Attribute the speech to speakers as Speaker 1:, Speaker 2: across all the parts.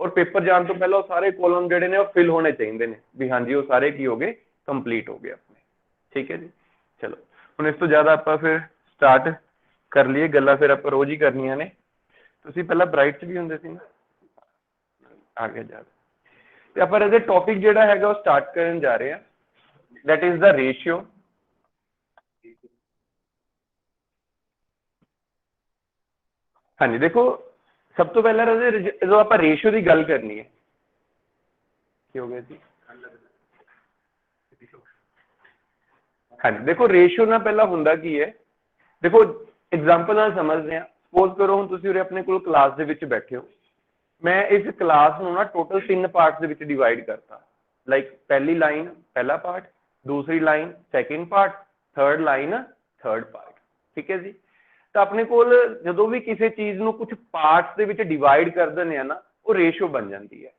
Speaker 1: और पेपर जाने तो पहले सारे कॉलम जोड़े ने फिल होने चाहिए ने भी हाँ जी वो सारे की हो गए कंप्लीट हो गए अपने। ठीक है जी चलो हम इस तो ज़्यादा आप फिर स्टार्ट कर लिए गल्लां फिर आप रोज़ ही करनियां ने। तुसीं पहला ब्राइट च भी हुंदे सी ना आगे जा ते आपां इहदे टॉपिक जिहड़ा हैगा वो स्टार्ट करन जा रहे हैं दैट इज द रेशियो। हाँ जी देखो सब तो पहला जो आप रेशियो की गल करनी है की हो गया जी। हाँ जी देखो रेशियो ना पहला हुंदा की है देखो एग्जाम्पल नाल समझते हैं सपोज करो हुण तुसीं उरे अपने कोल क्लास दे विच बैठे हो मैं इस क्लास नूं ना टोटल 3 पार्ट्स दे विच डिवाइड करता लाइक पहली लाइन पहला पार्ट दूसरी line second part third line third part. ठीक है जी तो अपने कोल जदों भी किसी चीज नूं कुछ पार्ट्स दे विच डिवाइड कर दिंदे आ ना वो रेशियो बन जाती है।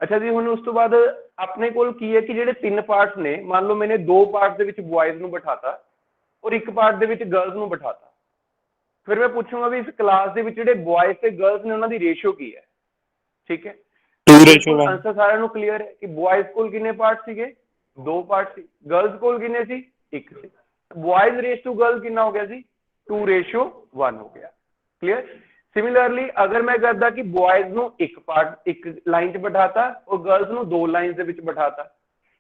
Speaker 1: अच्छा जी हुण उस तो बाद अपने कोल की है कि जिहड़े 3 पार्ट्स ने मान लो मैंने 2 पार्ट्स दे विच बॉयज नूं बिठाता और एक पार्ट दे विच गर्ल्स नूं बिठाता फिर मैं पूछूंगा भी इस क्लास दे विच जिहड़े बॉयज ते गर्ल्स ने उन्हां दी रेशियो की है। ठीक है
Speaker 2: 2:1
Speaker 1: आंसर सारे नूं क्लीयर है कि बॉयज कोल कितने पार्ट सीगे 2 पार्ट सी गर्ल्स कोल कितने सी 1 सी बॉयज रेस टू गर्ल कितना हो गया जी 2:1 हो गया। क्लियर सिमिलरली अगर मैं करदा कि बॉयज नूं एक पार्ट एक लाइन च बिठाता और गर्ल्स नूं 2 लाइन्स दे विच बिठाता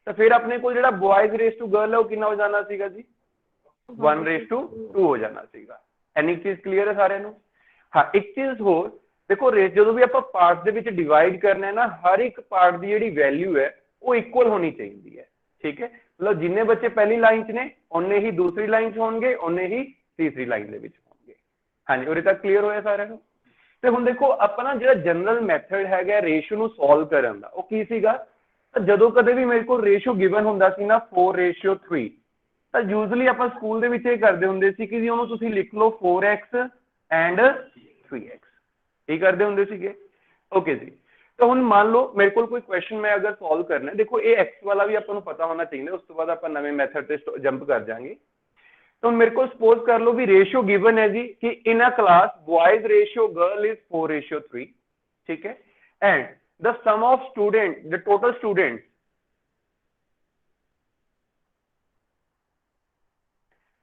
Speaker 1: तो फिर अपने कोल जिहड़ा बॉयज रेस टू गर्ल है वो कितना हो जाना सीगा जी 1:2 हो जाना सीगा। एनी चीज क्लियर है सारे नूं। हाँ एक चीज होर देखो रेस जो भी आप पार्ट के विच डिवाइड करना है ना हर एक पार्ट की जिहड़ी वैल्यू है वो इक्वल होनी चाहिए है। ठीक है मतलब जिन्ने बच्चे पहली लाइन च ने उन्ने ही दूसरी लाइन च होणगे उन्ने ही तीसरी लाइन दे विच होणगे। हाँ जी उरे तक क्लीयर होया सारे नूं। ते हुण देखो आपां ना जिहड़ा जनरल मैथड हैगा रेशियो नूं सॉल्व करन दा वो की सीगा जदों कदे भी मेरे कोल रेशियो गिवन हुंदा सी ना 4:3 ਤਾਂ ਯੂਜ਼ਲੀ ਆਪਾਂ ਸਕੂਲ ਦੇ ਵਿੱਚ ਇਹ ਕਰਦੇ ਹੁੰਦੇ ਸੀ ਕਿ ਜੀ ਉਹਨੂੰ ਤੁਸੀਂ ਲਿਖ ਲਓ 4x ਐਂਡ 3x ਇਹ ਕਰਦੇ ਹੁੰਦੇ ਸੀਗੇ। ਓਕੇ ਜੀ ਤਾਂ ਹੁਣ ਮੰਨ ਲਓ ਮੇਰੇ ਕੋਲ ਕੋਈ ਕੁਐਸਚਨ ਮੈਂ ਅਗਰ ਸੋਲਵ ਕਰਨਾ ਦੇਖੋ ਇਹ x ਵਾਲਾ ਵੀ ਆਪਾਂ ਨੂੰ ਪਤਾ ਹੋਣਾ ਚਾਹੀਦਾ ਉਸ ਤੋਂ ਬਾਅਦ ਆਪਾਂ ਨਵੇਂ ਮੈਥਡ ਤੇ ਜੰਪ ਕਰ ਜਾਾਂਗੇ। ਤਾਂ ਮੇਰੇ ਕੋਲ ਸਪੋਜ਼ ਕਰ ਲਓ ਵੀ ਰੇਸ਼ੀਓ ਗਿਵਨ ਹੈ ਜੀ ਕਿ in a class boys ratio girl is 4:3। ठीक है and the sum of student the total student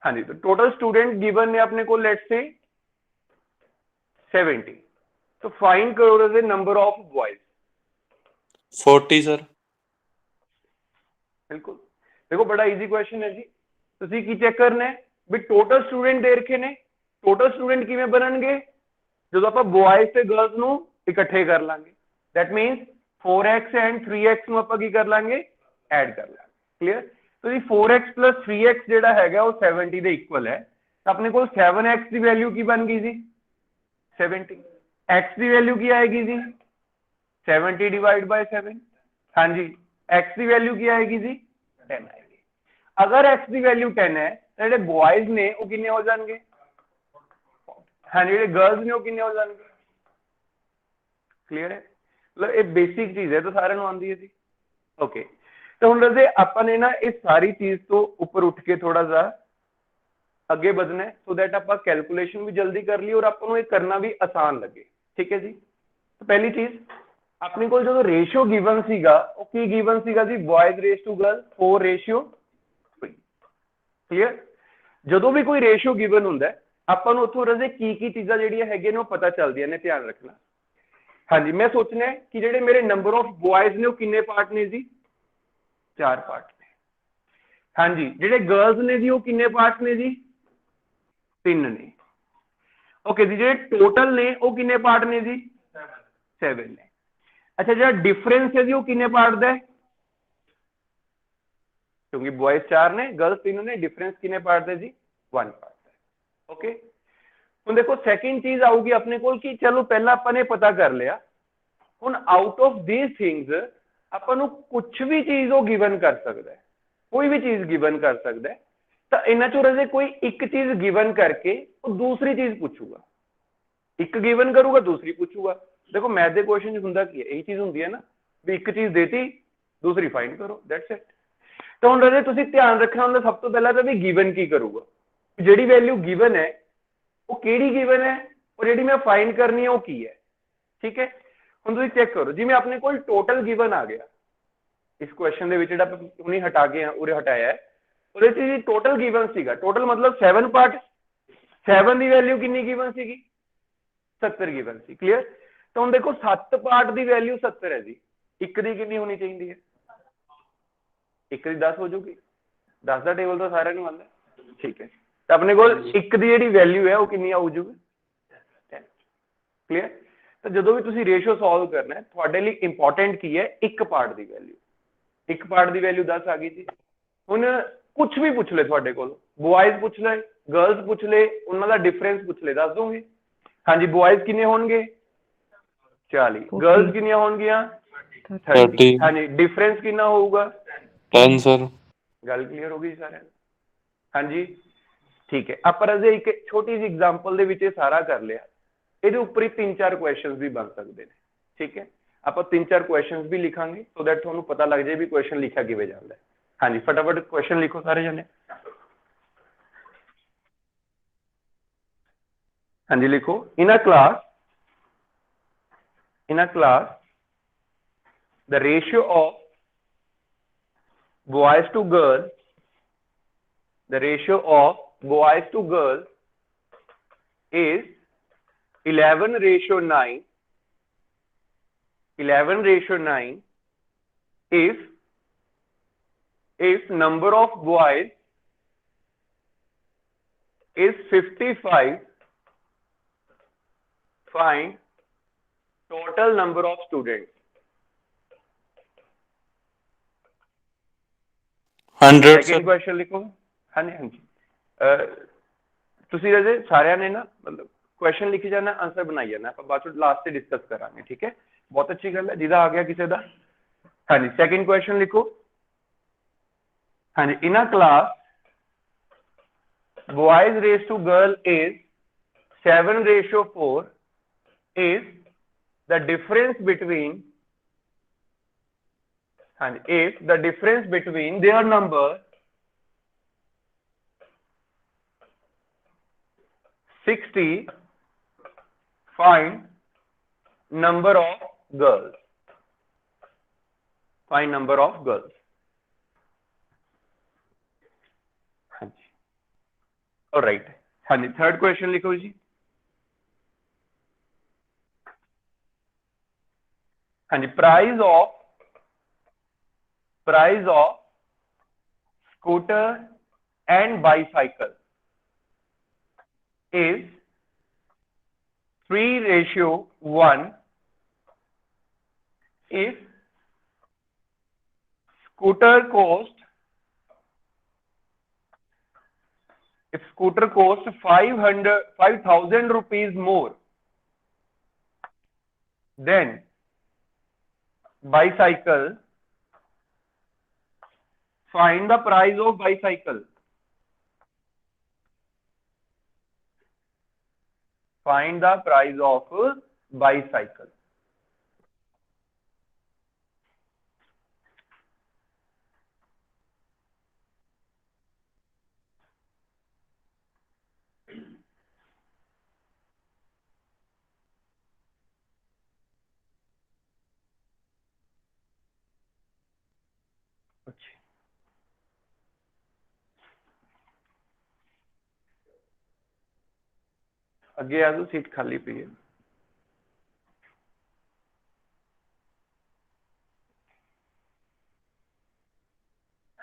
Speaker 1: हाँ जी तो टोटल स्टूडेंट गिवन है अपने को लेट्स से 70 तो फाइंड करो the number of boys
Speaker 2: 40 sir.
Speaker 1: बिल्कुल देखो बड़ा इजी क्वेश्चन है जी ਤੁਸੀਂ ਕੀ ਚੈੱਕ ਕਰਨਾ ਹੈ ਵੀ ਟੋਟਲ ਸਟੂਡੈਂਟ ਦੇ ਰੱਖੇ ਨੇ ਟੋਟਲ ਸਟੂਡੈਂਟ ਕਿਵੇਂ ਬਣਨਗੇ ਜਦੋਂ ਆਪਾਂ ਬॉयਜ਼ ਤੇ ਗਰਲਸ ਨੂੰ ਇਕੱਠੇ ਕਰ ਲਾਂਗੇ that means 4x and 3x ਨੂੰ ਆਪਾਂ ਕੀ ਕਰ ਲਾਂਗੇ ਐਡ ਕਰ ਲਾਂਗੇ। ਕਲੀਅਰ तो जी 4x + 3x ਜਿਹੜਾ ਹੈਗਾ ਉਹ 70 ਦੇ ਇਕੁਅਲ ਹੈ ਤਾਂ ਆਪਣੇ ਕੋਲ 7x ਦੀ ਵੈਲਿਊ ਕੀ ਬਣ ਗਈ ਜੀ 70 x ਦੀ ਵੈਲਿਊ ਕੀ ਆਏਗੀ ਜੀ 70/7 हाँ जी x ਦੀ ਵੈਲਿਊ ਕੀ ਆਏਗੀ ਜੀ 10 ਆਏਗੀ। ਅਗਰ x ਦੀ ਵੈਲਿਊ 10 ਹੈ ਤਾਂ ਜਿਹੜੇ ਬॉयਜ਼ ਨੇ ਉਹ ਕਿੰਨੇ ਹੋ ਜਾਣਗੇ हाँ जी ਜਿਹੜੇ ਗਰਲਸ ਨੇ ਉਹ ਕਿੰਨੇ ਹੋ ਜਾਣਗੇ। ਕਲੀਅਰ ਹੈ मतलब ਇਹ ਬੇਸਿਕ ਚੀਜ਼ ਹੈ ਤਾਂ ਸਾਰਿਆਂ ਨੂੰ ਆਉਂਦੀ ਹੈ ਜੀ। ਓਕੇ तो हम रजे अपन ने ना इस सारी चीज तो ऊपर उठ के थोड़ा सा आगे बढ़ना है सो दैट आप कैलकुलेशन भी जल्दी कर ली और अपन को करना भी आसान लगे। ठीक है जी तो पहली चीज अपने को जो रेशियो गिवन सीगा वो की गिवन सीगा जी बॉयज रेस टू गर्ल 4:3। क्लियर जो भी कोई रेशियो गिवन हुंदा है अपन उथों रजे की चीज़ां जिहड़ियां हैगियां ने वो पता चलदियां ने ध्यान रखना। हाँ जी मैं सोचना है कि जिहड़े मेरे नंबर ऑफ बॉयज ने वो किन्ने पार्ट ने जी 4 पार्ट ने। हाँ जी जिहड़े गर्ल्स ने जी वो किन्ने पार्ट ने जी 3 ने। ओके जी जिहड़े टोटल ने वो किन्ने पार्ट ने जी 7 ने। अच्छा जिहड़ा डिफरेंस है जी वो किन्ने पार्ट दा है क्योंकि बॉयज 4 ने गर्ल्स 3 ने डिफरेंस किन्ने पार्ट दा जी 1 पार्ट है। ओके हुण देखो सेकंड चीज आऊगी अपने कोल कि चलो पहला अपन ने पता कर लिया हुण आउट ऑफ दीज थिंग्स अपन कुछ भी चीज वो गिवन कर सकता है कोई भी चीज गिवन कर सकता है तो इन्हां चों रजे कोई एक चीज गिवन करके वो दूसरी चीज पूछूगा एक गिवन करूगा दूसरी पूछूगा। देखो मैथ के क्वेश्चन हुंदा की है यही चीज हुंदी है ना भी एक चीज देती दूसरी फाइंड करो दैट्स इट। तो हुण रजे तुसीं ध्यान रखना हुंदा सब तो पहला तो भी गिवन की करूगा जिहड़ी वैल्यू गिवन है वो किहड़ी गिवन है और जिहड़ी मैं फाइंड करनी है वो की है। ठीक है ਹੁਣ ਤੁਸੀਂ ਚੈੱਕ ਕਰੋ ਜਿਵੇਂ ਆਪਣੇ ਕੋਲ ਟੋਟਲ ਗਿਵਨ ਆ ਗਿਆ ਇਸ ਕੁਐਸਚਨ ਦੇ ਵਿੱਚ ਜਿਹੜਾ ਹੁਣੀ ਹਟਾ ਕੇ ਉਰੇ ਹਟਾਇਆ ਹੈ ਉਹਦੇ ਚ ਜੀ ਟੋਟਲ ਗਿਵਨ ਸੀਗਾ ਟੋਟਲ ਮਤਲਬ 7 ਪਾਰਟ 7 ਦੀ ਵੈਲਿਊ ਕਿੰਨੀ ਗਿਵਨ ਸੀਗੀ 70 ਗਿਵਨ ਸੀ ਕਲੀਅਰ ਤਾਂ ਹੁਣ ਦੇਖੋ 7 ਪਾਰਟ ਦੀ ਵੈਲਿਊ 70 ਹੈ ਜੀ ਇੱਕ ਦੀ ਕਿੰਨੀ ਹੋਣੀ ਚਾਹੀਦੀ ਹੈ ਇੱਕ ਦੀ 10 ਹੋ ਜਾਊਗੀ 10 ਦਾ ਟੇਬਲ ਤਾਂ ਸਾਰਿਆਂ ਨੂੰ ਆਉਂਦਾ ਠੀਕ ਹੈ ਤਾਂ ਆਪਣੇ ਕੋਲ ਇੱਕ ਦੀ ਜਿਹੜੀ ਵੈਲਿਊ ਹੈ ਉਹ ਕਿੰਨੀ ਆਊ ਜੂਗੀ ਕਲੀਅਰ ਤਾਂ ਜਦੋਂ ਵੀ ਤੁਸੀਂ ਰੇਸ਼ੋ ਸੋਲਵ ਕਰਨਾ ਹੈ ਤੁਹਾਡੇ ਲਈ ਇੰਪੋਰਟੈਂਟ ਕੀ ਹੈ ਇੱਕ ਪਾਰਟ ਦੀ ਵੈਲਿਊ ਇੱਕ ਪਾਰਟ ਦੀ ਵੈਲਿਊ 10 ਆ ਗਈ ਜੀ ਹੁਣ ਕੁਝ ਵੀ ਪੁੱਛ ਲੈ ਤੁਹਾਡੇ ਕੋਲ ਬॉयਜ਼ ਪੁੱਛ ਲੈ ਗਰਲਸ ਪੁੱਛ ਲੈ ਉਹਨਾਂ ਦਾ ਡਿਫਰੈਂਸ ਪੁੱਛ ਲੈ ਦੱਸ ਦੋਗੇ ਹਾਂਜੀ ਬॉयਜ਼ ਕਿੰਨੇ ਹੋਣਗੇ 40 ਗਰਲਸ ਕਿੰਨੀਆਂ ਹੋਣਗੀਆਂ 30 ਹਾਂਜੀ डिफरेंस कितना होगा
Speaker 2: 10 सर
Speaker 1: गल क्लियर होगी सारे हाँ जी ठीक है आप अजे एक छोटी सी एग्जांपल दे विच सारा कर लिया ਇਹਦੇ ਉੱਪਰ ਹੀ 3-4 ਕੁਐਸਚਨਸ ਵੀ ਬਣ ਸਕਦੇ ਨੇ ਠੀਕ ਹੈ ਆਪਾਂ 3-4 ਕੁਐਸਚਨਸ ਵੀ ਲਿਖਾਂਗੇ ਸੋ ਦੈਟ ਤੁਹਾਨੂੰ ਪਤਾ ਲੱਗ ਜਾਏ ਵੀ ਕੁਐਸਚਨ ਲਿਖਿਆ ਕਿਵੇਂ ਜਾਂਦਾ ਹੈ ਹਾਂਜੀ ਫਟਾਫਟ ਕੁਐਸਚਨ ਲਿਖੋ ਸਾਰੇ ਜਣੇ ਹਾਂਜੀ ਲਿਖੋ ਇਨ a class the ratio of boys to girls is 11:9 if number of boys is 55 find total number of students
Speaker 2: 100
Speaker 1: second question लिखो हाँ जी हाँ जी ਤੁਸੀਂ ਰਾਜੇ ਸਾਰਿਆਂ ਨੇ ਨਾ ਮਤਲਬ ਕੁਐਸਚਨ ਲਿਖੀ ਜਾਣਾ ਆਨਸਰ ਬਣਾਈ ਜਾਣਾ ਆਪਾਂ ਬਾਅਦ ਚ ਲਾਸਟ ਤੇ ਡਿਸਕਸ ਕਰਾਂਗੇ ਠੀਕ ਹੈ ਬਹੁਤ ਅੱਛੀ ਗੱਲ ਹੈ ਜਿਹਦਾ ਆ ਗਿਆ ਕਿਸੇ ਦਾ ਹਾਂਜੀ ਸੈਕੰਡ ਕੁਐਸਚਨ ਲਿਖੋ ਹਾਂਜੀ ਇਨ a class boys raised to girl is 7:4 is the difference between and if the difference between their number 60 find number of girls हाँ जी ऑलराइट हाँ जी थर्ड क्वेश्चन लिखो जी हाँ जी price of scooter and bicycle is 3:1 if scooter cost 5,000 rupees more than bicycle find the price of bicycle अच्छा अगे आ जाओ seat खाली पई है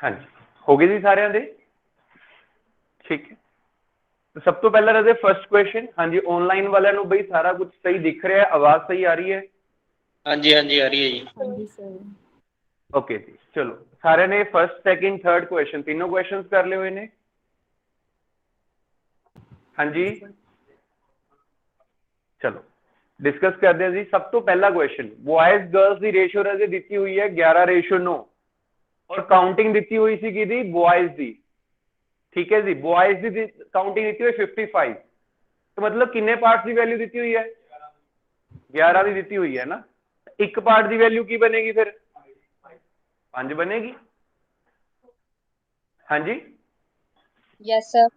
Speaker 1: हाँ जी हो गए जी सारे दे ठीक है तो सब तो पहला रहे फर्स्ट क्वेश्चन हाँ जी ऑनलाइन वाले नु बई सारा कुछ सही दिख रहा है आवाज सही आ रही है
Speaker 3: हाँ जी आ रही है जी
Speaker 4: हाँ जी सर
Speaker 1: ओके जी चलो सारे ने फर्स्ट सेकंड थर्ड क्वेश्चन तीनों क्वेश्चंस कर ले हुए ने हाँ जी चलो डिस्कस करते हैं जी सब तो पहला क्वेश्चन बॉयज गर्ल्स की रेशियो रजे दी हुई है 11:9 और काउंटिंग दी हुई सी बॉयज दी ठीक है जी बॉयज की काउंटिंग दी हुई 55 तो मतलब किन्ने पार्ट्स की वैल्यू दी हुई है 11 की दी हुई है ना एक पार्ट की वैल्यू की बनेगी फिर 5 बनेगी हाँ जी
Speaker 4: यस सर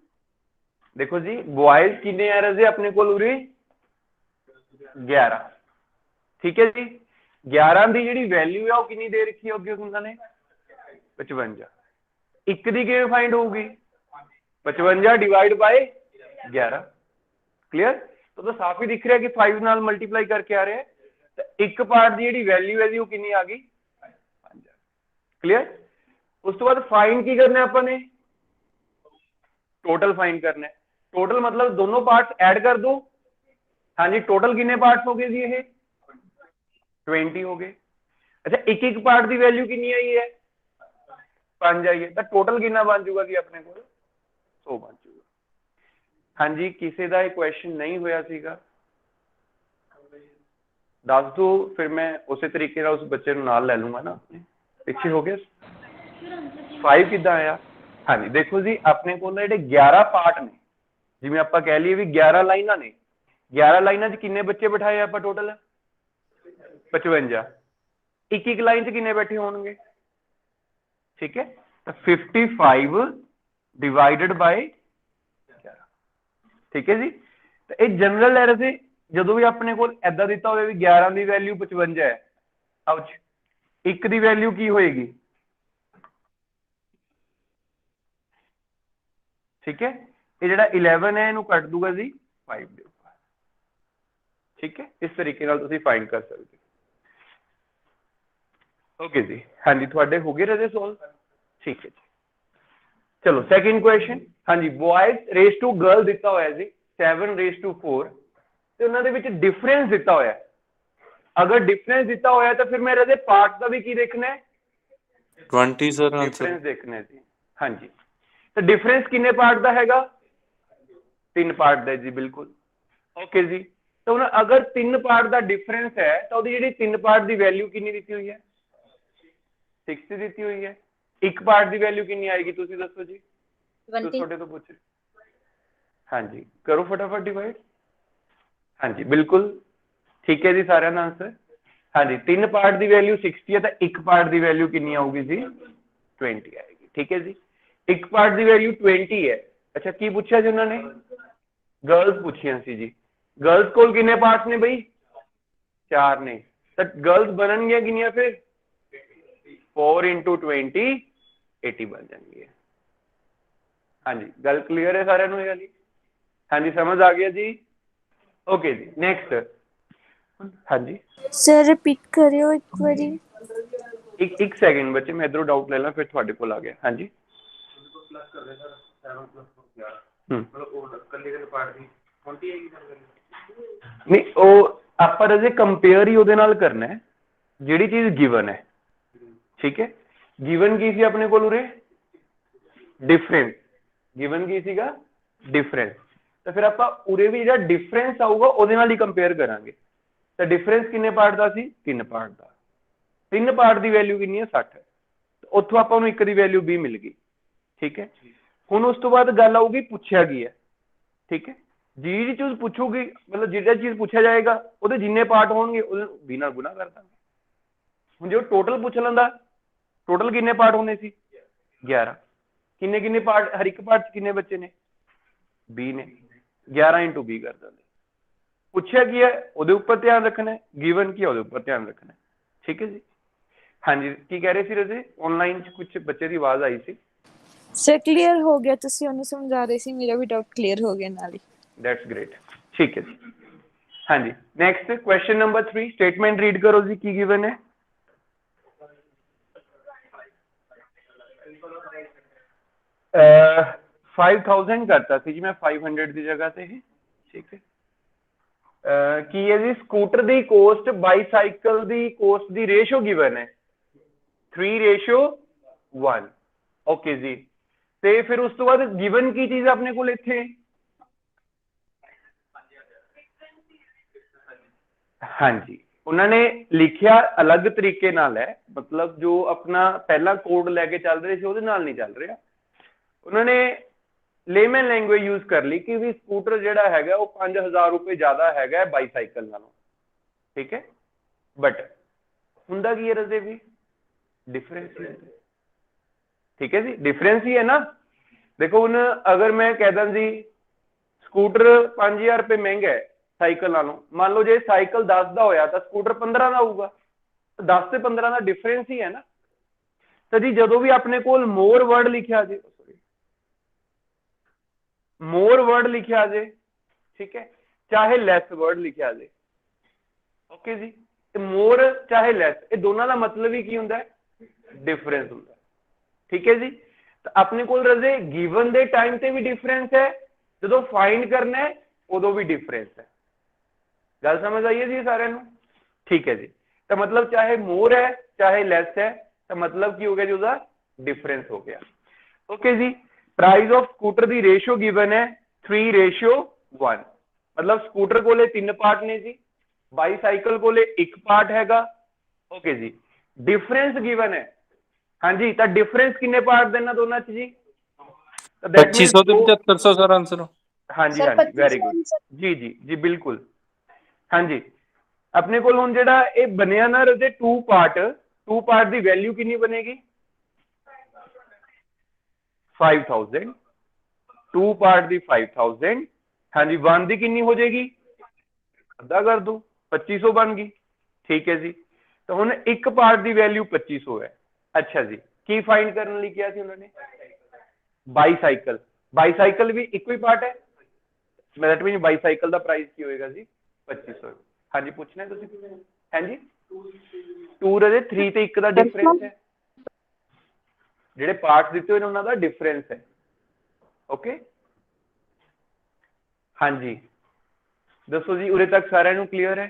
Speaker 1: देखो जी बॉयज किन्ने आ रहे अपने को 11 ठीक ठीक है जी। 11 की जी वैल्यू है वो कितनी दे रखी है अगे उन्होंने 55। एक की किवें फाइंड होगी 55 डिवाइड बाय 11। क्लियर। तो साफ ही दिख रहा है कि 5 नाल मल्टीप्लाई करके आ रहे हैं तो एक पार्ट की जी वैल्यू है जी वो कितनी आ गई 5। क्लियर। उस तो बाद फाइंड की करना है अपने टोटल फाइंड करना है। टोटल मतलब दोनों पार्ट्स ऐड कर दो। हाँ जी टोटल कितने पार्ट्स हो गए जी ये 20 हो गए। अच्छा एक एक पार्ट की वैल्यू कितनी आई है 5 आई है तो टोटल कितना बन जाऊगा जी अपने को 100 बन जाऊगा। हाँ जी किसी का क्वेश्चन नहीं होया सीगा दस दो फिर मैं उस तरीके उस बच्चे नाल लै लूंगा ना अपने पिछे हो गया 5 किदा आया। हाँ जी देखो जी अपने को 11 पार्ट ने जिवें आप कह लीए भी 11 लाइना ने 11 लाइना किन्ने बच्चे बिठाए आप टोटल 55 एक एक लाइन च किन्ने बैठे होंगे ठीक है तो 55 डिवाइडेड बाय 11। ठीक है जी तो ये जनरल एरर से जो भी अपने को ऐसा दिता हो 11 की वैल्यू 55 है अब एक की वैल्यू की होएगी ठीक है ये जो 11 है इनू कट दूंगा जी 5 के ऊपर। ठीक है इस तरीके फाइंड कर सकते ओके जी। हाँ जी थोड़े हो गए रजे सॉल्व ठीक है जी। चलो सेकंड क्वेश्चन। हाँ जी बॉयज रेस टू गर्ल दिता होया जी 7 रेस टू 4 तो उन्होंने विच डिफरेंस दिता होया। अगर डिफरेंस दिता होया तो फिर मैं रजे पार्ट का भी की देखना है
Speaker 2: 20 सर आंसर
Speaker 1: डिफरेंस देखना है जी। हाँ जी तो डिफरेंस किन्ने पार्ट का हैगा 3 पार्ट का जी बिल्कुल ओके जी। तो हुण अगर 3 पार्ट का डिफरेंस है तो जी 3 पार्ट की वैल्यू कितनी दी हुई है 60 दी हुई है। एक पार्ट की वैल्यू कितनी आएगी तुम दसो जी
Speaker 4: 20
Speaker 1: थोड़े तो पूछ। हाँ जी करो फटाफट डिवाइड। हाँ जी बिल्कुल ठीक है जी सारे का आंसर। हाँ जी 3 पार्ट की वैल्यू 60 है तो एक पार्ट की वैल्यू कितनी आऊगी जी 20 आएगी। ठीक है जी एक पार्ट की वैल्यू 20 है। अच्छा की पूछा जी उन्होंने गर्ल्स पूछिया सी जी गर्ल्स को कितने पार्ट्स ने बई 4 ने तो गर्ल्स बननगियां किनिया फिर 4 इंटू 20 80 बन जाएंगे। हाँ जी गल क्लीयर है सारे गल। हाँ जी समझ आ गया जी ओके जी नेक्स्ट। हाँ जी
Speaker 5: सर रिपीट करियो एक बारी
Speaker 1: एक सेकंड बच्चे मैं इधरों डाउट ले ला फिर थोड़े को आ गया। हाँ जी नहीं वो आप अजे कंपेयर ही ਉਹਦੇ ਨਾਲ करना है ਜਿਹੜੀ चीज गिवन है। ठीक है गिवन की सी अपने को उरे डिफरेंस गिवन की सीगा डिफरेंस तो फिर आप उरे भी जो डिफरेंस आऊगा ਉਹਦੇ ਨਾਲ ही कंपेयर करांगे तो डिफरेंस किन्ने पार्ट का सी 3 पार्ट का 3 पार्ट की वैल्यू कितनी है 60 उतों आपको एक की वैल्यू 20 मिल गई। ठीक है हुण उस तो बाद गल आऊगी पूछा की है। ठीक है जी चीज पूछूगी मतलब जो चीज पूछा जाएगा वो जिन्ने पार्ट होंगे 20 नाल गुना कर देंगे। हुण जो टोटल पूछ लेंदा टोटल किन्ने पार्ट होने सी 11 किन्ने किन्ने पार्ट हर एक पार्ट किन्ने बच्चे ने 20 ने 11 इंटू 20 कर देंगे। पूछा की है वो उपर ध्यान रखना है गिवन की है वो उपर ध्यान रखना है। ठीक है जी। हाँ जी की कह रहे थे रजे ऑनलाइन कुछ बच्चे की आवाज आई सी
Speaker 5: सर क्लियर हो गया ਤੁਸੀਂ ਉਹਨੂੰ ਸਮਝਾ ਰਹੇ ਸੀ ਮੇਰਾ ਵੀ ਡਾਊਟ ਕਲੀਅਰ ਹੋ ਗਿਆ ਨਾਲ ਹੀ
Speaker 1: दैट्स ग्रेट ठीक है जी। हाँ जी next question number 3 statement read करो जी की गिवन है 5000 करता सी जी मैं 500 की जगह से ही। ठीक है की है जी स्कूटर की कोस्ट बाईसाइकिल की कोस्ट की रेशो गिवन है 3:1 ओके जी। ते फिर उस तो बाद गिवन की चीज अपने को इत्थे हाँ जी उन्होंने लिखिया अलग तरीके नाल है मतलब जो अपना पहला कोड लैके चल रहे थे ਉਹਦੇ ਨਾਲ नहीं चल रहा। उन्होंने लेमन लैंग्वेज यूज कर ली कि भी स्कूटर जिहड़ा हैगा वो 5000 रुपए ज्यादा हैगा बाईसाइकिल नालों। ठीक है बट हुंदा की है रजे भी डिफरेंस ही है। ठीक है जी डिफरेंस ही है ना। देखो हुण अगर मैं कह दा जी स्कूटर 5000 रुपए महंगा है ਸਾਈਕਲ ਨਾਲੋਂ। ਮੰਨ ਲਓ ਜੇ ਸਾਈਕਲ 10 ਦਾ ਹੋਇਆ ਤਾਂ ਸਕੂਟਰ 15 ਦਾ ਹੋਊਗਾ, 10 ਤੇ 15 ਦਾ ਡਿਫਰੈਂਸ ਹੀ ਹੈ ਨਾ। ਤਾਂ ਜੀ ਜਦੋਂ ਵੀ ਆਪਣੇ ਕੋਲ ਮੋਰ ਵਰਡ ਲਿਖਿਆ ਜੇ, ਮੋਰ ਵਰਡ ਲਿਖਿਆ ਜੇ, ਠੀਕ ਹੈ, ਚਾਹੇ ਲੈਸ ਵਰਡ ਲਿਖਿਆ ਜੇ, ਓਕੇ ਜੀ, ਤੇ ਮੋਰ ਚਾਹੇ ਲੈਸ, ਇਹ ਦੋਨਾਂ ਦਾ ਮਤਲਬ ਹੀ ਕੀ ਹੁੰਦਾ ਹੈ? डिफरेंस ਹੁੰਦਾ, ठीक है जी। तो अपने को रजे गिवन दे टाइम ते भी डिफरेंस है, जो फाइंड करना है उदो भी डिफरेंस है। गल समझ आई है जी सारे नू? ठीक है जी। तो मतलब चाहे मोर है चाहे लेस है, तो मतलब की हो गया जी उसका डिफरेंस हो गया। ओके जी। प्राइस ऑफ स्कूटर की रेशियो गिवन है 3:1, मतलब स्कूटर को 3 पार्ट ने जी, बाईसाइकिल को 1 पार्ट हैगा। ओके जी। डिफरेंस गिवन है, हाँ जी, तो डिफरेंस किन्ने पार्ट देना दोनों च जी?
Speaker 2: 2500 ਤੇ 7500 ਸਰ ਆਨਸਰ।
Speaker 1: हाँ जी, हाँ जी, वेरी गुड जी जी जी, बिल्कुल। हाँ जी, अपने को हुण जिहड़ा ये बनिया ना रजे टू पार्ट की वैल्यू कितनी बनेगी? 5000। टू पार्ट की 5000। हाँ जी, 1 की कितनी हो जाएगी? अद्धा कर दो, 2500 बन गई। ठीक है जी। तो हुण एक पार्ट की वैल्यू 2500 है। अच्छा जी, की फाइंड करने लिए किया थी उन्होंने? बाईसाइकिल। बाईसाइकिल भी इको ही पार्ट है, दैट मीन बाईसाइकिल का प्राइस की होएगा जी 2500। हाँ जी, पूछना है तुसीं? हाँ जी, 2 रजे 3 ते 1 का डिफरेंस है, जिहड़े पार्ट्स दिते हुए उन्हां दा डिफरेंस है। ओके, हाँ जी, दसो जी, उरे तक सारिआं नूं क्लीयर है?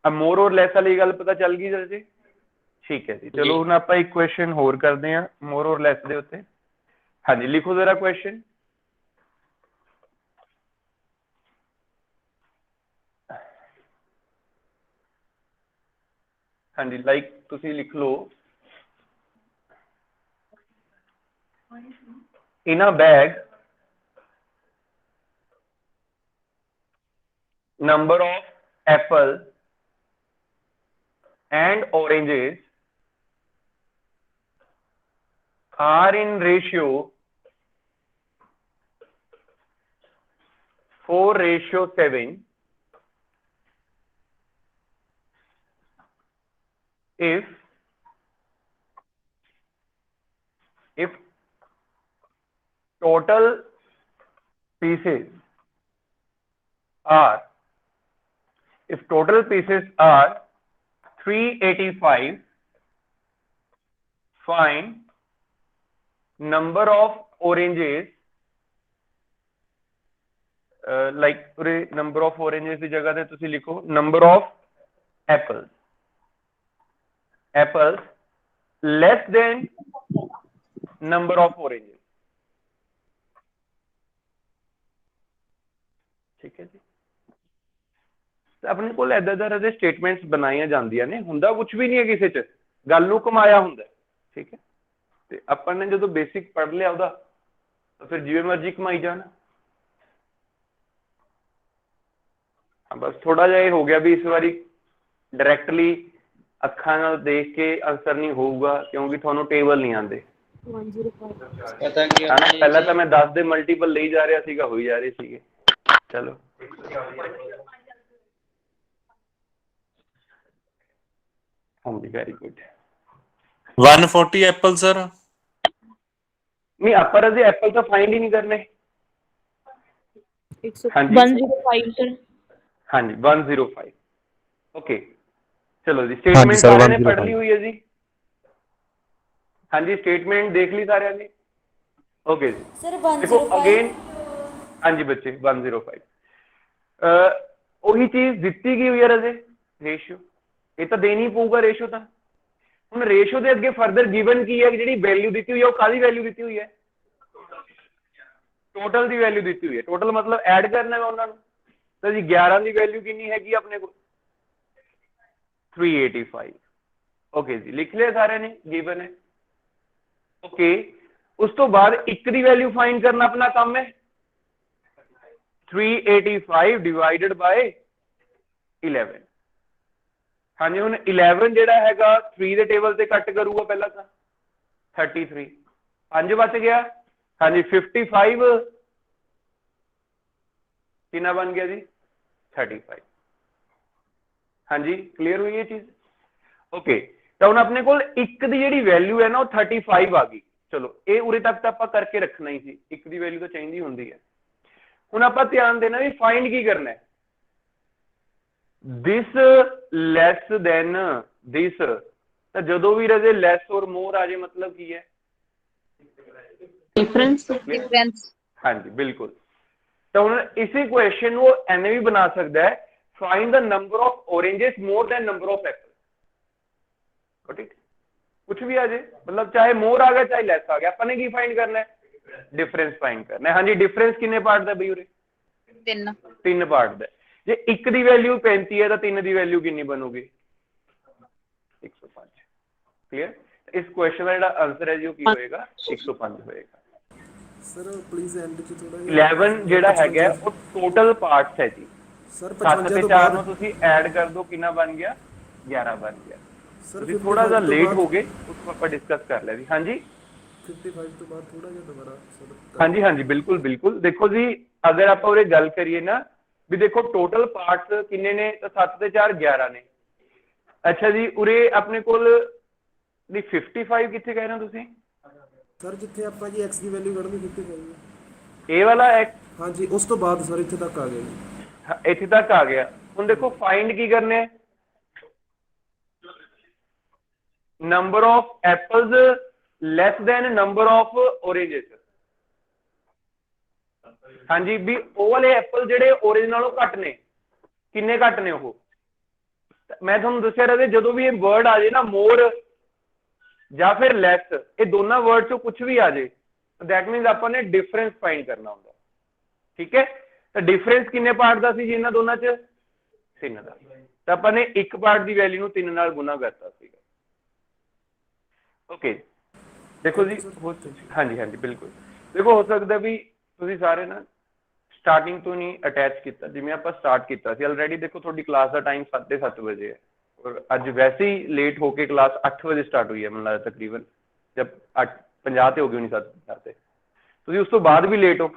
Speaker 1: अब मोर और लैस वाली गल पता चल गई जी? ठीक है जी। चलो हुण आपां एक क्वेश्चन होर करते हैं मोर और लैस दे उत्ते। हाँ जी, लिखो जरा क्वेश्चन। हाँ जी, लाइक तुसी लिख लो, in a bag number of apples and oranges are in ratio 4:7 if total pieces are 385, find number of oranges, like number of oranges की जगह पे तुसी लिखो number of apples less than number of oranges। ठीक है जी। अपने को इदां दा रजे स्टेटमेंट्स बनाईਆਂ ਜਾਂਦੀਆਂ ਨੇ, ਹੁੰਦਾ कुछ भी नहीं है किसी च, गल नूं कमाया हुंदा। ठीक है, ते अपन ने जो बेसिक पढ़ लिया ਉਹਦਾ, तो फिर जिवें मर्जी कमाई जाना। बस थोड़ा जिहा हो गया भी इस बारी डायरैक्टली ਅੱਖਾਂ ਨਾਲ देख के आंसर नहीं होगा, क्योंकि ਤੁਹਾਨੂੰ टेबल नहीं आते।
Speaker 3: पता क्या
Speaker 1: है ना, पहला तो मैं 10 ਦੇ मल्टीपल ले जा रहा सीगा, होई जा रहे सीगे। चलो हाँ जी, वेरी गुड।
Speaker 2: 140 Apple sir.
Speaker 1: नहीं, आप अजे एप्पल तो फाइंड ही नहीं करने। हाँ जी,
Speaker 5: 105 सर।
Speaker 1: हाँ जी, 105। ओके, चलो जी, स्टेटमेंट सारे ने पढ़ ली हुई है जी? हाँ जी, स्टेटमेंट देख ली सारे ने? ओके जी।
Speaker 6: सर
Speaker 1: देखो अगेन, हाँ जी बच्चे 105 ਉਹੀ चीज ਦਿੱਤੀ गई हुई है रजे, रेशियो, ये तो देनी पऊगा रेशियो। तो ਹੁਣ रेशियो ਦੇ ਅੱਗੇ फर्दर गिवन की है, ਜਿਹੜੀ वैल्यू दी हुई है, वो कादी वैल्यू दी हुई है? टोटल की वैल्यू दी हुई है। टोटल मतलब ऐड करना है उन्होंने। तो जी 11 की वैल्यू कितनी हैगी अपने को? 385। ओके जी, लिख लिया सारे ने, गिवन है। ओके, उस तो बाद एक की वैल्यू फाइंड करना अपना काम है। 385 डिवाइडेड बाय 11। हाँ जी, हुण 11 जिहड़ा हैगा 3 दे टेबल से कट करूगा पहला तो 33, 5 बच गया। हाँ जी, 55 कितना बन गया जी? 35। हाँ जी क्लीयर हुई ये चीज? ओके तो हम अपने को एक दी जिहड़ी वैल्यू है ना वो 35 आ गई। चलो ये उरे तक तो आप करके रखना ही सी, एक दी वैल्यू तो चाहिए होंगी है। हुण आप ध्यान देना भी फाइंड की करना है, दिस लैस देन दिस, तो जो भी रजे लैस और मोर आ जाए मतलब की है
Speaker 3: डिफरेंस।
Speaker 4: डिफरेंस।
Speaker 1: हाँ जी बिल्कुल। तो हुण इसी क्वेश्चन को एने भी बना सकता है, find the number of oranges more than number of Apple. ठीक कुछ भी आ जाए, मतलब चाहे मोर आ गया चाहे लेस आ गया, अपने की फाइंड करना है, डिफरेंस फाइंड करना है। हाँ जी डिफरेंस किन्ने पार्ट दा बई उरे? 3 पार्ट दा। जे एक दी वैल्यू 35 है तो 3 दी वैल्यू कितनी बनूगी? 105। क्लियर? इस क्वेश्चन का जो आंसर है जो की होएगा 105 होएगा।
Speaker 6: सर प्लीज एंड च थोड़ा
Speaker 1: 11 ਜਿਹੜਾ ਹੈਗਾ ਉਹ ਟੋਟਲ ਪਾਰਟਸ ਹੈ ਜੀ।
Speaker 6: सर
Speaker 1: 7 ਤੇ
Speaker 6: 55 तो
Speaker 1: 4
Speaker 6: बाद
Speaker 1: ਨੂੰ ਤੁਸੀਂ ਐਡ ਕਰ ਦਿਓ ਕਿੰਨਾ ਬਣ ਗਿਆ? 11 ਬਣ ਗਿਆ।
Speaker 6: सर
Speaker 1: ਤੁਸੀਂ ਥੋੜਾ ਜਿਹਾ
Speaker 6: 55 तो
Speaker 1: ਲੇਟ
Speaker 6: बाद
Speaker 1: ਹੋ ਗਏ, ਉਸ ਨੂੰ ਆਪਾਂ ਡਿਸਕਸ ਕਰ ਲਿਆ ਜੀ। ਹਾਂਜੀ
Speaker 6: 55 तो बाद थोड़ा जिहा दोबारा सर।
Speaker 1: ਹਾਂਜੀ ਹਾਂਜੀ ਬਿਲਕੁਲ ਬਿਲकुल। ਦੇਖੋ ਜੀ ਅਗਰ ਆਪਾਂ ਉਰੇ ਗੱਲ ਕਰੀਏ ਨਾ ਵੀ ਦੇਖੋ ਟੋਟਲ ਪਾਰਟਸ ਕਿੰਨੇ ਨੇ, ਤਾਂ 7 ਤੇ 4 11 ਨੇ। ਅੱਛਾ ਜੀ ਉਰੇ ਆਪਣੇ ਕੋਲ ਦੀ 55 ਕਿੱਥੇ ਕਹਿ ਰਹੇ ਹੋ ਤੁਸੀਂ?
Speaker 6: ਸਰ ਜਿੱਥੇ ਆਪਾਂ ਜੀ x ਦੀ ਵੈਲਿਊ ਕੱਢਣੀ 55
Speaker 1: ਇਹ ਵਾਲਾ x
Speaker 6: ਹਾਂਜੀ ਉਸ ਤੋਂ ਬਾਅਦ ਸਰ ਇੱਥੇ ਤੱਕ ਆ ਗਿਆ ਜੀ।
Speaker 1: ਇੱਥੇ ਤੱਕ ਆ ਗਿਆ। ਹੁਣ ਦੇਖੋ ਫਾਈਂਡ ਕੀ ਕਰਨੇ ਹੈ, number of apples less than number of oranges. ਹਾਂਜੀ ਵੀ ਉਹ ਵਾਲੇ ਐਪਲ ਜਿਹੜੇ ਔਰੇਂਜ ਨਾਲੋਂ ਘੱਟ ਨੇ, ਕਿੰਨੇ ਘੱਟ ਨੇ ਉਹ? ਮੈਂ ਤੁਹਾਨੂੰ ਦੱਸਿਆ ਰਹੇ ਜਦੋਂ ਵੀ ਇਹ ਵਰਡ ਆ ਜਾਏ ਨਾ ਮੋਰ ਜਾਂ ਫਿਰ ਲੈਸ, ਇਹ ਦੋਨਾਂ ਵਰਡ ਚੋਂ ਕੁਝ ਵੀ ਆ ਜਾਏ दैट मीन्स ਆਪਾਂ ਨੇ ਡਿਫਰੈਂਸ ਫਾਈਂਡ ਕਰਨਾ ਹੁੰਦਾ। ਠੀਕ ਹੈ ਤਾਂ ਡਿਫਰੈਂਸ ਕਿੰਨੇ ਪਾਰਟ ਦਾ ਸੀ ਜੀ ਇਹਨਾਂ ਦੋਨਾਂ ਚ? 3 ਦਾ। ਤਾਂ ਆਪਾਂ ਨੇ ਇੱਕ ਪਾਰਟ ਦੀ ਵੈਲਿਊ ਨੂੰ 3 ਨਾਲ ਗੁਣਾ ਕਰਤਾ ਸੀਗਾ। ਓਕੇ ਦੇਖੋ ਜੀ ਹਾਂਜੀ ਹਾਂਜੀ ਬਿਲਕੁਲ। ਦੇਖੋ ਹੋ ਸਕਦਾ ਵੀ ਤੁਸੀਂ ਸਾਰੇ ਨਾ ਸਟਾਰਟਿੰਗ ਤੋਂ ਨਹੀਂ ਅਟੈਚ ਕੀਤਾ, ਜਿਵੇਂ ਆਪਾਂ ਸਟਾਰਟ ਕੀਤਾ ਸੀ ਆਲਰੇਡੀ। ਦੇਖੋ ਤੁਹਾਡੀ ਕਲਾਸ ਦਾ ਟਾਈਮ 7:30 ਵਜੇ ਹੈ ਔਰ ਅੱਜ ਵੈਸੇ ਹੀ ਲੇਟ ਹੋ ਕੇ ਕਲਾਸ 8 ਵਜੇ ਸਟਾਰਟ ਹੋਈ ਹੈ ਮੈਨੂੰ ਲੱਗਦਾ ਤਕਰੀਬਨ, ਜਬ 8:50 ਤੇ ਹੋ ਗਈ ਹੋਣੀ 7:50 ਤੇ। ਤੁਸੀਂ ਉਸ ਤੋਂ ਬਾਅਦ ਵੀ ਲੇਟ ਹੋ।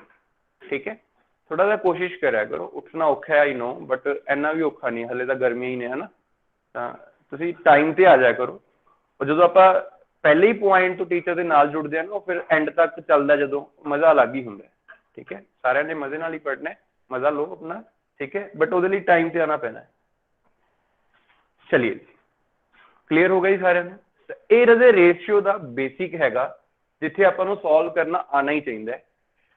Speaker 1: ਠੀਕ ਹੈ ਥੋੜਾ ਜਿਹਾ ਕੋਸ਼ਿਸ਼ ਕਰਿਆ ਕਰੋ, ਉੱਠਣਾ ਔਖਾ ਹੈ ਆਈ ਨੋ ਬਟ ਇੰਨਾ ਵੀ ਔਖਾ ਨਹੀਂ, ਹਲੇ ਤਾਂ ਗਰਮੀਆਂ ਹੀ ਨੇ ਹਨਾ, ਤਾਂ ਤੁਸੀਂ ਟਾਈਮ ਤੇ ਆ ਜਾਇਆ ਕਰੋ। ਔਰ ਜਦੋਂ ਆਪਾਂ ਪਹਿਲੇ ਹੀ ਪੁਆਇੰਟ ਤੋਂ ਟੀਚਰ ਦੇ ਨਾਲ ਜੁੜਦੇ ਆ ਨਾ, ਉਹ ਫਿਰ ਐਂਡ ਤੱਕ ਚੱਲਦਾ ਜਦੋਂ, ਮਜ਼ਾ ਅਲੱਗ ਹੀ ਹੁੰਦਾ। ਠੀਕ ਹੈ ਸਾਰਿਆਂ ਨੇ ਮਜ਼ੇ ਨਾਲ ਹੀ ਪੜ੍ਹਨਾ, ਮਜ਼ਾ ਲਓ ਆਪਣਾ। ਠੀਕ ਹੈ ਬਟ ਉਹਦੇ ਲਈ ਟਾਈਮ ਤੇ ਆਉਣਾ ਪੈਣਾ। ਚਲਿਏ ਕਲੀਅਰ ਹੋ ਗਿਆ ਜੀ ਸਾਰਿਆਂ ਨੂੰ? ਇਹ ਰਜ਼ੇ ਰੇਸ਼ੀਓ ਦਾ ਬੇਸਿਕ ਹੈਗਾ ਜਿੱਥੇ ਆਪਾਂ ਨੂੰ ਸੋਲਵ ਕਰਨਾ ਆਣਾ ਹੀ ਚਾਹੀਦਾ।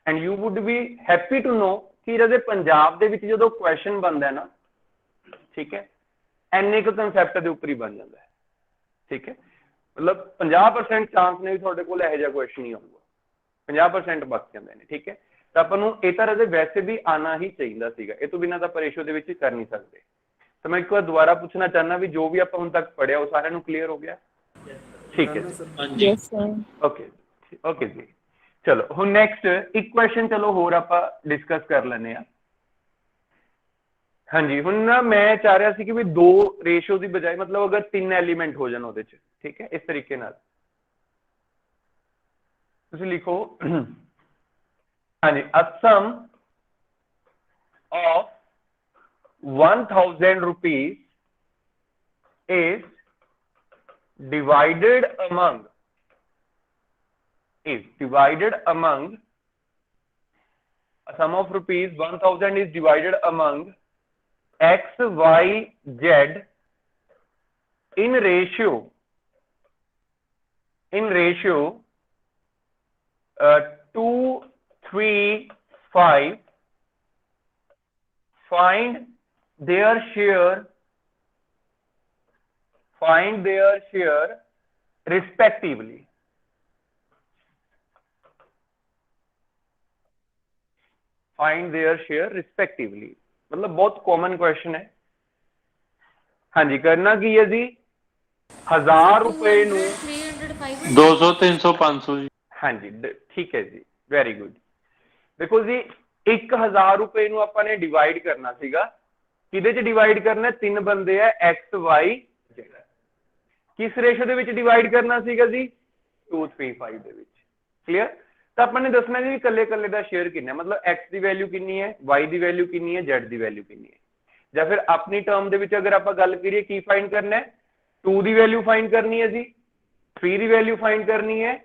Speaker 1: And you would be happy to know ਕਿ ਰਜ਼ੇ ਪੰਜਾਬ ਦੇ ਵਿੱਚ ਜਦੋਂ ਕੁਐਸਚਨ ਬਣਦਾ ਨਾ, ਠੀਕ ਹੈ ਐਨੇ ਕੁ ਕਨਸੈਪਟ ਦੇ ਉੱਪਰ ਹੀ ਬਣ ਜਾਂਦਾ ਹੈ। ਠੀਕ ਹੈ ਮਤਲਬ 50% ਚਾਂਸ ਨੇ ਵੀ ਤੁਹਾਡੇ ਕੋਲ ਇਹੋ ਜਿਹਾ ਕੁਐਸਚਨ ਹੀ ਆਊਗਾ, 50% ਬਚ ਜਾਂਦੇ ਨੇ। ਠੀਕ ਹੈ ਤਾਂ ਆਪਾਂ ਨੂੰ ਇਹ ਤਾਂ ਰਜ਼ੇ ਵੈਸੇ ਵੀ ਆਣਾ ਹੀ ਚਾਹੀਦਾ ਸੀਗਾ, ਇਹ ਤੋਂ ਬਿਨਾਂ ਤਾਂ ਆਪਾਂ ਰੇਸ਼ੀਓ ਦੇ ਵਿੱਚ ਕਰ ਨਹੀਂ ਸਕਦੇ। ਤਾਂ ਮੈਂ ਇੱਕ ਵਾਰ ਦੁਬਾਰਾ ਪੁੱਛਣਾ ਚਾਹੁੰਦਾ ਵੀ ਜੋ ਵੀ ਆਪਾਂ ਹੁਣ ਤੱਕ ਪੜ੍ਹਿਆ ਉਹ ਸਾਰਿਆਂ ਨੂੰ ਕਲੀਅਰ ਹੋ ਗਿਆ? ਠੀਕ ਹੈ
Speaker 5: यस सर।
Speaker 1: ਓਕੇ ਓਕੇ ਜੀ। ਚਲੋ ਹੁਣ ਨੈਕਸਟ ਇੱਕ ਕੁਐਸਚਨ ਚਲੋ ਹੋਰ ਆਪਾਂ ਡਿਸਕਸ ਕਰ ਲੈਂਦੇ ਆ। ਹਾਂਜੀ ਹੁਣ ਨਾ ਮੈਂ ਚਾਹ ਰਿਹਾ ਸੀ ਕਿ ਵੀ 2 ਰੇਸ਼ੀਓ ਦੀ ਬਜਾਏ ਮਤਲਬ ਅਗਰ 3 ਐਲੀਮੈਂਟ ਹੋ ਜਾਣ ਉਹਦੇ ਚ, ਠੀਕ ਹੈ ਇਸ ਤਰੀਕੇ ਨਾਲ ਤੁਸੀਂ ਲਿਖੋ ਹਾਂਜੀ a sum of 1000 rupees is divided among a sum of rupees 1000 is divided among x, y, z in ratio 2, 3, 5. Find their share respectively. Find their share respectively. मतलब बहुत कॉमन क्वेश्चन है। हाँ जी करना की है जी 1000 रुपए ਨੂੰ
Speaker 2: 200 300 500 ਜੀ।
Speaker 1: हाँ जी ठीक है जी वेरी गुड। देखो जी 1000 रुपए ਨੂੰ ਆਪਾਂ ਨੇ ਡਿਵਾਈਡ ਕਰਨਾ ਸੀਗਾ, ਕਿਹਦੇ ਚ ਡਿਵਾਈਡ ਕਰਨਾ? 3 ਬੰਦੇ ਆ x, y, z। ਕਿਸ ਰੇਸ਼ੋ ਦੇ ਵਿੱਚ ਡਿਵਾਈਡ ਕਰਨਾ ਸੀਗਾ ਜੀ? 2, 3, 5 ਦੇ ਵਿੱਚ। ਕਲੀਅਰ? ਤਾਂ ਆਪਾਂ ਨੇ ਦੱਸਣਾ ਜੀ ਇਕੱਲੇ ਇਕੱਲੇ ਦਾ ਸ਼ੇਅਰ ਕਿੰਨਾ, ਮਤਲਬ x ਦੀ ਵੈਲਿਊ ਕਿੰਨੀ ਹੈ, y ਦੀ ਵੈਲਿਊ ਕਿੰਨੀ ਹੈ, z ਦੀ ਵੈਲਿਊ ਕਿੰਨੀ ਹੈ। ਜਾਂ ਫਿਰ ਆਪਣੀ ਟਰਮ ਦੇ ਵਿੱਚ ਅਗਰ ਆਪਾਂ ਗੱਲ ਕਰੀਏ ਕੀ ਫਾਈਂਡ ਕਰਨਾ ਹੈ 2 ਦੀ ਵੈਲਿਊ ਫਾਈਂਡ ਕਰਨੀ ਹੈ ਜੀ 3 ਦੀ ਵੈਲਿਊ ਫਾਈਂਡ ਕਰਨੀ ਹੈ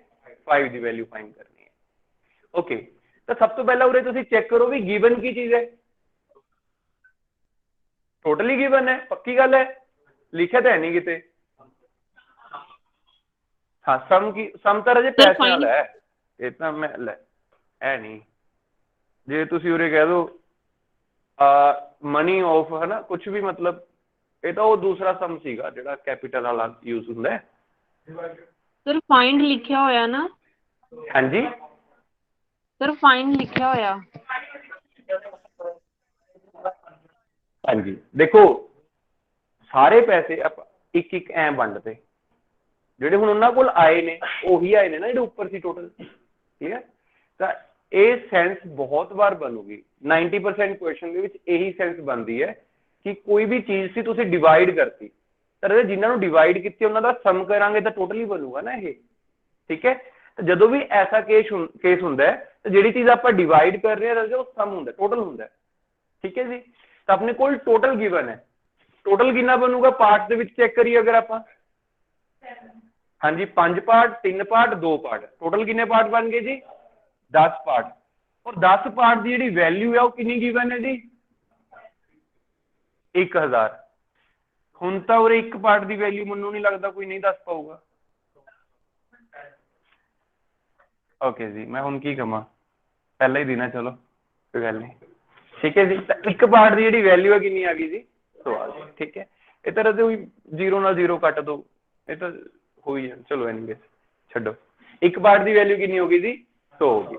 Speaker 1: 5 ਦੀ ਵੈਲਿਊ ਫਾਈਂਡ ਕਰਨੀ ਹੈ ਓਕੇ ਤਾਂ ਸਭ ਤੋਂ ਪਹਿਲਾਂ ਉਰੇ ਤੁਸੀਂ ਚੈੱਕ ਕਰੋ ਵੀ ਗਿਵਨ ਕੀ ਚੀਜ਼ ਹੈ ਟੋਟਲੀ ਗਿਵਨ ਹੈ ਪੱਕੀ ਗੱਲ ਹੈ ਲਿਖਿਆ ਤਾਂ ਹੈ ਨਹੀਂ ਕਿਤੇ हाँ सम की सम तो अजे पैसे वाला है इतना मैं ले है नहीं जे तुसी उरे कह दो मनी ऑफ है ना कुछ भी मतलब ये तो वो दूसरा सम सीगा जेड़ा कैपिटल वाला यूज हुंदा है
Speaker 3: सर फाइंड लिखिया होया ना
Speaker 1: हाँ जी
Speaker 3: सर फाइंड लिखिया होया
Speaker 1: हाँ जी देखो सारे पैसे एक एक ऐ वंडते ਜਿਹੜੇ ਹੁਣ ਉਹਨਾਂ ਕੋਲ ਆਏ ਨੇ ਉਹੀ ਆਏ ਨੇ ਨਾ ਜਿਹੜੇ ਉੱਪਰ ਸੀ ਟੋਟਲ ਠੀਕ ਹੈ ਤਾਂ ਇਹ ਸੈਂਸ ਬਹੁਤ ਵਾਰ ਬਣੂਗੀ 90% ਕੁਐਸਚਨ ਦੇ ਵਿੱਚ ਇਹੀ ਸੈਂਸ ਬਣਦੀ ਹੈ ਕਿ ਕੋਈ ਵੀ ਚੀਜ਼ ਸੀ ਤੁਸੀਂ ਡਿਵਾਈਡ ਕਰਤੀ ਤਾਂ ਜਿਨ੍ਹਾਂ ਨੂੰ ਡਿਵਾਈਡ ਕੀਤੀ ਉਹਨਾਂ ਦਾ ਸਮ ਕਰਾਂਗੇ ਤਾਂ ਟੋਟਲ ਹੀ ਬਣੂਗਾ ਨਾ ਇਹ ਠੀਕ ਹੈ ਤਾਂ ਜਦੋਂ ਵੀ ਐਸਾ ਕੇਸ ਹੁੰਦਾ ਹੈ ਤਾਂ ਜਿਹੜੀ ਚੀਜ਼ ਆਪਾਂ ਡਿਵਾਈਡ ਕਰ ਰਹੇ ਹਾਂ ਉਹ ਸਮ ਹੁੰਦਾ ਟੋਟਲ ਹੁੰਦਾ ਠੀਕ ਹੈ ਜੀ ਤਾਂ ਆਪਣੇ ਕੋਲ ਟੋਟਲ ਗਿਵਨ ਹੈ ਟੋਟਲ ਕਿੰਨਾ ਬਣੂਗਾ ਪਾਰਟ ਦੇ ਵਿੱਚ ਚੈੱਕ ਕਰੀਏ ਅਗਰ ਆਪਾਂ हाँ जी 5 पार्ट 3 पार्ट 2 पार्ट टोटल कितने पार्ट बन गए जी 10 पार्ट और 10 पार्ट की जी वैल्यू है वो कितनी गिवन है जी 1000 हुण तां उरे एक पार्ट की वैल्यू मैनूं नहीं लगता कोई नहीं दस पाऊगा ओके जी मैं हुण की कहां पहला ही देना चलो कोई गल नहीं ठीक है जी एक पार्ट की जी वैल्यू है कितनी आ गई जी 100 ठीक है इस तरह से जीरो ना जीरो कट दो ये तो हो ही चलो एनीवेज छड्डो एक पार्ट की वैल्यू कितनी होगी जी 100 होगी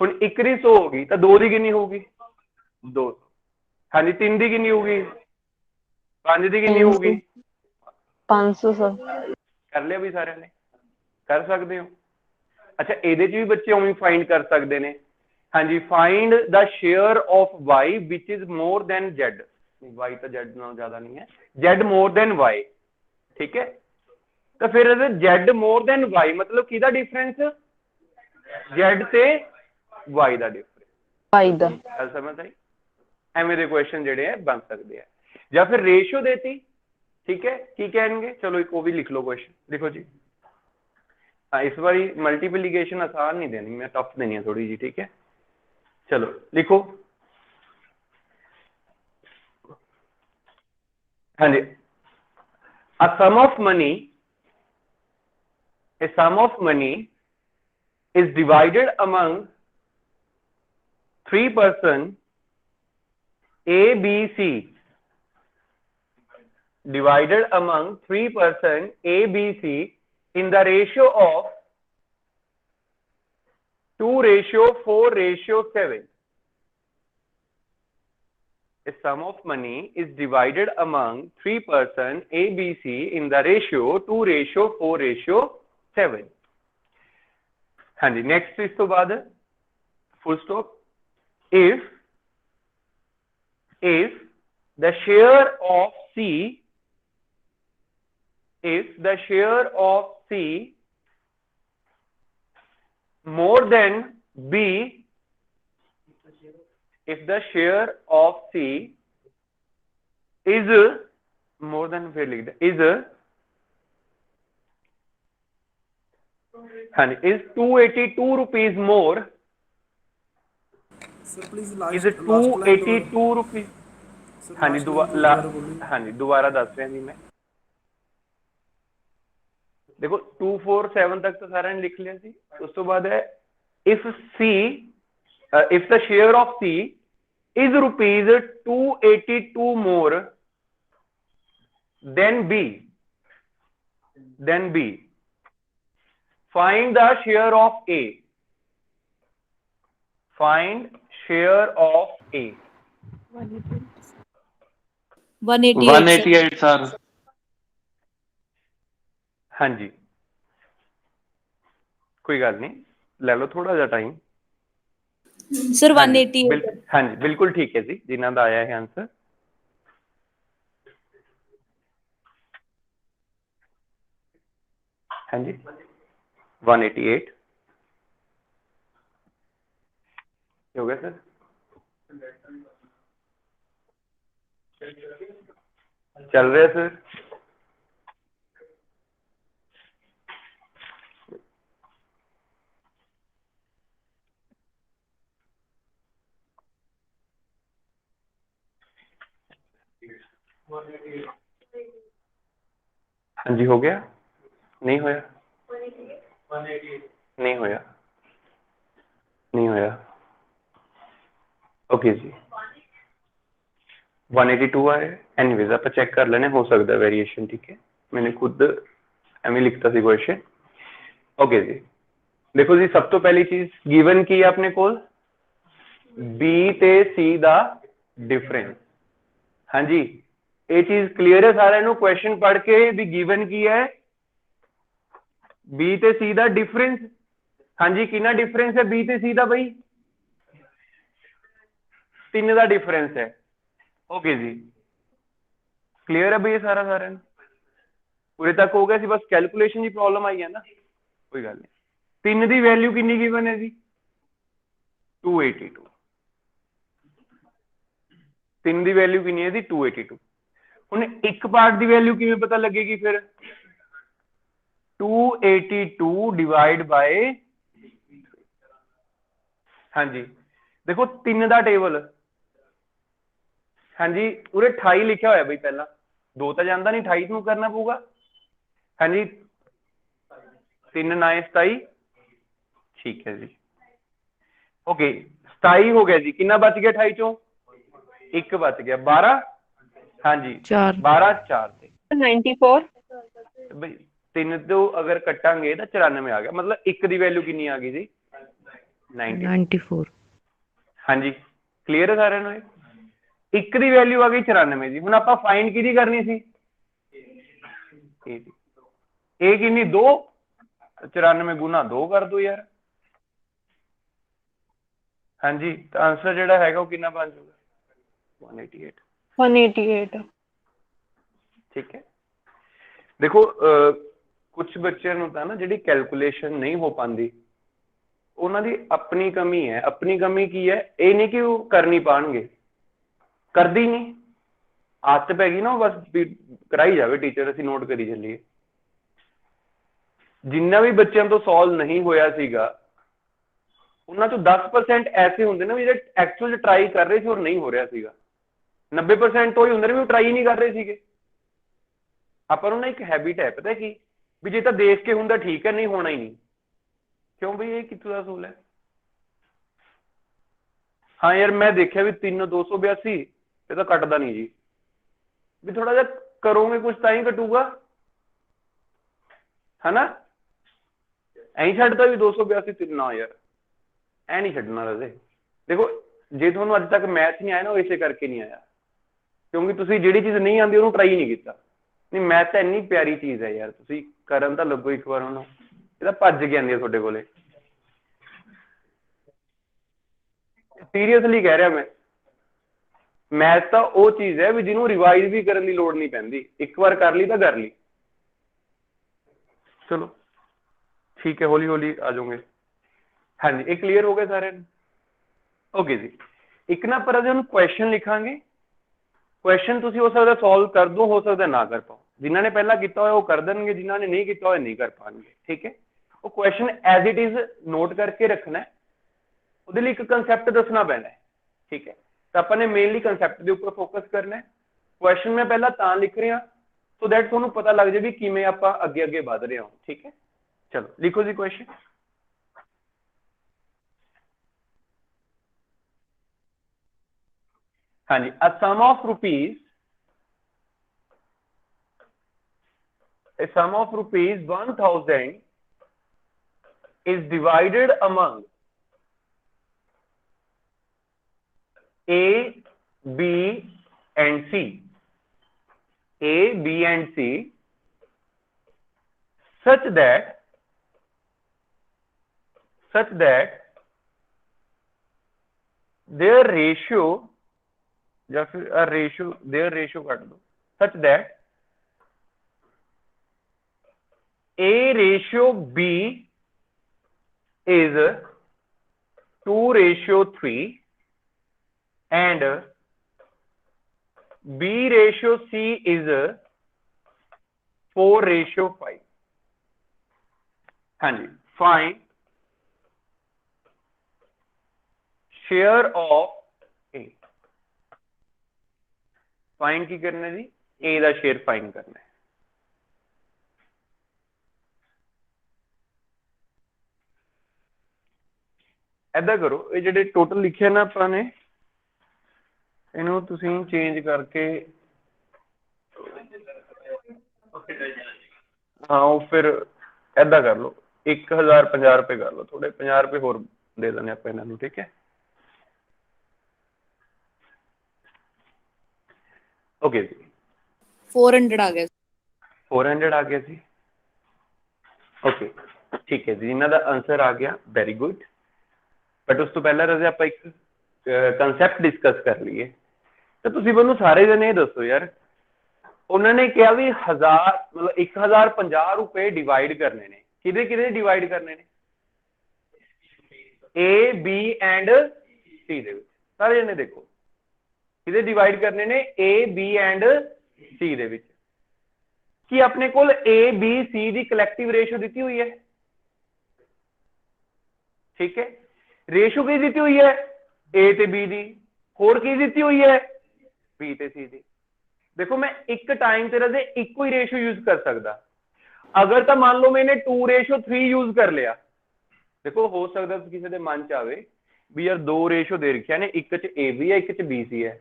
Speaker 1: हुण एक दी 100 होगी तो दो की कितनी होगी 200 हाँ जी 3 की कितनी होगी 5 की कितनी होगी
Speaker 3: 500 सर
Speaker 1: कर लिया भी सारे ने कर सकते हो अच्छा ਇਹਦੇ ਚ ਵੀ ਬੱਚੇ ਉਵੇਂ फाइंड कर सकते हैं हाँ जी find the share of y which is more than z y तो z नालों ज्यादा नहीं है z more than y ठीक है तो फिर z मोर देन y मतलब किहदा डिफरेंस z ते y दा डिफरेंस
Speaker 3: y दा
Speaker 1: गल समझ आई एवें दे क्वेश्चन जेडे है बन सकते हैं या फिर रेशियो देती ठीक है की कहेंगे चलो एक वो भी लिख लो क्वेश्चन देखो जी हाँ इस बार मल्टीप्लिकेशन आसान नहीं देनी मैं टफ देनी है थोड़ी जी ठीक है चलो लिखो हाँ जी a sum of money is divided among 3 person A, B, C. Divided among 3 person A, B, C in the ratio of 2:4:7. A sum of money is divided among 3 person A, B, C in the ratio 2:4:7. हाँ जी next इस तो बाद full stop if the share of C more than B if the share of C is more than is is 282 rupees more
Speaker 6: sir please
Speaker 1: is
Speaker 6: last
Speaker 1: 282 rupees हाँ जी दोबारा दस रहा जी मैं देखो 247 तक तो सारा ने लिख लिया सी उस तो बाद है if the share of C is rupees 282 more than B find the share of A find share of A
Speaker 2: 188 sir
Speaker 1: हाँ जी कोई गल नहीं ले लो थोड़ा जा टाइम
Speaker 5: सर
Speaker 1: हाँ जी
Speaker 5: 188
Speaker 1: हाँ जी बिल्कुल ठीक है जी जिन्हों का आया है आंसर हाँ जी 188 हो गया सर चल रहा है सर? हाँ जी, हो गया? नहीं होया? नहीं होया? नहीं होया? ओके जी, 182 आए। एनीवेज आप चेक कर लेने, हो सकता है वेरिएशन, ठीक है? मैंने खुद एवं लिखता सी क्वेश्चन। ओके जी, देखो जी, सब तो पहली चीज गिवन की है अपने को बी ते सी दा डिफरेंस। हाँ जी, ये चीज क्लियर है सारे नु? क्वेश्चन पढ़ के भी गिवन की है बी ते सी दा डिफरेंस। हाँ जी, कितना डिफरेंस है बी ते सी दा भाई? 3 का डिफरेंस है। ओके जी, क्लियर है भाई सारा सारे नु? पूरे तक हो गया सी, बस कैलकुलेशन की प्रॉब्लम आई है ना, कोई गल नहीं। 3 की वैल्यू कितनी गिवन है जी? 282। 3 की वैल्यू कितनी है जी? 282। ਹੁਣ ਇੱਕ ਪਾਰਟ ਦੀ ਵੈਲਿਊ ਕਿਵੇਂ ਪਤਾ ਲੱਗੇਗੀ ਫਿਰ? 282 ਡਿਵਾਈਡ ਬਾय, ਹਾਂਜੀ ਦੇਖੋ 3 ਦਾ ਟੇਬਲ, ਹਾਂਜੀ ਉਰੇ 28 ਲਿਖਿਆ ਹੋਇਆ ਬਈ, ਪਹਿਲਾਂ 2 ਤਾਂ ਜਾਂਦਾ ਨਹੀਂ, 28 ਨੂੰ ਕਰਨਾ ਪਊਗਾ। ਹਾਂਜੀ 3 9 27, ਠੀਕ ਹੈ ਜੀ। ਓਕੇ 27 ਹੋ ਗਿਆ ਜੀ, ਕਿੰਨਾ ਬਚ ਗਿਆ 28 ਚੋਂ? 1 ਬਚ ਗਿਆ, 12। ਹਾਂਜੀ 12 4 ਤੇ
Speaker 3: 94
Speaker 1: ਬਈ 3 ਤੋਂ ਅਗਰ ਕੱਟਾਂਗੇ ਤਾਂ 94 ਆ ਗਿਆ, ਮਤਲਬ 1 ਦੀ ਵੈਲਿਊ ਕਿੰਨੀ ਆ ਗਈ ਜੀ? 94। ਹਾਂਜੀ ਕਲੀਅਰ ਹੈ ਸਾਰਿਆਂ ਨੂੰ? 1 ਦੀ ਵੈਲਿਊ ਆ ਗਈ 94 ਜੀ। ਹੁਣ ਆਪਾਂ ਫਾਈਂਡ ਕਿਹਦੀ ਕਰਨੀ ਸੀ? ਇਹ ਕਿੰਨੀ? 2। 94 ਗੁਣਾ 2 ਕਰ ਦੋ ਯਾਰ। ਹਾਂਜੀ ਤਾਂ ਆਂਸਰ ਜਿਹੜਾ ਹੈਗਾ ਉਹ ਕਿੰਨਾ ਬਣ ਜਾਊਗਾ? 188।
Speaker 3: 188।
Speaker 1: ਠੀਕ ਹੈ, ਦੇਖੋ ਕੁਝ ਬੱਚਿਆਂ ਨੂੰ ਤਾਂ ਨਾ ਜਿਹੜੀ ਕੈਲਕੂਲੇਸ਼ਨ ਨਹੀਂ ਹੋ ਪਾਉਂਦੀ, ਉਹਨਾਂ ਦੀ ਆਪਣੀ ਕਮੀ ਹੈ। ਆਪਣੀ ਕਮੀ ਕੀ ਹੈ? ਇਹ ਨਹੀਂ ਕਿ ਉਹ ਕਰ ਨਹੀਂ ਪਾਣਗੇ, ਕਰਦੀ ਨਹੀਂ, ਆਦਤ ਪੈ ਗਈ ਨਾ, ਬਸ ਕਰਾਈ ਜਾਵੇ ਟੀਚਰ, ਅਸੀਂ ਨੋਟ ਕਰੀ ਚੱਲੀਏ। ਜਿੰਨਾ ਵੀ ਬੱਚਿਆਂ ਤੋਂ ਸੋਲਵ ਨਹੀਂ ਹੋਇਆ ਸੀਗਾ, ਉਹਨਾਂ ਚੋਂ 10% ਐਸੇ ਹੁੰਦੇ ਨੇ ਵੀ ਜਿਹੜੇ ਐਕਚੁਅਲ ਟਰਾਈ ਕਰ ਰਹੇ ਸੀ ਔਰ ਨਹੀਂ ਹੋ ਰਿਹਾ ਸੀਗਾ। 90% ਉਹ ਹੀ ਹੁੰਦੇ ਨੇ ਵੀ ਉਹ ਟਰਾਈ ਨਹੀਂ ਕਰ ਰਹੇ ਸੀਗੇ। ਆਪਾਂ ਨੂੰ ਨਾ ਇੱਕ ਹੈਬਿਟ ਹੈ, ਪਤਾ ਕੀ, ਵੀ ਜੇ ਤਾਂ ਦੇਖ ਕੇ ਹੁੰਦਾ ਠੀਕ ਹੈ, ਨਹੀਂ ਹੋਣਾ ਹੀ ਨਹੀਂ। ਕਿਉਂ ਬਈ, ਇਹ ਕਿੱਥੋਂ ਦਾ ਅਸੂਲ ਹੈ? ਹਾਂ ਯਾਰ ਮੈਂ ਦੇਖਿਆ ਵੀ 3 282 ਇਹ ਤਾਂ ਕੱਟਦਾ ਨਹੀਂ ਜੀ, ਵੀ ਥੋੜਾ ਜਿਹਾ ਕਰੋਗੇ ਕੁਝ ਤਾਂ ਹੀ ਕੱਟੂਗਾ, ਹਨਾ? ਐਂ ਛੱਡਦਾ ਵੀ 282 3 ਨਾ ਯਾਰ, ਐ ਨਹੀਂ ਛੱਡਣਾ ਰਾਜੇ। ਦੇਖੋ ਜੇ ਤੁਹਾਨੂੰ ਅੱਜ ਤੱਕ ਮੈਥ ਨਹੀਂ ਆਇਆ ਨਾ, ਉਹ ਇਸੇ ਕਰਕੇ ਨਹੀਂ ਆਇਆ ਕਿਉਂਕਿ ਤੁਸੀਂ ਜਿਹੜੀ ਚੀਜ਼ ਨਹੀਂ ਆਉਂਦੀ ਉਹਨੂੰ ਟਰਾਈ ਨਹੀਂ ਕੀਤਾ। ਨਹੀਂ ਮੈਥ ਤਾਂ ਇੰਨੀ ਪਿਆਰੀ ਚੀਜ਼ ਹੈ ਯਾਰ, ਤੁਸੀਂ ਕਰਨ ਤਾਂ ਲੱਗੋ ਇੱਕ ਵਾਰ ਉਹਨੂੰ, ਇਹ ਤਾਂ ਭੱਜ ਕੇ ਆਉਂਦੀ ਹੈ ਤੁਹਾਡੇ ਕੋਲੇ। ਸੀਰੀਅਸਲੀ ਕਹਿ ਰਿਹਾ ਮੈਂ, ਮੈਥ ਤਾਂ ਉਹ ਚੀਜ਼ ਹੈ ਵੀ ਜਿਹਨੂੰ ਰਿਵਾਈਜ਼ ਵੀ ਕਰਨ ਦੀ ਲੋੜ ਨਹੀਂ ਪੈਂਦੀ, ਇੱਕ ਵਾਰ ਕਰ ਲਈ ਤਾਂ ਕਰ ਲਈ। ਚਲੋ ਠੀਕ ਹੈ, ਹੌਲੀ ਹੌਲੀ ਆ ਜਾਓਗੇ। ਹਾਂਜੀ ਇਹ ਕਲੀਅਰ ਹੋ ਗਿਆ ਸਾਰਿਆਂ ਨੂੰ? ਓਕੇ ਜੀ, ਇੱਕ ਨਾ ਪਰ ਹੁਣ ਕੁਐਸਚਨ ਲਿਖਾਂਗੇ। ਕੁਐਸਚਨ ਤੁਸੀਂ ਹੋ ਸਕਦਾ ਸੋਲਵ ਕਰ ਦੋ, ਹੋ ਸਕਦਾ ਨਾ ਕਰ ਪਾਓ। ਜਿਨ੍ਹਾਂ ਨੇ ਪਹਿਲਾਂ ਕੀਤਾ ਹੋਇਆ ਉਹ ਕਰ ਦੇਣਗੇ, ਜਿਨ੍ਹਾਂ ਨੇ ਨਹੀਂ ਕੀਤਾ ਹੋਇਆ ਨਹੀਂ ਕਰ ਪਾਣਗੇ। ਠੀਕ ਹੈ, ਉਹ question as it is not ਕਰਕੇ ਰੱਖਣਾ, ਉਹਦੇ ਲਈ ਇੱਕ ਕੰਸੈਪਟ ਦੱਸਣਾ ਪੈਣਾ। ਠੀਕ ਹੈ, ਤਾਂ ਆਪਾਂ ਨੇ ਮੇਨਲੀ ਕੰਸੈਪਟ ਦੇ ਉੱਪਰ ਫੋਕਸ ਕਰਨਾ। ਕੁਐਸਚਨ ਮੈਂ ਪਹਿਲਾਂ ਤਾਂ ਲਿਖ ਰਿਹਾ ਸੋ ਦੈਟ ਤੁਹਾਨੂੰ ਪਤਾ ਲੱਗ ਜਾਏ ਵੀ ਕਿਵੇਂ ਆਪਾਂ ਅੱਗੇ ਅੱਗੇ ਵਧ ਰਹੇ ਹਾਂ। ਠੀਕ ਹੈ, ਚਲੋ ਲਿਖੋ ਜੀ ਕੁਐਸਚਨ। ਹਾਂਜੀ, a sum of rupees 1000 is divided among A, B and C. A, B and C such that their ratio या फिर their ratio काट दो, such that A ratio B is 2:3 and B ratio C is 4:5। हाँ जी, find share of A. Find की करना जी, ए का share find करना है। ऐदा करो, ये ਜਿਹੜੇ टोटल लिखे ना ਆਪਾਂ ਨੇ ਇਹਨੂੰ ਤੁਸੀਂ चेंज करके हाँ वो फिर ऐदा कर लो 1050 रुपए कर लो, थोड़े 50 रुपए होर दे देने आप इन्हां नूं, ठीक है। ओके जी
Speaker 5: 400 आ गया
Speaker 1: 400 आ गया जी। ओके ठीक है जी, इन्हां दा आंसर आ गया, वेरी गुड। बट उस तो पहला रजे आप एक कंसैप्ट डिस्कस कर लीए। तो तुसीं मैनूं सारे जने दसो यार, उन्होंने कहा भी 1000 मतलब 1050 रुपए डिवाइड करने ने, किदे किदे डिवाइड करने ने, ए बी एंड सी दे विच। सारे जने देखो किदे डिवाइड करने ने, ए बी एंड सी दे विच। कि अपने कोल ए बी सी दी कलैक्टिव रेशो दी हुई है, ठीक है। रेशो की दी हुई है, ए ते बी दी, होर की दी हुई है, बी ते सी दी। देखो मैं एक टाइम तेरा दे एक ही रेशो यूज कर सकता, अगर तो मान लो मैंने 2:3 यूज कर लिया। देखो हो सकता किसी के मन च आवे भी यार 2 रेशो दे रखिया ने, एक च ए बी है एक च बी सी है,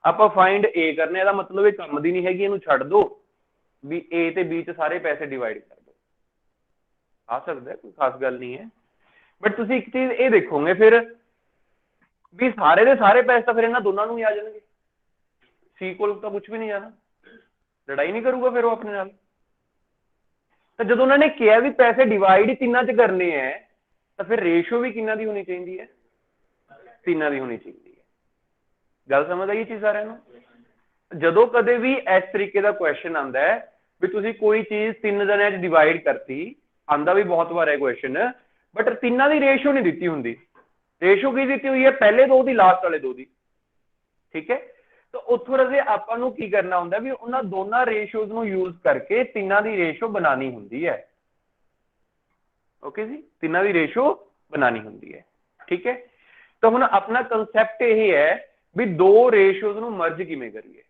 Speaker 1: आप फाइंड ए करने का मतलब ये काम दी नहीं हैगी, इहनूं छड्ड दो भी ए ते बी च सारे पैसे डिवाइड कर दो, आ सकता है, कोई खास गल नहीं है। बट तुसीं एक चीज ये देखोगे फिर भी सारे दे सारे पैसे तो फिर इन्हां दोनों नूं ही आ जाणगे, सी को तो कुछ भी नहीं जाना, लड़ाई नहीं करूंगा फिर वो अपने नाल। तो जब उन्होंने कहा भी पैसे डिवाइड ही तीनों च करने हैं, तो फिर रेशो भी किन्ना दी होनी चाहिए है, तीनों दी होनी चाहिए है। गल समझ आई चीज सारे जदों कदे भी इस तरीके का क्वेश्चन आता है भी तुसीं कोई चीज 3 जने च डिवाइड करती, आंदा भी बहुत बार है क्वेश्चन, बट तीनों की रेशो नहीं दी होंगी। रेशो की दी हुई है, पहले 2 दी लास्ट वाले 2 दी, ठीक है। तो उथों रजे आपां नूं की करना हुंदा भी उन्हां दोनों रेशोज नूं यूज करके तीनों की रेशो बनानी हुंदी है। ओके जी, तीनों की रेशो बनानी हुंदी है, ठीक है। तो हुण अपना कंसैप्ट यही है भी 2 रेशोज नूं मर्ज किवें करिए।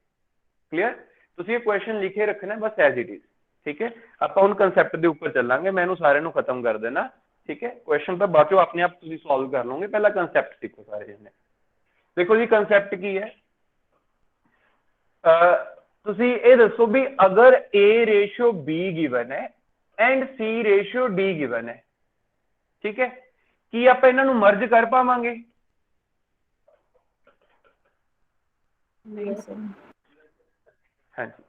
Speaker 1: क्लियर, तुसीं ये क्वेश्चन लिखे रखना है बस एज इट इज, ठीक है। आपां हुण कंसैप्ट दे उपर चलांगे, मैं इहनूं सारे नूं खत्म कर देना, ठीक है। क्वेश्चन तो बाद चों अपने आप तुसीं सॉल्व कर लोगे, पहला कंसैप्ट सीखो सारे जने। देखो जी कंसैप्ट की है, तुसी ये दसो भी अगर ए रेशो बी गिवन है and C ratio D given है, ठीक है, कि आप इन्हां नूं मर्ज कर पावांगे?
Speaker 5: नहीं सर,
Speaker 1: हाँ जी,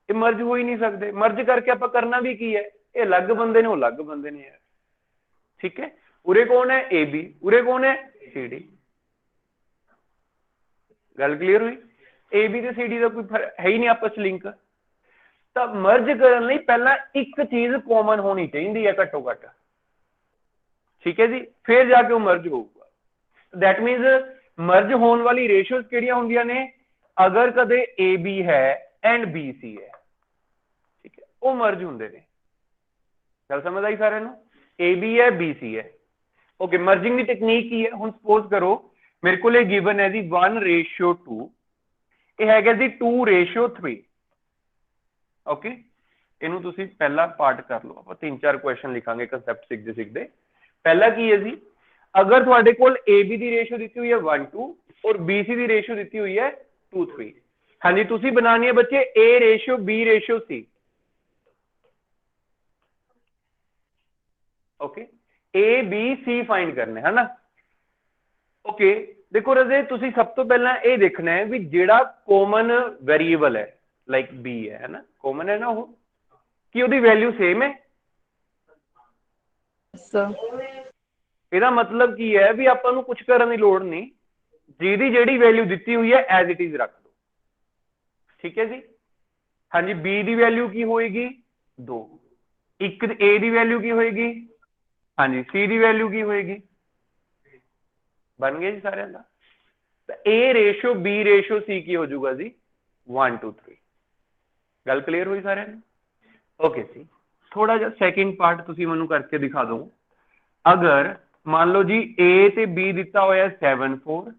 Speaker 1: ये मर्ज हो ही नहीं सकते। मर्ज करके आप करना भी की है, ये अलग बंदे ने वो अलग बंदे ने यार, ठीक है। उरे कौन है ए बी, उरे कौन है सी डी। गल क्लीयर हुई, ए बी ते सी डी का कोई फर्क है ही नहीं आपस लिंक। तो मर्ज करने लई पहला एक चीज कॉमन होनी चाहिए है घट्टो घट, ठीक है जी, फिर जाके वो मर्ज होगा। दैट मीनस मर्ज होने वाली रेशियोज किहड़ियां हुंदियां ने, अगर कदे ए बी है एंड बी सी है, ठीक है, वो मर्ज हुंदे ने। गल समझ आई सारे नूं, ए बी है बी सी है, ओके। मर्जिंग की टेक्निक की है, हुण सपोज करो मेरे को गिवन है जी 1:2, यह है जी 2:3, ओके। इनू तुसी पहला पार्ट कर लो, आप 3-4 क्वेश्चन लिखांगे कंसैप्ट सीखते सीखते। पहला की है जी, अगर तुहाडे कोल ए बी की रेशो दी हुई है 1:2 और बी सी की रेशो दी हुई है 2:3, हाँ जी, तुसी बनानी है बच्चे A ratio B ratio C, okay. A B C find करने है ना, ओके। देखो रजे तुसी सब तो पहला ये देखना है भी जेड़ा कॉमन वेरिएबल है लाइक बी है ना, कॉमन है ना वो, कि उसकी वैल्यू सेम है।
Speaker 5: सर
Speaker 1: ਇਹਦਾ मतलब की है भी ਆਪਾਂ ਨੂੰ कुछ करने की लोड़ नहीं, ਜਿਹਦੀ ਜਿਹੜੀ वैल्यू दी हुई है एज इट इज रख दो, ठीक है जी। हाँ जी, बी की वैल्यू की होएगी 2, एक ए की वैल्यू की होएगी, हाँ जी, सी की वैल्यू की होएगी, बन गया जी सारे का। तो ए रेशो बी रेशो सी की हो जाऊगा जी 1 2 3 गल क्लीयर हुई सारे ओके जी थोड़ा जिहा सैकेंड पार्ट तुसीं मैनूं करके दिखा दो अगर मान लो जी ए ते बी दिता होया 7 4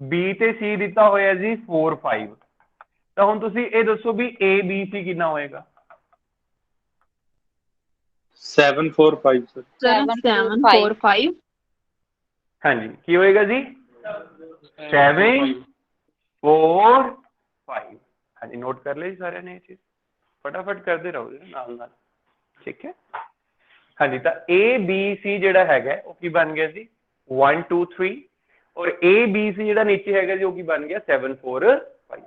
Speaker 1: बी ते सी दिता होया जी 4 5 तो हुण तुसीं ये दसो भी ए बी सी कितना होएगा
Speaker 2: 7 4 5 सर
Speaker 3: Sir,
Speaker 4: 7
Speaker 3: 7
Speaker 4: 4
Speaker 3: 4 5
Speaker 1: हाँ जी की होएगा जी 7 4 5 हाँ जी नोट कर ले जी सारे ने ये चीज फटाफट करते रहो जी नाल नाल ठीक है हाँ जी तो ए बी सी जिहड़ा हैगा वो की बन गया जी 1 2 3 और ए बी सी जिहड़ा नीचे हैगा जी वो की बन गया 7 4 5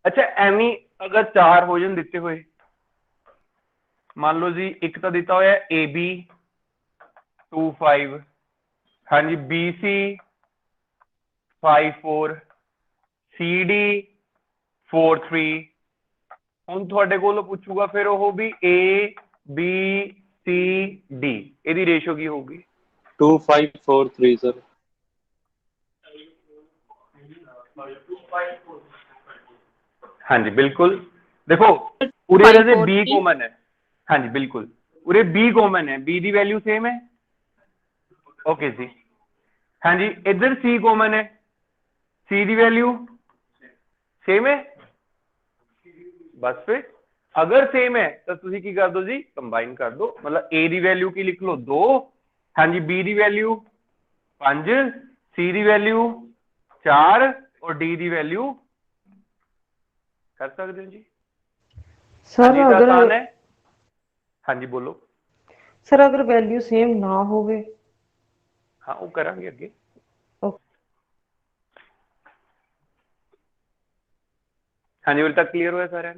Speaker 1: अच्छा एवं अगर चार हो जान दिते हुए मान लो जी एक तो दिता होया ए बी 2 5 हाँ G B C 5 4 C D 4 3 ਹੁਣ ਤੁਹਾਡੇ ਕੋਲੋਂ ਪੁੱਛੂਗਾ ਫਿਰ ਉਹ ਵੀ A B C D ਇਹਦੀ ਰੇਸ਼ੋ ਕੀ ਹੋਊਗੀ
Speaker 2: 2 5 4 3 सर
Speaker 1: हाँ जी बिल्कुल देखो पूरे
Speaker 3: 5
Speaker 1: रजे
Speaker 3: 4
Speaker 1: B
Speaker 3: 3
Speaker 1: कॉमन है हाँ जी बिल्कुल पूरे B कॉमन है B की वैल्यू सेम है ओके जी हाँ जी इधर C कॉमन है C की वैल्यू सेम है बस फिर अगर सेम है तो तुसी की कर दो जी कंबाइन कर दो मतलब ए की वैल्यू की लिख लो 2 हाँ जी बी की वैल्यू 5 सी की वैल्यू 4 और डी की वैल्यू कर सकते हो जी
Speaker 7: सर
Speaker 1: हाँ जी तो
Speaker 7: अगर
Speaker 1: आसान है हाँ जी बोलो
Speaker 7: सर अगर वैल्यू सेम ना होवे
Speaker 1: हाँ वो करांगे अगे हाँ जी तक क्लीयर हुआ सारे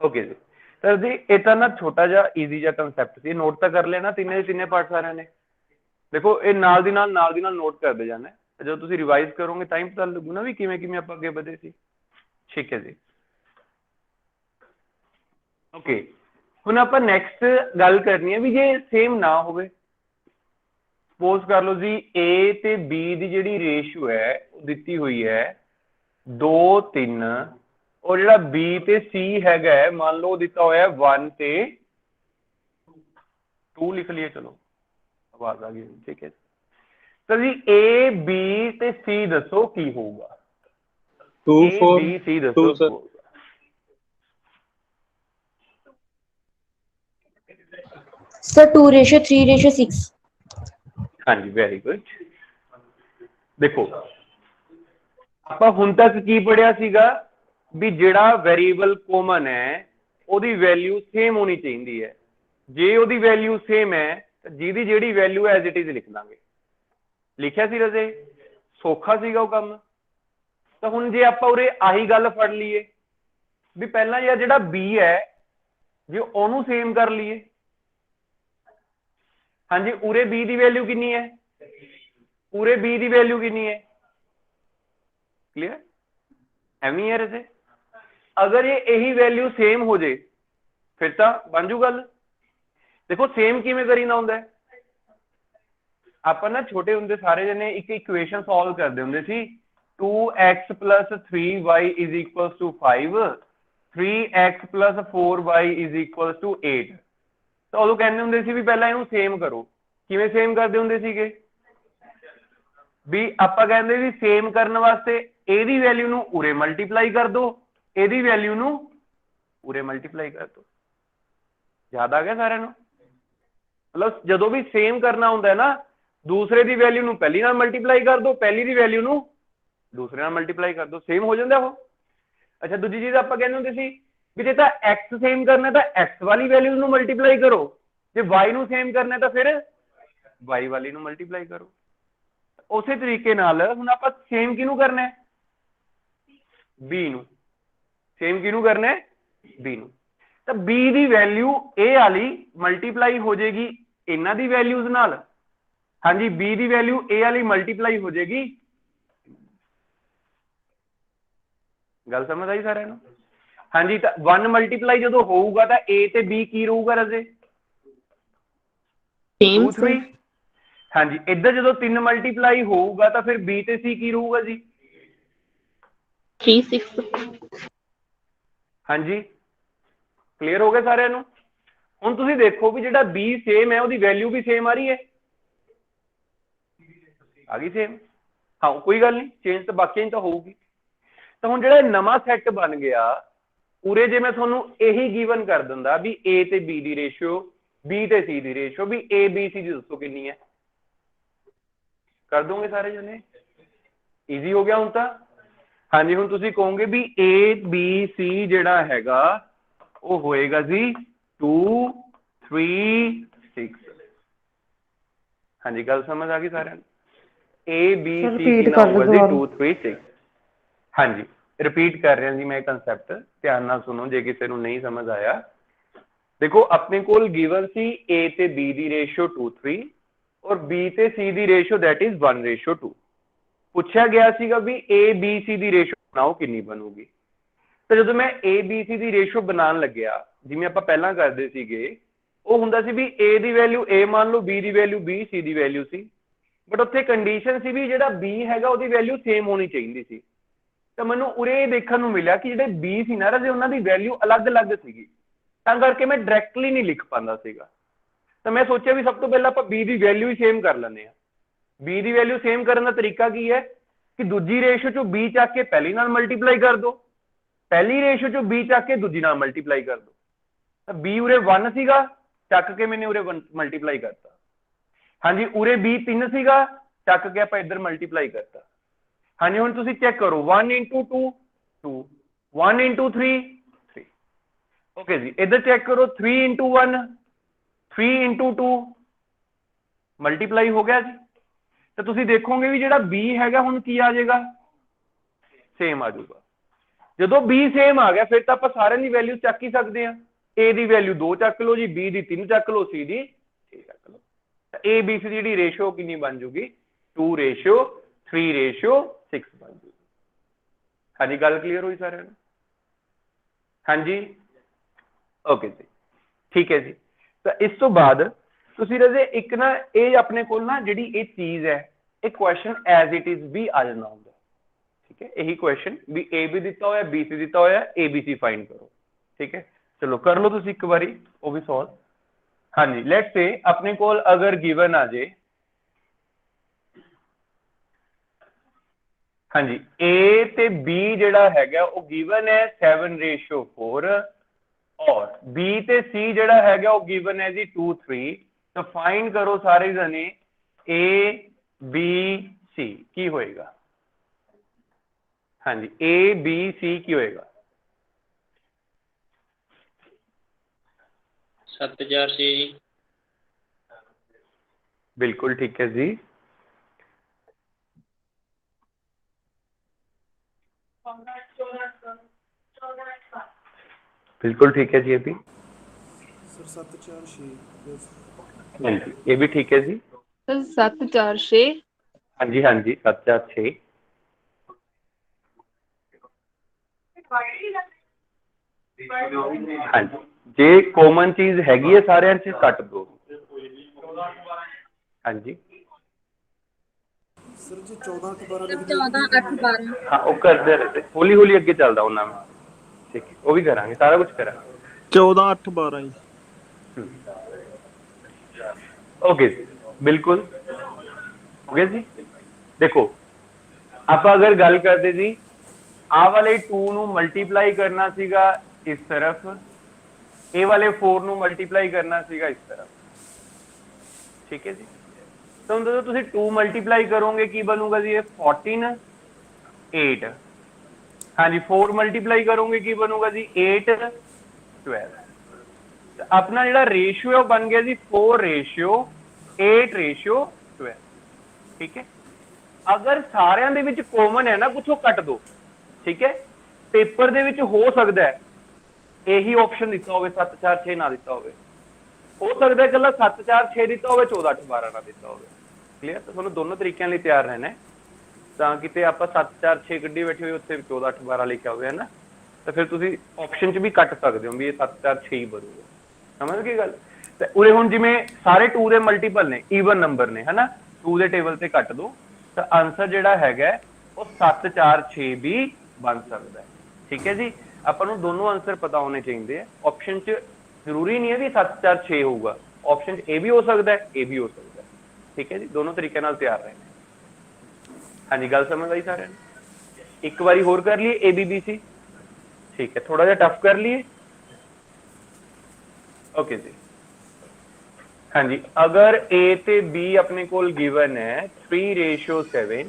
Speaker 1: ओके जी सर जी ये ना छोटा जा ईजी जा कंसैप्ट सी नोट तो कर लेना तिने तिने पार्ट सारे ने देखो ये नाल दी नाल नोट करते जाना है जो तुसी रिवाइज करोगे टाइम पता लगू ना भी किवें किवें आपां अगे बढ़े सी ठीक है जी ओके हुण आपां नेक्स्ट गल करनी है भी जे सेम ना होवे सपोज कर लो जी ए ते बी दी जिहड़ी रेशियो है वो दित्ती हुई है 2 3 और जिहड़ा बी ते सी हैगा मान लो दिता होया 1 ते 2 लिख लिए चलो आवाज आ गई ठीक है तो जी ए बी ते सी दसो की होगा
Speaker 2: 2
Speaker 1: ए
Speaker 2: 4
Speaker 1: बी सी
Speaker 2: 2
Speaker 1: दसो की
Speaker 2: सर
Speaker 1: होगा
Speaker 8: सर 2:3:6
Speaker 1: हाँ जी वेरी गुड देखो ਆਪਾਂ ਹੁਣ ਤੱਕ ਕੀ ਪੜਿਆ ਸੀਗਾ ਵੀ ਜਿਹੜਾ ਵੇਰੀਏਬਲ ਕਾਮਨ ਹੈ ਉਹਦੀ ਵੈਲਿਊ ਸੇਮ ਹੋਣੀ ਚਾਹੀਦੀ ਹੈ ਜੇ ਉਹਦੀ ਵੈਲਿਊ ਸੇਮ ਹੈ ਤਾਂ ਜਿਹਦੀ ਜਿਹੜੀ ਵੈਲਿਊ ਐਜ਼ ਇਟ ਇਜ਼ ਲਿਖ ਦਾਂਗੇ ਲਿਖਿਆ ਸੀ ਰਜੇ ਸੌਖਾ ਸੀਗਾ ਉਹ ਕੰਮ ਤਾਂ ਹੁਣ ਜੇ ਆਪਾਂ ਉਰੇ ਆਹੀ ਗੱਲ ਫੜ ਲਈਏ ਵੀ ਪਹਿਲਾਂ ਯਾਰ ਜਿਹੜਾ B ਹੈ ਜੇ ਉਹਨੂੰ ਸੇਮ ਕਰ ਲਈਏ ਹਾਂਜੀ ਉਰੇ B ਦੀ ਵੈਲਿਊ ਕਿੰਨੀ ਹੈ ਪੂਰੇ B ਦੀ ਵੈਲਿਊ ਕਿੰਨੀ ਹੈ क्लियर एवं है रजे अगर ये यही वैल्यू सेम हो जाए फिर तो बन जू गल देखो सेम किवें करीदा हुंदा है आपां ना छोटे हुंदे सारे जने एक इक्वेशन सॉल्व करदे हुंदे सी 2x + 3y = 5 3x + 4y = 8 तो उदों कहंदे हुंदे सी भी पहला इहनूं सेम करो किवें सेम करदे हुंदे सीगे भी आपां कहंदे भी सेम करन वास्ते एदी वैल्यू नूं उरे मल्टीप्लाई कर दो एदी वैल्यू नूं उरे मल्टीप्लाई कर दो याद आ गया सारे नूं मतलब जदों भी सेम करना हुंदा है ना दूसरे दी वैल्यू नूं पहली नाल मल्टीप्लाई कर दो पहली दी वैल्यू नूं दूसरे नाल मल्टीप्लाई कर दो सेम हो जांदा वो अच्छा दूजी चीज आपां कहंदे हुंदे सी भी जे तां x सेम करना है तां x वाली वैल्यू नूं मल्टीप्लाई करो जे y नूं सेम करना है तां फिर y वाली नूं मल्टीप्लाई करो उसे तरीके नाल हुण आपां सेम किहनूं करना है B नूं सेम किहनूं करना है B नूं तां B दी वैल्यू A वाली मल्टीप्लाई हो जाएगी इन्हां दी वैल्यूज नाल हाँ जी B दी वैल्यू A वाली मल्टीप्लाई हो जाएगी गल समझ आई सारिआं नूं हाँ जी तां 1 मल्टीप्लाई जदों होऊगा तां A ते B की रहूगा रजे 2 3 हाँ जी इधर जो 3 मल्टीप्लाई होगा तो फिर B ते C की रहूगा जी
Speaker 3: 3 6
Speaker 1: हाँ जी क्लियर हो गया सारे ਨੂੰ ਹੁਣ ਤੁਸੀਂ ਦੇਖੋ ਵੀ ਜਿਹੜਾ b ਸੇਮ ਹੈ ਉਹਦੀ ਵੈਲਿਊ ਵੀ ਸੇਮ ਆ ਰਹੀ ਹੈ ਆ ਗਈ ਸੇਮ ਹਾਂ ਕੋਈ ਗੱਲ ਨਹੀਂ ਚੇਂਜ ਤਾਂ ਬਾਕੀਆਂ ਹੀ ਤਾਂ ਹੋਊਗੀ ਤਾਂ ਹੁਣ ਜਿਹੜਾ ਨਵਾਂ ਸੈੱਟ ਬਣ ਗਿਆ ਉਰੇ ਜੇ ਮੈਂ ਤੁਹਾਨੂੰ ਇਹੀ ਗਿਵਨ ਕਰ ਦਿੰਦਾ ਵੀ a ਤੇ b ਦੀ ਰੇਸ਼ੀਓ b ਤੇ c ਦੀ ਰੇਸ਼ੀਓ ਵੀ a b c ਦੀ ਦੱਸੋ ਕਿੰਨੀ ਹੈ ਕਰ ਦੋਗੇ ਸਾਰੇ ਜਣੇ ਈਜ਼ੀ ਹੋ ਗਿਆ ਹੁਣ ਤਾਂ ਹਾਂਜੀ ਹੁਣ ਤੁਸੀਂ ਕਹੋਗੇ ਵੀ a b c ਜਿਹੜਾ ਹੈਗਾ ਉਹ ਹੋਏਗਾ ਜੀ 2 3 6 ਹਾਂਜੀ ਗੱਲ ਸਮਝ ਆ ਗਈ ਸਾਰਿਆਂ ਨੂੰ A B C ਕਿੰਨਾ ਹੋਊਗਾ ਜੀ 2 3 6 ਹਾਂਜੀ ਰਿਪੀਟ ਕਰ ਰਿਹਾ ਜੀ ਮੈਂ ਕਨਸੈਪਟ ਧਿਆਨ ਨਾਲ ਸੁਣੋ ਜੇ ਕਿਸੇ ਨੂੰ ਨਹੀਂ ਸਮਝ ਆਇਆ ਦੇਖੋ ਆਪਣੇ ਕੋਲ ਗਿਵਨ ਸੀ A ਤੇ B ਦੀ ਰੇਸ਼ੀਓ 2 3 ਔਰ B ਤੇ C ਦੀ ਰੇਸ਼ੀਓ ਦੈਟ ਇਜ਼ 1:2 ਪੁੱਛਿਆ ਗਿਆ ਸੀਗਾ ਵੀ A B C ਦੀ ਰੇਸ਼ੀਓ ਬਣਾਓ ਕਿੰਨੀ ਬਣੂਗੀ ਤਾਂ ਜਦੋਂ ਮੈਂ A B C ਦੀ ਰੇਸ਼ੀਓ ਬਣਾਉਣ ਲੱਗਿਆ ਜਿਵੇਂ ਆਪਾਂ ਪਹਿਲਾਂ ਕਰਦੇ ਸੀਗੇ ਉਹ ਹੁੰਦਾ ਸੀ ਵੀ A ਦੀ ਵੈਲਿਊ A ਮੰਨ ਲਓ B the value B C the value C but ਉੱਥੇ ਕੰਡੀਸ਼ਨ ਸੀ ਵੀ ਜਿਹੜਾ B ਹੈਗਾ ਉਹਦੀ ਵੈਲਿਊ ਸੇਮ ਹੋਣੀ ਚਾਹੀਦੀ ਸੀ ਤਾਂ ਮੈਨੂੰ ਉਰੇ ਦੇਖਣ ਨੂੰ ਮਿਲਿਆ ਕਿ ਜਿਹੜੇ B ਸੀ ਨਾ ਰਾਜੇ ਉਹਨਾਂ ਦੀ ਵੈਲਿਊ ਅਲੱਗ-ਅਲੱਗ ਸੀਗੀ ਤਾਂ ਕਰਕੇ ਮੈਂ ਡਾਇਰੈਕਟਲੀ ਨਹੀਂ ਲਿਖ ਪਾਉਂਦਾ ਸੀਗਾ ਤਾਂ ਮੈਂ ਸੋਚਿਆ ਵੀ ਸਭ ਤੋਂ ਪਹਿਲਾਂ ਆਪਾਂ B ਦੀ ਵੈਲਿਊ ਹੀ ਸੇਮ ਕਰ ਲੈਂਦੇ ਆ B ਦੀ ਵੈਲਿਊ ਸੇਮ ਕਰਨ ਦਾ ਤਰੀਕਾ ਕੀ ਹੈ ਕਿ ਦੂਜੀ ਰੇਸ਼ੀਓ ਚੋਂ B ਚੱਕ ਕੇ ਪਹਿਲੀ ਨਾਲ ਮਲਟੀਪਲਾਈ ਕਰ ਦਿਓ ਪਹਿਲੀ ਰੇਸ਼ੀਓ ਚੋਂ B ਚੱਕ ਕੇ ਦੂਜੀ ਨਾਲ ਮਲਟੀਪਲਾਈ ਕਰ ਦਿਓ ਤਾਂ B ਉਰੇ 1 ਸੀਗਾ ਚੱਕ ਕੇ ਮੈंने ਉਰੇ ਮਲਟੀਪਲਾਈ ਕਰਤਾ ਹਾਂਜੀ ਉਰੇ B 3 ਸੀਗਾ ਚੱਕ ਕੇ ਆਪਾਂ ਇੱਧਰ ਮਲਟੀਪਲਾਈ ਕਰਤਾ ਹਾਂਜੀ ਹੁਣ ਤੁਸੀਂ ਚੈੱਕ ਕਰੋ 1 into 2 2 1 into 3 3 ਓਕੇ ਜੀ ਇੱਧਰ ਚੈੱਕ ਕਰੋ 3 into 1 3 into 2 ਮਲਟੀਪਲਾਈ ਹੋ ਗਿਆ ਜੀ ਤਾਂ ਤੁਸੀਂ ਦੇਖੋਗੇ ਵੀ ਜਿਹੜਾ B ਹੈਗਾ ਹੁਣ ਕੀ ਆ ਜਾਏਗਾ ਸੇਮ ਆ ਜਾਊਗਾ ਜਦੋਂ B ਸੇਮ ਆ ਗਿਆ ਫਿਰ ਤਾਂ ਆਪਾਂ ਸਾਰਿਆਂ ਦੀ ਵੈਲਿਊ ਚੱਕ ਹੀ ਸਕਦੇ ਆ A ਦੀ ਵੈਲਿਊ 2 ਚੱਕ ਲਓ ਜੀ B ਦੀ 3 ਚੱਕ ਲਓ C ਦੀ 6 ਚੱਕ ਲਓ ਤਾਂ A B C ਦੀ ਜਿਹੜੀ ਰੇਸ਼ੀਓ ਕਿੰਨੀ ਬਣ ਜੂਗੀ 2:3:6 ਬਣ ਜੂਗੀ ਹਾਂਜੀ ਗੱਲ ਕਲੀਅਰ ਹੋਈ ਸਾਰਿਆਂ ਨੂੰ ਹਾਂਜੀ ਓਕੇ ਜੀ ਠੀਕ ਹੈ ਜੀ ਤਾਂ ਇਸ ਤੋਂ ਬਾਅਦ ਤੁਸੀਂ ਰਾਜੇ ਇੱਕ ਨਾ ਇਹ ਆਪਣੇ ਕੋਲ ਨਾ ਜਿਹੜੀ ਇਹ ਚੀਜ਼ ਹੈ ਇਹ ਕੁਐਸਚਨ ਐਜ਼ ਇਟ ਇਜ਼ ਵੀ ਆ ਜਾਂਦਾ ਹੁੰਦਾ ਠੀਕ ਹੈ ਇਹੀ ਕੁਐਸਚਨ ਵੀ A B ਦਿੱਤਾ ਹੋਇਆ B C ਦਿੱਤਾ ਹੋਇਆ A B C ਫਾਈਂਡ ਕਰੋ ਠੀਕ ਹੈ ਚਲੋ ਕਰ ਲਓ ਤੁਸੀਂ ਇੱਕ ਵਾਰੀ ਉਹ ਵੀ ਸੋਲਵ ਹਾਂਜੀ ਲੈਟਸ ਸੇ ਆਪਣੇ ਕੋਲ ਅਗਰ ਗਿਵਨ ਆ ਜੇ ਹਾਂਜੀ A ਤੇ B ਜਿਹੜਾ ਹੈਗਾ ਉਹ ਗਿਵਨ ਹੈ 7:4 ਔਰ B ਤੇ C ਜਿਹੜਾ ਹੈਗਾ ਉਹ ਗਿਵਨ ਹੈ ਜੀ 2 3 ਤਾਂ ਫਾਈਂਡ ਕਰੋ ਸਾਰੇ ਜਣੇ A B C ਕੀ ਹੋਏਗਾ ਹਾਂਜੀ A B C ਕੀ ਹੋਏਗਾ
Speaker 2: 7006
Speaker 1: बिल्कुल ठीक है जी बिल्कुल ठीक है जी अभी
Speaker 6: ਸਰ 7 4 6
Speaker 1: हाँ जी ये भी ठीक है जी
Speaker 3: 7 4 6
Speaker 1: हाँ जी 7 4 6 हाँ जी जे कॉमन चीज हैगी है सारे च कट दो हाँ जी
Speaker 6: ਸਰ ਜੀ 14 8 12 ਲਿਖ
Speaker 4: 14 8 12
Speaker 1: हाँ वो करते रहते हौली हौली अगे चलता उन्होंने ठीक है वो भी करांगे सारा कुछ करांगे
Speaker 6: 14 8 12 ਜੀ
Speaker 1: ओके जी बिल्कुल ओके जी देखो आप अगर गल करते जी आ वाले 2 ਨੂੰ ਮਲਟੀਪਲਾਈ ਕਰਨਾ ਸੀਗਾ ਇਸ ਤਰਫ ਇਹ ਵਾਲੇ 4 ਨੂੰ ਮਲਟੀਪਲਾਈ ਕਰਨਾ ਸੀਗਾ ਇਸ ਤਰਫ ਠੀਕ ਹੈ ਜੀ ਤਾਂ ਜਦੋਂ ਤੁਸੀਂ 2 ਮਲਟੀਪਲਾਈ ਕਰੋਗੇ ਕੀ ਬਣੂਗਾ ਜੀ ਇਹ 14 8 ਹਾਂਜੀ 4 ਮਲਟੀਪਲਾਈ ਕਰੋਗੇ ਕੀ ਬਣੂਗਾ ਜੀ 8 12 अपना ਜਿਹੜਾ ਰੇਸ਼ੀਓ ਹੈ ਬਣ ਗਿਆ ਜੀ 4:8:12 ਠੀਕ ਹੈ ਅਗਰ ਸਾਰਿਆਂ ਦੇ ਵਿੱਚ ਕਾਮਨ ਹੈ ਨਾ ਕੁਛੋਂ ਕੱਟ ਦੋ ਠੀਕ ਹੈ ਪੇਪਰ ਦੇ ਵਿੱਚ ਹੋ ਸਕਦਾ ਹੈ ਇਹੀ ਆਪਸ਼ਨ ਦਿੱਤਾ ਹੋਵੇ 7 4 6 ਨਾ ਦਿੱਤਾ ਹੋਵੇ ਹੋ ਸਕਦਾ ਹੈ ਇਕੱਲਾ 7 4 6 ਦਿੱਤਾ ਹੋਵੇ 14 8 12 ਨਾ ਦਿੱਤਾ ਹੋਵੇ ਕਲੀਅਰ ਤਾਂ ਤੁਹਾਨੂੰ ਦੋਨੋਂ ਤਰੀਕਿਆਂ ਲਈ ਤਿਆਰ ਰਹਿਣਾ ਤਾਂ ਕਿਤੇ ਆਪਾਂ 7 4 6 ਗੱਡੀ ਬੈਠੀ ਹੋਈ ਉੱਥੇ 14 8 12 ਲਿਖਿਆ ਹੋਵੇ ਹੈ ਨਾ ਤਾਂ ਫਿਰ ਤੁਸੀਂ ਆਪਸ਼ਨ 'ਚ ਵੀ ਕੱਟ ਸਕਦੇ ਹੋ ਵੀ ਇਹ 7 4 6 ਹੀ ਬਣੂਗਾ ਸਮਝ ਗਏ ਗੱਲ ਤੇ ਉਰੇ ਹੁਣ ਜਿਵੇਂ ਸਾਰੇ 2 ਦੇ ਮਲਟੀਪਲ ਨੇ ਈਵਨ ਨੰਬਰ ਨੇ ਹਨਾ 2 ਦੇ ਟੇਬਲ ਤੇ ਕੱਟ ਦੋ ਤਾਂ ਆਨਸਰ ਜਿਹੜਾ ਹੈਗਾ ਉਹ 7 4 6 ਵੀ बन सकता है। ठीक है जी, ਆਪਾਂ ਨੂੰ दोनों आंसर पता होने चाहिए। ऑप्शन च जरूरी नहीं है भी 7 4 6 होगा, ऑप्शन ए भी हो सकता है, ए भी हो सकता है। ठीक है जी, दोनों तरीके नाल तैयार रहने। हाँ जी, गल समझ आई सारे? एक बारी होर कर लिए ए बी बी सी। ठीक है, थोड़ा जा टफ कर लिए। ओके जी, हाँ जी, अगर ए ते बी अपने कोल गिवन है 3:7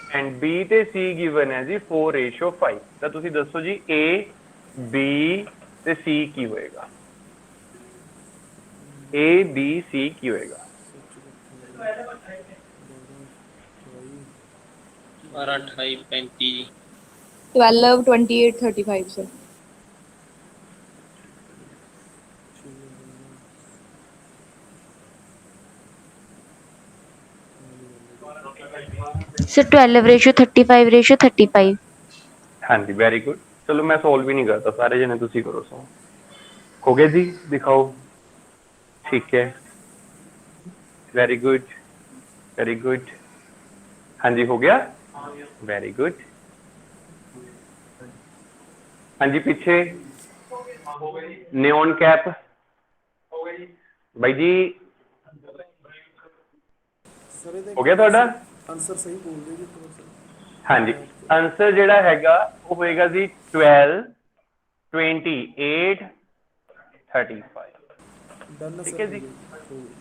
Speaker 1: एंड बी ते सी गिवन है जी 4:5, तो तुसी दसो जी ए बी ते सी की होएगा? ए बी सी की होएगा?
Speaker 2: 12 28 35
Speaker 5: 12 28 35 सर।
Speaker 8: सर 12:35:35।
Speaker 1: हाँ जी, वेरी गुड। चलो मैं सॉल्व भी नहीं करता, सारे जने तुसी करो सॉल्व। हो गया जी, दिखाओ। ठीक है, वेरी गुड, वेरी गुड। हाँ जी, हो गया, वेरी गुड। हाँ जी, पीछे नियॉन कैप भाई जी,
Speaker 6: सर ਇਹਦੇ
Speaker 1: हो गया ਤੁਹਾਡਾ?
Speaker 6: ਆਨਸਰ ਸਹੀ ਬੋਲਦੇ ਜੀ ਥੋੜਾ ਸਰ।
Speaker 1: हाँ जी, आंसर ਜਿਹੜਾ ਹੈਗਾ ਉਹ ਹੋਏਗਾ ਜੀ 12 28 35।
Speaker 6: ਡਨ
Speaker 1: ठीक
Speaker 6: ਸਰ।
Speaker 1: है जी,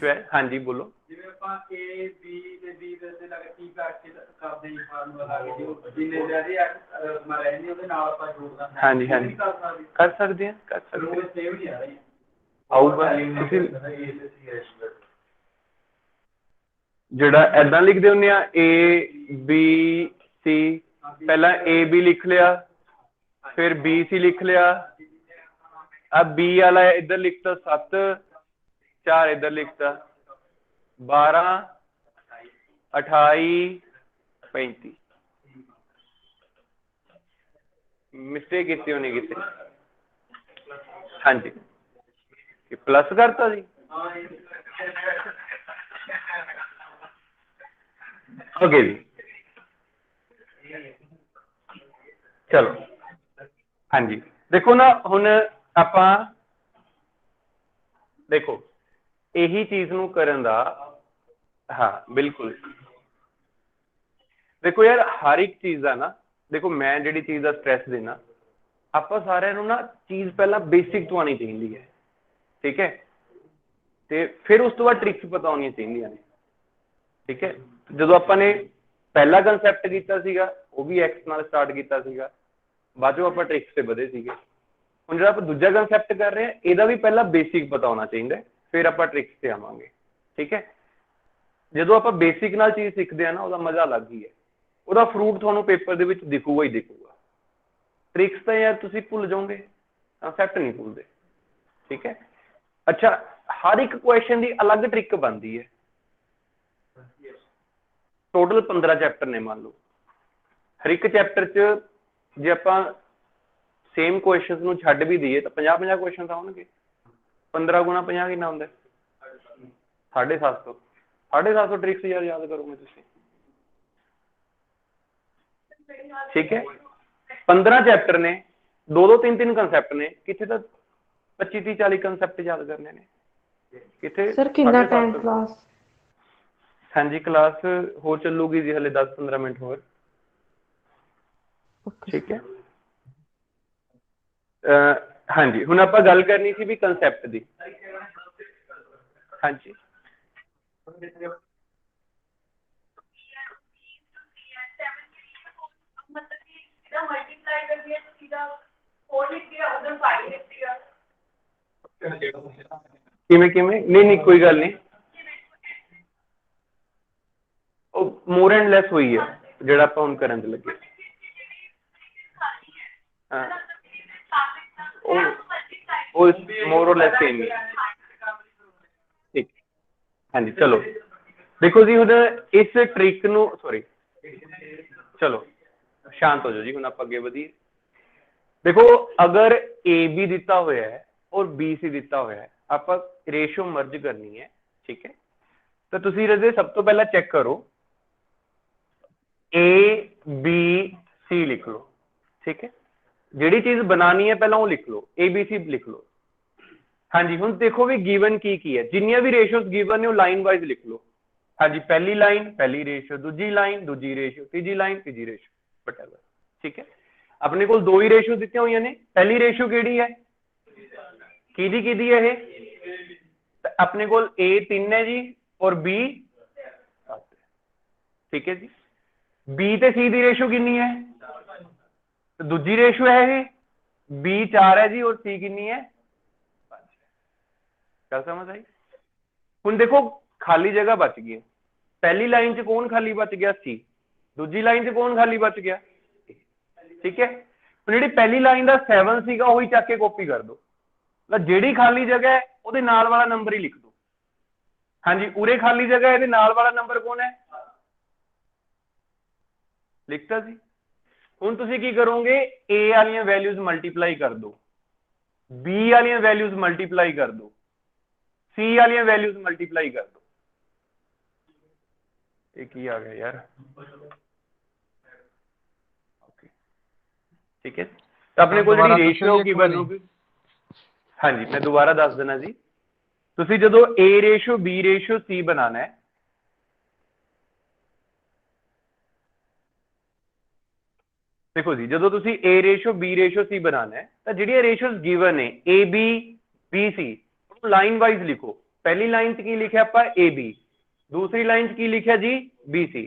Speaker 1: 12। हाँ जी, बोलो।
Speaker 9: ਜਿਵੇਂ ਆਪਾਂ A B ਤੇ B ਦੇ ਲੱਗ ਕੀ ਕਰਕੇ ਕਰਦੇ ਹੀ ਫਾਰਮੂਲਾ ਲਾ ਕੇ ਜਿੰਨੇ ਜਿਹੜੇ ਮੈਂ ਰਹਿੰਦੇ ਉਹਦੇ ਨਾਲ ਆਪਾਂ ਜੋੜਦਾ।
Speaker 1: हाँ जी, हाँ जी, कर सकते हैं, कर सकते हैं।
Speaker 9: ਸੇਵ ਨਹੀਂ ਆ ਰਹੀ
Speaker 1: ਆਊਗਾ ਤੁਸੀਂ ਜਿਹੜਾ ਐਦਾਂ ਲਿਖਦੇ ਹੁੰਦੇ ਆ A B C, ਪਹਿਲਾਂ A B ਲਿਖ ਲਿਆ, ਫਿਰ B C ਲਿਖ ਲਿਆ, अब B वाला इधर लिखता 7 4 इधर लिखता 12 28 35। मिस्टेक कितनी होनी कितनी? हाँ जी, प्लस करता जी। ओके जी, चलो। हाँ जी, देखो ना हुन ਆਪਾਂ देखो यही चीज नूं करन दा। हाँ बिल्कुल, देखो यार हर एक चीज का ना, देखो मैं जिहड़ी चीज का स्ट्रैस देना, आपां सारिआं नूं ना चीज पहला बेसिक तो आनी चाहिए है। ठीक है, ते फिर उस तो बाद ट्रिक्स पता होनी चाहिए ने। ठीक है, जदों आपां ने पहला कंसैप्ट कीता सीगा वो भी एक्स नाल स्टार्ट कीता सीगा, बाद चों आपां ट्रिक्स ते वधे सीगे। ਹੁਣ ਜਿਹੜਾ ਆਪਾਂ ਦੂਜਾ ਕਨਸੈਪਟ ਕਰ ਰਹੇ ਹਾਂ ਇਹਦਾ ਵੀ ਪਹਿਲਾਂ ਬੇਸਿਕ ਪਤਾ ਹੋਣਾ ਚਾਹੀਦਾ, ਫਿਰ ਆਪਾਂ ਟ੍ਰਿਕਸ ਤੇ ਆਵਾਂਗੇ। ਠੀਕ ਹੈ, ਜਦੋਂ ਆਪਾਂ ਬੇਸਿਕ ਨਾਲ ਚੀਜ਼ ਸਿੱਖਦੇ ਆ ਨਾ ਉਹਦਾ ਮਜ਼ਾ ਅਲੱਗ ਹੀ ਹੈ, ਉਹਦਾ ਫਰੂਟ ਤੁਹਾਨੂੰ ਪੇਪਰ ਦੇ ਵਿੱਚ ਦਿਖੂਗਾ ਹੀ ਦਿਖੂਗਾ। ਟ੍ਰਿਕਸ ਤਾਂ ਯਾਰ ਤੁਸੀਂ ਭੁੱਲ ਜਾਓਗੇ, ਕਨਸੈਪਟ ਨਹੀਂ ਭੁੱਲਦੇ। ਠੀਕ ਹੈ, ਅੱਛਾ ਹਰ ਇੱਕ ਕੁਐਸਚਨ ਦੀ ਅਲੱਗ ਟ੍ਰਿਕ ਬਣਦੀ ਹੈ। ਟੋਟਲ 15 ਚੈਪਟਰ ਨੇ ਮੰਨ ਲਓ, ਹਰ ਇੱਕ ਚੈਪਟਰ 'ਚ ਜੇ ਆਪਾਂ सेम क्वेश्चन ਨੂੰ ਛੱਡ ਵੀ ਦਈਏ ਤਾਂ 50 ਕੁਐਸਚਨ ਆਉਣਗੇ। 15 ਗੁਣਾ 50 ਕਿੰਨਾ ਹੁੰਦਾ? 750। 750 ਟ੍ਰਿਕਸ ਯਾਰ ਯਾਦ ਕਰੋਗੇ ਤੁਸੀਂ। ठीक है, 15 चैप्टर ने, 2 3 कंसैप्ट ने, कितने तक 25 30 40 कंसैप्ट याद करने ने कितने?
Speaker 7: सर कितना टाइम क्लास?
Speaker 1: हाँ जी, क्लास हो चलूगी जी हले 10 15 मिनट होर। ठीक है, हाँ जी, हुण आपां गल करनी सी भी कंसैप्ट दी। हाँ जी, किवें किवें? नहीं कोई गल नहीं, मोर एंड लैस हुई है जिहड़ा आपां हुण करन दे लगे। हाँ, मोर और लेस सेम ही। ठीक, हाँ जी, चलो देखो जी हुण इस ट्रिक नूं, सॉरी चलो शांत हो जाओ जी, हुण आपां अगे वधीए। देखो अगर ए बी दिता होया है और बी सी दिता होया है, आपां रेशियो मर्ज करनी है। ठीक है, तो तुसीं रजे सब तो पहला चेक करो ए बी सी लिख लो। ठीक है, ਜਿਹੜੀ ਚੀਜ਼ ਬਣਾਣੀ ਹੈ ਪਹਿਲਾਂ ਉਹ ਲਿਖ ਲਓ, ABC ਲਿਖ ਲਓ। ਹਾਂਜੀ, ਹੁਣ ਦੇਖੋ ਵੀ ਗਿਵਨ ਕੀ ਹੈ, ਜਿੰਨੀਆਂ ਵੀ ਰੇਸ਼ੀਓਜ਼ ਗਿਵਨ ਨੇ ਉਹ ਲਾਈਨ ਵਾਈਜ਼ ਲਿਖ ਲਓ। ਹਾਂਜੀ, ਪਹਿਲੀ ਲਾਈਨ ਪਹਿਲੀ ਰੇਸ਼ੀਓ, ਦੂਜੀ ਲਾਈਨ ਦੂਜੀ ਰੇਸ਼ੀਓ, ਤੀਜੀ ਲਾਈਨ ਤੀਜੀ ਰੇਸ਼ੀਓ, ਵਟਐਵਰ। ਠੀਕ ਹੈ, ਆਪਣੇ ਕੋਲ ਦੋ ਹੀ ਰੇਸ਼ੀਓ ਦਿੱਤੀਆਂ ਹੋਈਆਂ ਨੇ। ਪਹਿਲੀ ਰੇਸ਼ੀਓ ਕਿਹੜੀ ਹੈ, ਕਿਹਦੀ ਹੈ ਇਹ, ਆਪਣੇ ਕੋਲ A 3 ਹੈ ਜੀ ਔਰ B 7। ਠੀਕ ਹੈ ਜੀ, B ਤੇ C ਦੀ ਰੇਸ਼ੀਓ ਕਿੰਨੀ ਹੈ, ਦੂਜੀ ਰੇਸ਼ੀਓ ਹੈ ਇਹ, B 4 ਹੈ ਜੀ ਔਰ C ਕਿੰਨੀ ਹੈ 5। ਗੱਲ ਸਮਝ ਆਈ? ਹੁਣ ਦੇਖੋ ਖਾਲੀ ਜਗ੍ਹਾ ਬਚ ਗਈ, ਪਹਿਲੀ ਲਾਈਨ 'ਚ ਕੌਣ ਖਾਲੀ ਬਚ ਗਿਆ, C। ਦੂਜੀ ਲਾਈਨ 'ਚ ਕੌਣ ਖਾਲੀ ਬਚ ਗਿਆ, A। ਠੀਕ ਹੈ, ਹੁਣ ਜਿਹੜੀ ਪਹਿਲੀ ਲਾਈਨ ਦਾ 7 ਸੀਗਾ ਉਹੀ ਚੱਕ ਕੇ ਕਾਪੀ ਕਰ ਦਿਓ, ਜਿਹੜੀ ਖਾਲੀ ਜਗ੍ਹਾ ਹੈ ਉਹਦੇ ਨਾਲ ਵਾਲਾ ਨੰਬਰ ਹੀ ਲਿਖ ਦਿਓ। ਹਾਂਜੀ, ਉਰੇ ਖਾਲੀ ਜਗ੍ਹਾ ਇਹਦੇ ਨਾਲ ਵਾਲਾ ਨੰਬਰ ਕੌਣ ਹੈ, ਲਿਖਤਾ ਸੀ। ਹੁਣ ਤੁਸੀਂ ਕੀ ਕਰੋਗੇ, A ਵਾਲੀਆਂ ਵੈਲਿਊਜ਼ ਮਲਟੀਪਲਾਈ ਕਰ ਦਿਓ, B ਵਾਲੀਆਂ ਵੈਲਿਊਜ਼ ਮਲਟੀਪਲਾਈ ਕਰ ਦਿਓ, C ਵਾਲੀਆਂ ਵੈਲਿਊਜ਼ ਮਲਟੀਪਲਾਈ ਕਰ ਦਿਓ। ਇਹ ਕੀ ਆ ਗਿਆ ਯਾਰ, ਓਕੇ ਠੀਕ ਹੈ। ਤਾਂ ਆਪਣੇ ਕੋਲ ਜਿਹੜੀ ਰੇਸ਼ੀਓ ਕੀ ਬਣੂਗੀ, ਹਾਂਜੀ ਮੈਂ ਦੁਬਾਰਾ ਦੱਸ ਦੇਣਾ ਜੀ। ਤੁਸੀਂ ਜਦੋਂ A ratio B ratio C ਬਣਾਉਣਾ ਹੈ, देखो जी, जो तुसी A ratio B ratio C बनाना है तो जिहड़ियां रेशोज गिवन ने A B B C line wise लिखो। पहली लाइन च की लिखिया आपां A B, दूसरी लाइन च की लिखिया जी B C।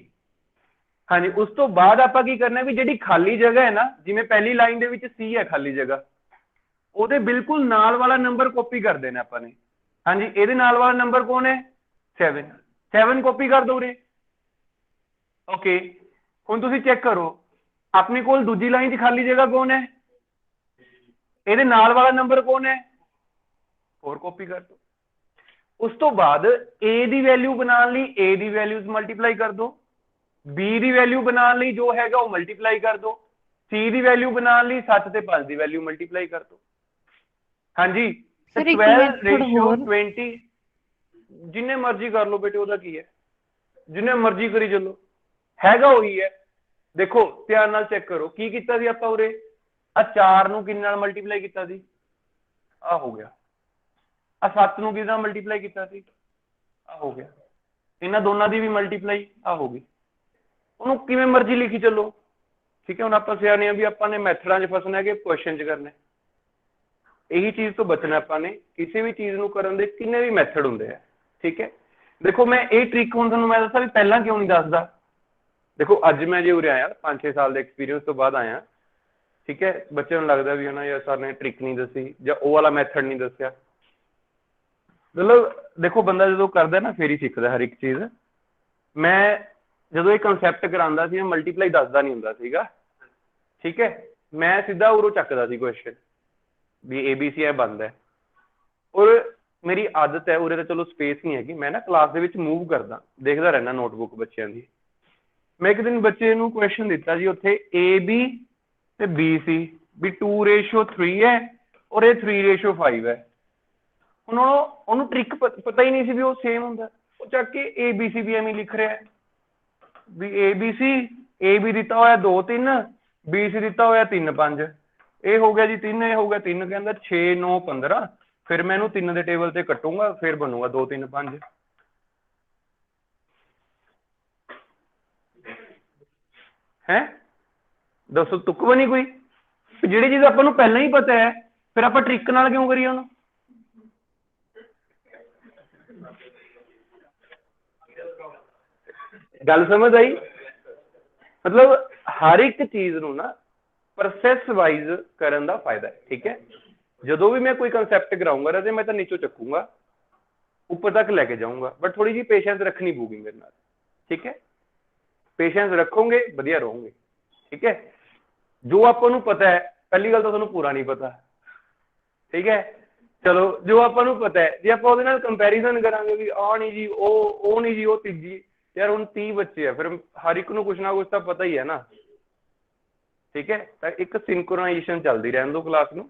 Speaker 1: हाँ जी, उस तो बाद आपां की करना भी जिहड़ी खाली जगह है ना, जिवें पहली लाइन दे विच C है खाली जगह, ਉਹਦੇ ਬਿਲਕੁਲ ਨਾਲ ਵਾਲਾ ਨੰਬਰ ਕਾਪੀ ਕਰ ਦੇਣਾ ਆਪਾਂ ਨੇ। ਹਾਂਜੀ, ਇਹਦੇ ਨਾਲ ਵਾਲਾ ਨੰਬਰ ਕੌਣ ਹੈ 7, 7 ਕਾਪੀ ਕਰ ਦੋ ਉਰੇ। ਓਕੇ, ਹੁਣ ਤੁਸੀਂ ਚੈੱਕ ਕਰੋ ਆਪਣੇ ਕੋਲ ਦੂਜੀ ਲਾਈਨ 'ਚ ਖਾਲੀ ਜਗ੍ਹਾ ਕੌਣ ਹੈ, ਇਹਦੇ ਨਾਲ ਵਾਲਾ ਨੰਬਰ ਕੌਣ ਹੈ 4, ਕਾਪੀ ਕਰ ਦੋ। ਉਸ ਤੋਂ ਬਾਅਦ A ਦੀ ਵੈਲਿਊ ਬਣਾਉਣ ਲਈ A ਦੀ ਵੈਲਿਊਜ਼ ਮਲਟੀਪਲਾਈ ਕਰ ਦੋ, B ਦੀ ਵੈਲਿਊ ਬਣਾਉਣ ਲਈ ਜੋ ਹੈਗਾ ਉਹ ਮਲਟੀਪਲਾਈ ਕਰ ਦੋ, C ਦੀ ਵੈਲਿਊ ਬਣਾਉਣ ਲਈ 7 ਤੇ 5 ਦੀ ਵੈਲਿਊ ਮਲਟੀਪਲਾਈ ਕਰ ਦੋ। ਹਾਂਜੀ, 12 ਰੇਸ਼ੀਓ 20 ਜਿੰਨੇ ਮਰਜ਼ੀ ਕਰ ਲਓ ਬੇਟੇ, ਉਹਦਾ ਕੀ ਹੈ, ਜਿੰਨੇ ਮਰਜ਼ੀ ਕਰੀ ਚੱਲੋ, ਹੈਗਾ ਉਹੀ ਹੈ। ਦੇਖੋ ਧਿਆਨ ਨਾਲ ਚੈੱਕ ਕਰੋ ਕੀ ਕੀਤਾ ਸੀ ਆਪਾਂ ਉਰੇ, ਆ 4 ਨੂੰ ਕਿੰਨੇ ਨਾਲ ਮਲਟੀਪਲਾਈ ਕੀਤਾ ਸੀ, ਆ ਹੋ ਗਿਆ। ਆ 7 ਨੂੰ ਕਿਹਦੇ ਨਾਲ ਮਲਟੀਪਲਾਈ ਕੀਤਾ ਸੀ, ਆ ਹੋ ਗਿਆ। ਇਹਨਾਂ ਦੋਨਾਂ ਦੀ ਵੀ ਮਲਟੀਪਲਾਈ ਆ ਹੋ ਗਈ। ਉਹਨੂੰ ਕਿਵੇਂ ਮਰਜ਼ੀ ਲਿਖੀ ਚੱਲੋ, ਠੀਕ ਹੈ। ਹੁਣ ਆਪਾਂ ਸਿਆਣੇ ਆ ਵੀ ਆਪਾਂ ਨੇ ਮੈਥਡਾਂ 'ਚ ਫਸਣਾ ਕਿ ਕੁਐਸਚਨ 'ਚ ਕਰਨਾ, ਇਹੀ ਚੀਜ਼ ਤੋਂ ਬਚਣਾ ਆਪਾਂ ਨੇ। ਕਿਸੇ ਵੀ ਚੀਜ਼ ਨੂੰ ਕਰਨ ਦੇ ਕਿੰਨੇ ਵੀ ਮੈਥਡ ਹੁੰਦੇ ਆ, ਠੀਕ ਹੈ। ਦੇਖੋ ਮੈਂ ਇਹ ਟ੍ਰਿਕ ਹੁਣ ਤੁਹਾਨੂੰ ਮੈਂ ਦੱਸਾਂ ਵੀ ਪਹਿਲਾਂ ਕਿਉਂ ਨਹੀਂ ਦੱਸਦਾ। ਦੇਖੋ ਅੱਜ ਮੈਂ ਜੇ ਉਰੇ ਆਇਆ 5-6 ਸਾਲ ਦੇ ਐਕਸਪੀਰੀਅੰਸ ਤੋਂ ਬਾਅਦ ਆਇਆ, ਠੀਕ ਹੈ। ਬੱਚਿਆਂ ਨੂੰ ਲੱਗਦਾ ਵੀ ਹਨਾ ਯਾਰ ਸਰ ਨੇ ਟ੍ਰਿਕ ਨਹੀਂ ਦੱਸੀ ਜਾਂ ਉਹ ਵਾਲਾ ਮੈਥਡ ਨਹੀਂ ਦੱਸਿਆ। ਮਤਲਬ ਦੇਖੋ ਬੰਦਾ ਜਦੋਂ ਕਰਦਾ ਨਾ ਫਿਰ ਹੀ ਸਿੱਖਦਾ ਹਰ ਇੱਕ ਚੀਜ਼। ਮੈਂ ਜਦੋਂ ਇਹ ਕਨਸੈਪਟ ਕਰਾਉਂਦਾ ਸੀ ਮਲਟੀਪਲਾਈ ਦੱਸਦਾ ਨਹੀਂ ਹੁੰਦਾ ਸੀਗਾ, ਠੀਕ ਹੈ। ਮੈਂ ਸਿੱਧਾ ਉਰੋਂ ਚੱਕਦਾ ਸੀ ਕੁਐਸਚਨ ਵੀ ABC ਇਹ ਬਣਦਾ ਹੈ। ਔਰ ਮੇਰੀ ਆਦਤ ਹੈ ਉਰੇ ਤਾਂ ਚਲੋ ਸਪੇਸ ਨਹੀਂ ਹੈਗੀ, ਮੈਂ ਨਾ ਕਲਾਸ ਦੇ ਵਿੱਚ ਮੂਵ ਕਰਦਾ, ਦੇਖਦਾ ਰਹਿਣਾ ਨੋਟਬੁੱਕ ਬੱਚਿਆਂ ਦੀ। ਮੈਂ ਇੱਕ ਦਿਨ ਬੱਚੇ ਨੂੰ ਕੁਐਸਚਨ ਦਿੱਤਾ ਜੀ ਉੱਥੇ AB ਤੇ BC ਵੀ 2:3 ਹੈ ਔਰ ਇਹ 3:5 ਹੈ। ਹੁਣ ਉਹਨੂੰ ਟ੍ਰਿਕ ਪਤਾ ਹੀ ਨਹੀਂ ਸੀ ਵੀ ਉਹ ਸੇਮ ਹੁੰਦਾ, ਉਹ ਚੱਕ ਕੇ ABC ਵੀ ਐਵੇਂ ਲਿਖ ਰਿਹਾ ਵੀ ABC, AB ਦਿੱਤਾ ਹੋਇਆ 2-3, BC ਦਿੱਤਾ ਹੋਇਆ 3-5, ਇਹ ਹੋ ਗਿਆ ਜੀ 3, ਇਹ ਹੋ ਗਿਆ 3, ਕਹਿੰਦਾ 6 9 15, ਫਿਰ ਮੈਂ ਇਹਨੂੰ 3 ਦੇ ਟੇਬਲ ਤੇ ਕੱਟੂੰਗਾ ਫਿਰ ਬਣੂਗਾ 2 3 5। ਹੈ ਦੱਸੋ ਤੁੱਕ ਬਣੀ ਕੋਈ, ਜਿਹੜੀ ਚੀਜ਼ ਆਪਾਂ ਨੂੰ ਪਹਿਲਾਂ ਹੀ ਪਤਾ ਹੈ ਫਿਰ ਆਪਾਂ ਟ੍ਰਿਕ ਨਾਲ ਕਿਉਂ ਕਰੀਏ ਉਹਨੂੰ। ਗੱਲ ਸਮਝ ਆਈ? ਮਤਲਬ ਹਰ ਇੱਕ ਚੀਜ਼ ਨੂੰ ਨਾ ਪ੍ਰੋਸੈਸ ਵਾਈਜ਼ ਕਰਨ ਦਾ ਫਾਇਦਾ ਹੈ, ਠੀਕ ਹੈ। ਜਦੋਂ ਵੀ ਮੈਂ ਕੋਈ ਕਨਸੈਪਟ ਕਰਾਊਂਗਾ ਰਾਜੇ ਮੈਂ ਤਾਂ ਨੀਚੋਂ ਚੱਕੂੰਗਾ ਉੱਪਰ ਤੱਕ ਲੈ ਕੇ ਜਾਊਂਗਾ, ਬਟ ਥੋੜੀ ਜਿਹੀ ਪੇਸ਼ੈਂਸ ਰੱਖਣੀ ਪਊਗੀ ਮੇਰੇ ਨਾਲ, ਠੀਕ ਹੈ। ਪੇਸ਼ੈਂਸ ਰੱਖੋਗੇ ਵਧੀਆ ਰਹੋਗੇ, ਠੀਕ ਹੈ। ਜੋ ਆਪਾਂ ਨੂੰ ਪਤਾ ਹੈ, ਪਹਿਲੀ ਗੱਲ ਤਾਂ ਤੁਹਾਨੂੰ ਪੂਰਾ ਨਹੀਂ ਪਤਾ, ਠੀਕ ਹੈ। ਚਲੋ ਜੋ ਆਪਾਂ ਨੂੰ ਪਤਾ ਹੈ ਜੇ ਆਪਾਂ ਉਹਦੇ ਨਾਲ ਕੰਪੈਰੀਜ਼ਨ ਕਰਾਂਗੇ ਵੀ ਆਹ ਨਹੀਂ ਜੀ ਉਹ ਨਹੀਂ ਜੀ ਉਹ ਤੀਜੀ, ਯਾਰ ਹੁਣ 30 ਬੱਚੇ ਆ ਫਿਰ ਹਰ ਇੱਕ ਨੂੰ ਕੁਛ ਨਾ ਕੁਛ ਤਾਂ ਪਤਾ ਹੀ ਹੈ ਨਾ, ਠੀਕ ਹੈ। ਤਾਂ ਇੱਕ ਸਿੰਕਰੋਨਾਈਜੇਸ਼ਨ ਚੱਲਦੀ ਰਹਿਣ ਦਿਓ, ਕਲਾਸ ਨੂੰ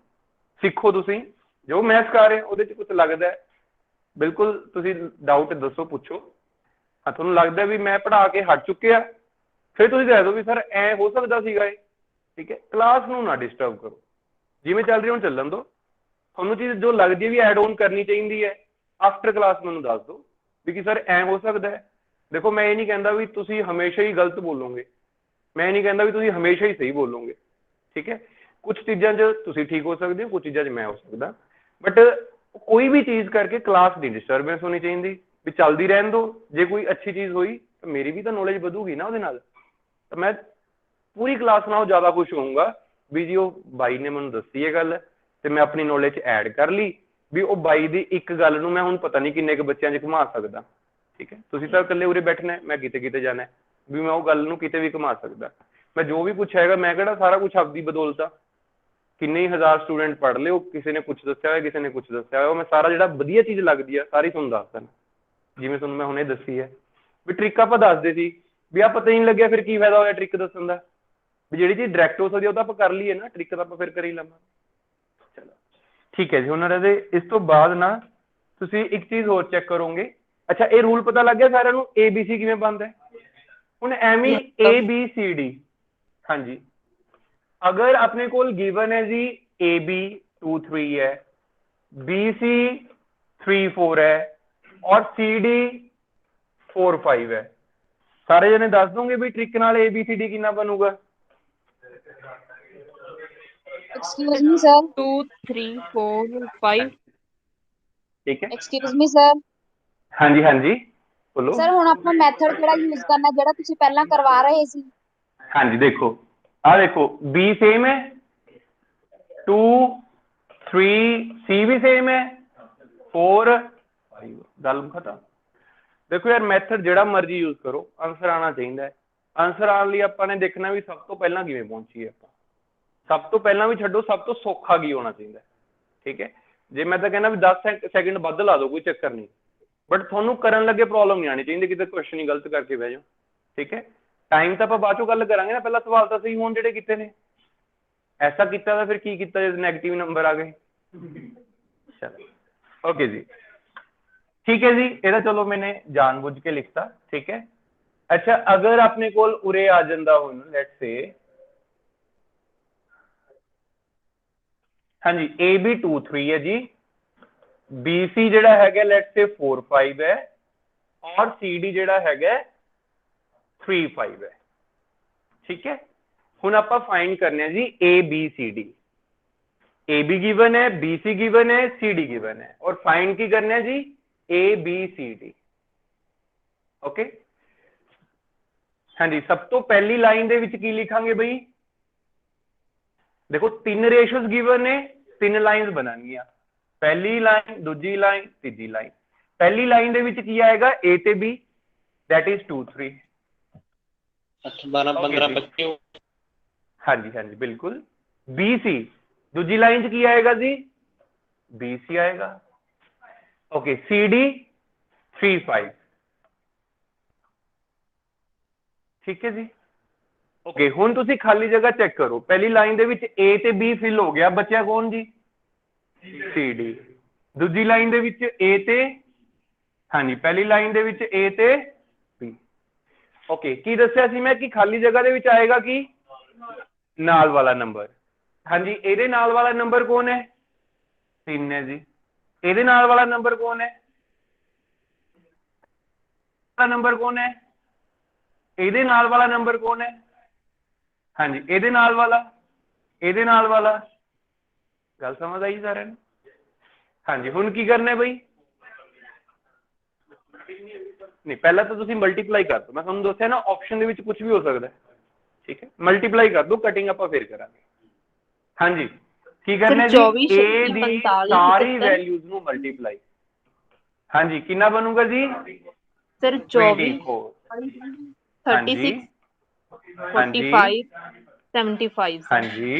Speaker 1: ਸਿੱਖੋ। ਤੁਸੀਂ ਜੋ ਮੈਂ ਸਿਖਾ ਰਿਹਾ ਉਹਦੇ 'ਚ ਕੁਛ ਲੱਗਦਾ ਬਿਲਕੁਲ ਤੁਸੀਂ ਡਾਊਟ ਦੱਸੋ, ਪੁੱਛੋ। ਹਾਂ ਤੁਹਾਨੂੰ ਲੱਗਦਾ ਵੀ ਮੈਂ ਪੜ੍ਹਾ ਕੇ ਹਟ ਚੁੱਕਿਆ, ਫਿਰ ਤੁਸੀਂ ਦੱਸ ਦਿਓ ਵੀ ਸਰ ਐ ਹੋ ਸਕਦਾ ਸੀਗਾ ਇਹ, ठीक है, क्लास नूं ना डिस्टर्ब करो, जिवें चल रही हुण ਚੱਲਣ दो। ਤੁਹਾਨੂੰ चीज जो लगती है भी एड ऑन करनी चाहिए है आफ्टर क्लास मैनूं दस दो भी कि सर ऐ हो सकता है। देखो मैं ये नहीं कहता भी तुसीं हमेशा ही गलत बोलोगे, मैं नहीं कहता भी तुसीं हमेशा ही सही बोलोगे, ठीक है। कुछ चीज़ों च तुसीं ठीक हो सकते हो, कुछ चीज़ों च मैं हो सकता, बट कोई भी चीज़ करके क्लास की डिस्टर्बेंस होनी चाहिए भी चलती रहन दो। जे कोई अच्छी चीज़ हुई तो मेरी भी तो नॉलेज बढ़ूगी ना उहदे नाल, तो मैं पूरी क्लास नालों ज़्यादा खुश होऊंगा भी जी वो बाई ने मैनूं दसी है गल ते मैं अपनी नॉलेज ऐड कर ली भी वो बाई दी एक गल नूं मैं हुण पता नहीं किन्ने क बच्चों च घुमा सकदा, ठीक है। तुसीं तां इकल्ले उरे बैठना है, मैं किते किते जाना है भी मैं वो गल नूं किते भी घुमा सकदा। मैं जो भी कुछ हैगा मैं किहड़ा सारा कुछ आपदी बदौलत आ, किन्ने ही हज़ार स्टूडेंट पढ़ ले, किसी ने कुछ दस्सिया होया, किसी ने कुछ दस्सिया होया, मैं सारा जिहड़ा वधिया चीज़ लगदी है सारी तुहानूं दस देना, जिवें तुहानूं मैं हुणे दस्सी है भी ट्रिक आपां दसदे सी भी आ पता ही नहीं लग्गिया फिर की फायदा होया ट्रिक दस्सण दा, भी जिहड़ी चीज़ डायरैक्ट हो सकदी है वो तां आपां कर लईए ना, ट्रिक तां आपां फिर कर ही लवांगे। चलो ठीक है जी। हुण राजे इस तो बाद ना तुसीं एक चीज़ होर चैक करोगे। अच्छा ये रूल पता लग गया सारिਆਂ ਨੂੰ ABC किवें बनदा है? हुण एवें ABCD, हाँ जी, अगर अपने कोल गिवन है जी AB 2 3 है, BC 3 4 है और CD 4 5 है, सारे जने दस दोगे भी ट्रिक नाल ABCD कितना बनूगा?
Speaker 4: Excuse me sir.
Speaker 3: 2 3 4 5
Speaker 1: ठीक है,
Speaker 4: एक्सक्यूज मी सर।
Speaker 1: हाँ जी, हाँ जी बोलो।
Speaker 4: सर ਹੁਣ ਆਪਾਂ ਮੈਥਡ ਕਿਹੜਾ ਯੂਜ਼ ਕਰਨਾ ਜਿਹੜਾ ਤੁਸੀਂ ਪਹਿਲਾਂ ਕਰਵਾ ਰਹੇ ਸੀ?
Speaker 1: हाँ जी देखो, आ देखो B सेम है, 2 3 C भी सेम है, 4 5 गल खत्म। देखो यार मैथड जिहड़ा मर्जी यूज करो, आंसर आना चाहिए। आंसर आने लिए आपां ने देखना भी सब तो पहला किवें पहुंची है, सब तो पहला भी छड्डो, सब तो सौखा की होना चाहिए, ठीक है। जे मैं तो कहना भी 10 सैकेंड वध ला दो कोई चक्कर नहीं, बट थोनू करन लगे प्रॉब्लम नहीं आनी चाहिए कि क्वेश्चन ही गलत करके बह जाओ, ठीक है। टाइम तो आप बाद चो गल करांगे ना, पहला सवाल तो सही होने जिहड़े कीते ने, ऐसा किया तो फिर की कीता जे नैगेटिव नंबर आ गए। चलो ओके जी, ठीक है जी, ये चलो मैंने जानबूझ के लिखता, ठीक है। अच्छा अगर अपने कोल उरे आ जांदा हुण लेट्स से, हाँ जी AB 2 3 है जी, BC जिहड़ा हैगा लेट्स से 4 5 है और CD जिहड़ा हैगा 3 5 है, ठीक है। हुण आपां फाइंड करने जी ABCD, AB गिवन है, BC गिवन है, CD गिवन है और फाइंड की करना है जी ABCD, ओके। हाँ जी, सब तो पहली लाइन दे विच की लिखांगे बई, देखो 3 रेशियोज गिवन ने, 3 लाइन्स बनानियां, पहली लाइन, दूजी लाइन, तीजी लाइन। पहली लाइन दे विच की आएगा A ते B, दैट इज 2 3
Speaker 2: 8 12 15 25।
Speaker 1: हाँ जी बिल्कुल। BC दूजी लाइन च की आएगा जी BC आएगा, ओके। CD 3 5, ठीक है जी, ओके। हुण तुसीं खाली जगह चेक करो, पहली लाइन दे विच A ते B फिल हो गया, बच्चा कौन जी CD। दूजी लाइन दे विच A ते, हाँ जी पहली लाइन दे विच A ते B, ओके। की दस्सिया सी मैं कि खाली जगह दे विच आएगा कि नाल वाला नंबर, हाँ जी। एदे नाल वाला नंबर कौन है? 3 है जी। एदे नाल वाला नंबर कौन है? नंबर कौन है? एदे नाल वाला नंबर कौन है? हाँ जी एदे नाल वाला, एदे नाल वाला। गल समझ आई सारे ने? हाँ जी। हुण की करना है बई? नहीं पहला तो तुसीं मल्टीप्लाई कर दो, मैं तुहानूं दस्सिया ना ऑप्शन दे विच कुछ भी हो सकता है, ठीक है। मल्टीप्लाई कर दो, कटिंग आपां फिर करांगे। हाँ जी की करना है जी?
Speaker 3: 24
Speaker 1: ए दी
Speaker 3: 45
Speaker 1: सारी
Speaker 3: 77
Speaker 1: वैल्यूज नूं मल्टीप्लाई, हाँ जी कितना बनूगा जी?
Speaker 3: सर 24
Speaker 1: 24, हाँ जी
Speaker 3: 36
Speaker 1: हाँ जी
Speaker 3: 45 75
Speaker 1: हाँ
Speaker 3: सर।
Speaker 1: जी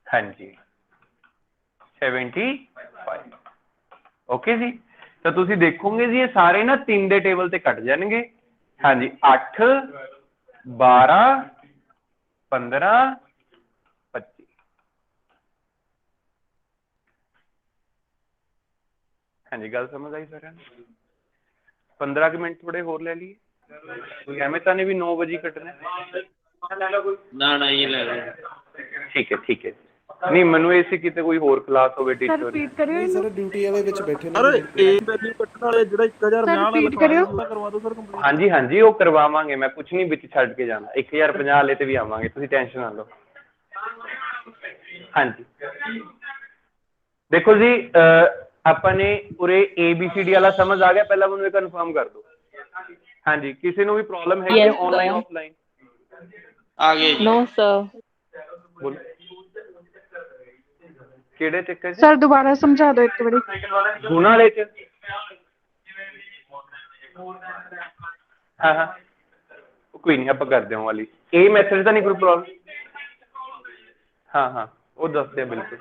Speaker 1: हाँ जी 75, ओके जी। तो तुसीं देखोगे जी ये सारे ना 3 दे टेबल ते कट जाएंगे, हाँ जी 8 12 15 25। हाँ जी गल समझ आई सारे? 15 मिनट थोड़े होर ले लिए, कोई एवं तो नहीं भी 9 बजे कटने।
Speaker 2: ਨਾ ਨਾ ਇਹ ਲੈ ਲਓ।
Speaker 1: ਠੀਕ ਹੈ ਨਹੀਂ ਮੈਨੂੰ ਇਹ ਸੀ ਕਿਤੇ ਕੋਈ ਹੋਰ ਕਲਾਸ ਹੋਵੇ
Speaker 5: ਸਰ
Speaker 1: ਟੀਚਰ
Speaker 5: ਰਿਪੀਟ ਕਰਿਓ
Speaker 6: ਨਹੀਂ
Speaker 5: ਇਹਨੂੰ
Speaker 6: ਸਰ ਡਿਊਟੀ ਵਾਲੇ ਵਿੱਚ ਬੈਠੇ ਨੇ
Speaker 10: ਸਰ ਇਹ ਵੈਲਿਊ ਕੱਟਣ ਵਾਲੇ ਜਿਹੜਾ 1050
Speaker 5: ਸਰ
Speaker 10: ਵਾਲਾ
Speaker 5: repeat ਕਰਿਓ।
Speaker 10: ਉਹਦਾ ਕਰਵਾ ਦਿਓ ਸਰ ਕੰਪਲੀਟ।
Speaker 1: ਹਾਂਜੀ ਉਹ ਕਰਵਾਵਾਂਗੇ, ਮੈਂ ਕੁਛ ਨਹੀਂ ਵਿੱਚ ਛੱਡ ਕੇ ਜਾਣਾ, 1050 ਵਾਲੇ ਤੇ ਵੀ ਆਵਾਂਗੇ, ਤੁਸੀਂ ਟੈਨਸ਼ਨ ਨਾ ਲਓ। ਹਾਂਜੀ ਦੇਖੋ ਜੀ ਆਪਾਂ ਨੇ ਉਰੇ ABCD ਵਾਲਾ ਸਮਝ ਆ ਗਿਆ, ਪਹਿਲਾਂ ਮੈਨੂੰ ਇਹ ਕਨਫਰਮ ਕਰ ਦਿਓ। ਹਾਂਜੀ ਕਿਸੇ ਨੂੰ ਵੀ ਪ੍ਰੋਬਲਮ ਹੈਗੀ
Speaker 3: Yes,
Speaker 1: ਆਨਲਾਈਨ
Speaker 3: sir.
Speaker 1: ਆਫਲਾਈਨ?
Speaker 2: ਆ ਗਏ ਜੀ।
Speaker 3: No, sir.
Speaker 1: ਬੋਲੋ ਕਿਹੜੇ ਚੱਕਰ ਚ?
Speaker 5: ਸਰ ਦੁਬਾਰਾ ਸਮਝਾ ਦਿਓ ਇੱਕ ਵਾਰੀ।
Speaker 1: ਗੁਣ ਵਾਲੇ ਚ? ਹਾਂ ਕੋਈ ਨਹੀਂ ਆਪਾਂ ਕਰਦੇ ਹਾਂ ਵਾਲੀ। ਇਹ ਮੈਥਡ ਤਾਂ ਨਹੀਂ ਕੋਈ ਪ੍ਰੋਬਲਮ? ਹਾਂ ਉਹ ਦੱਸਦੇ ਬਿਲਕੁਲ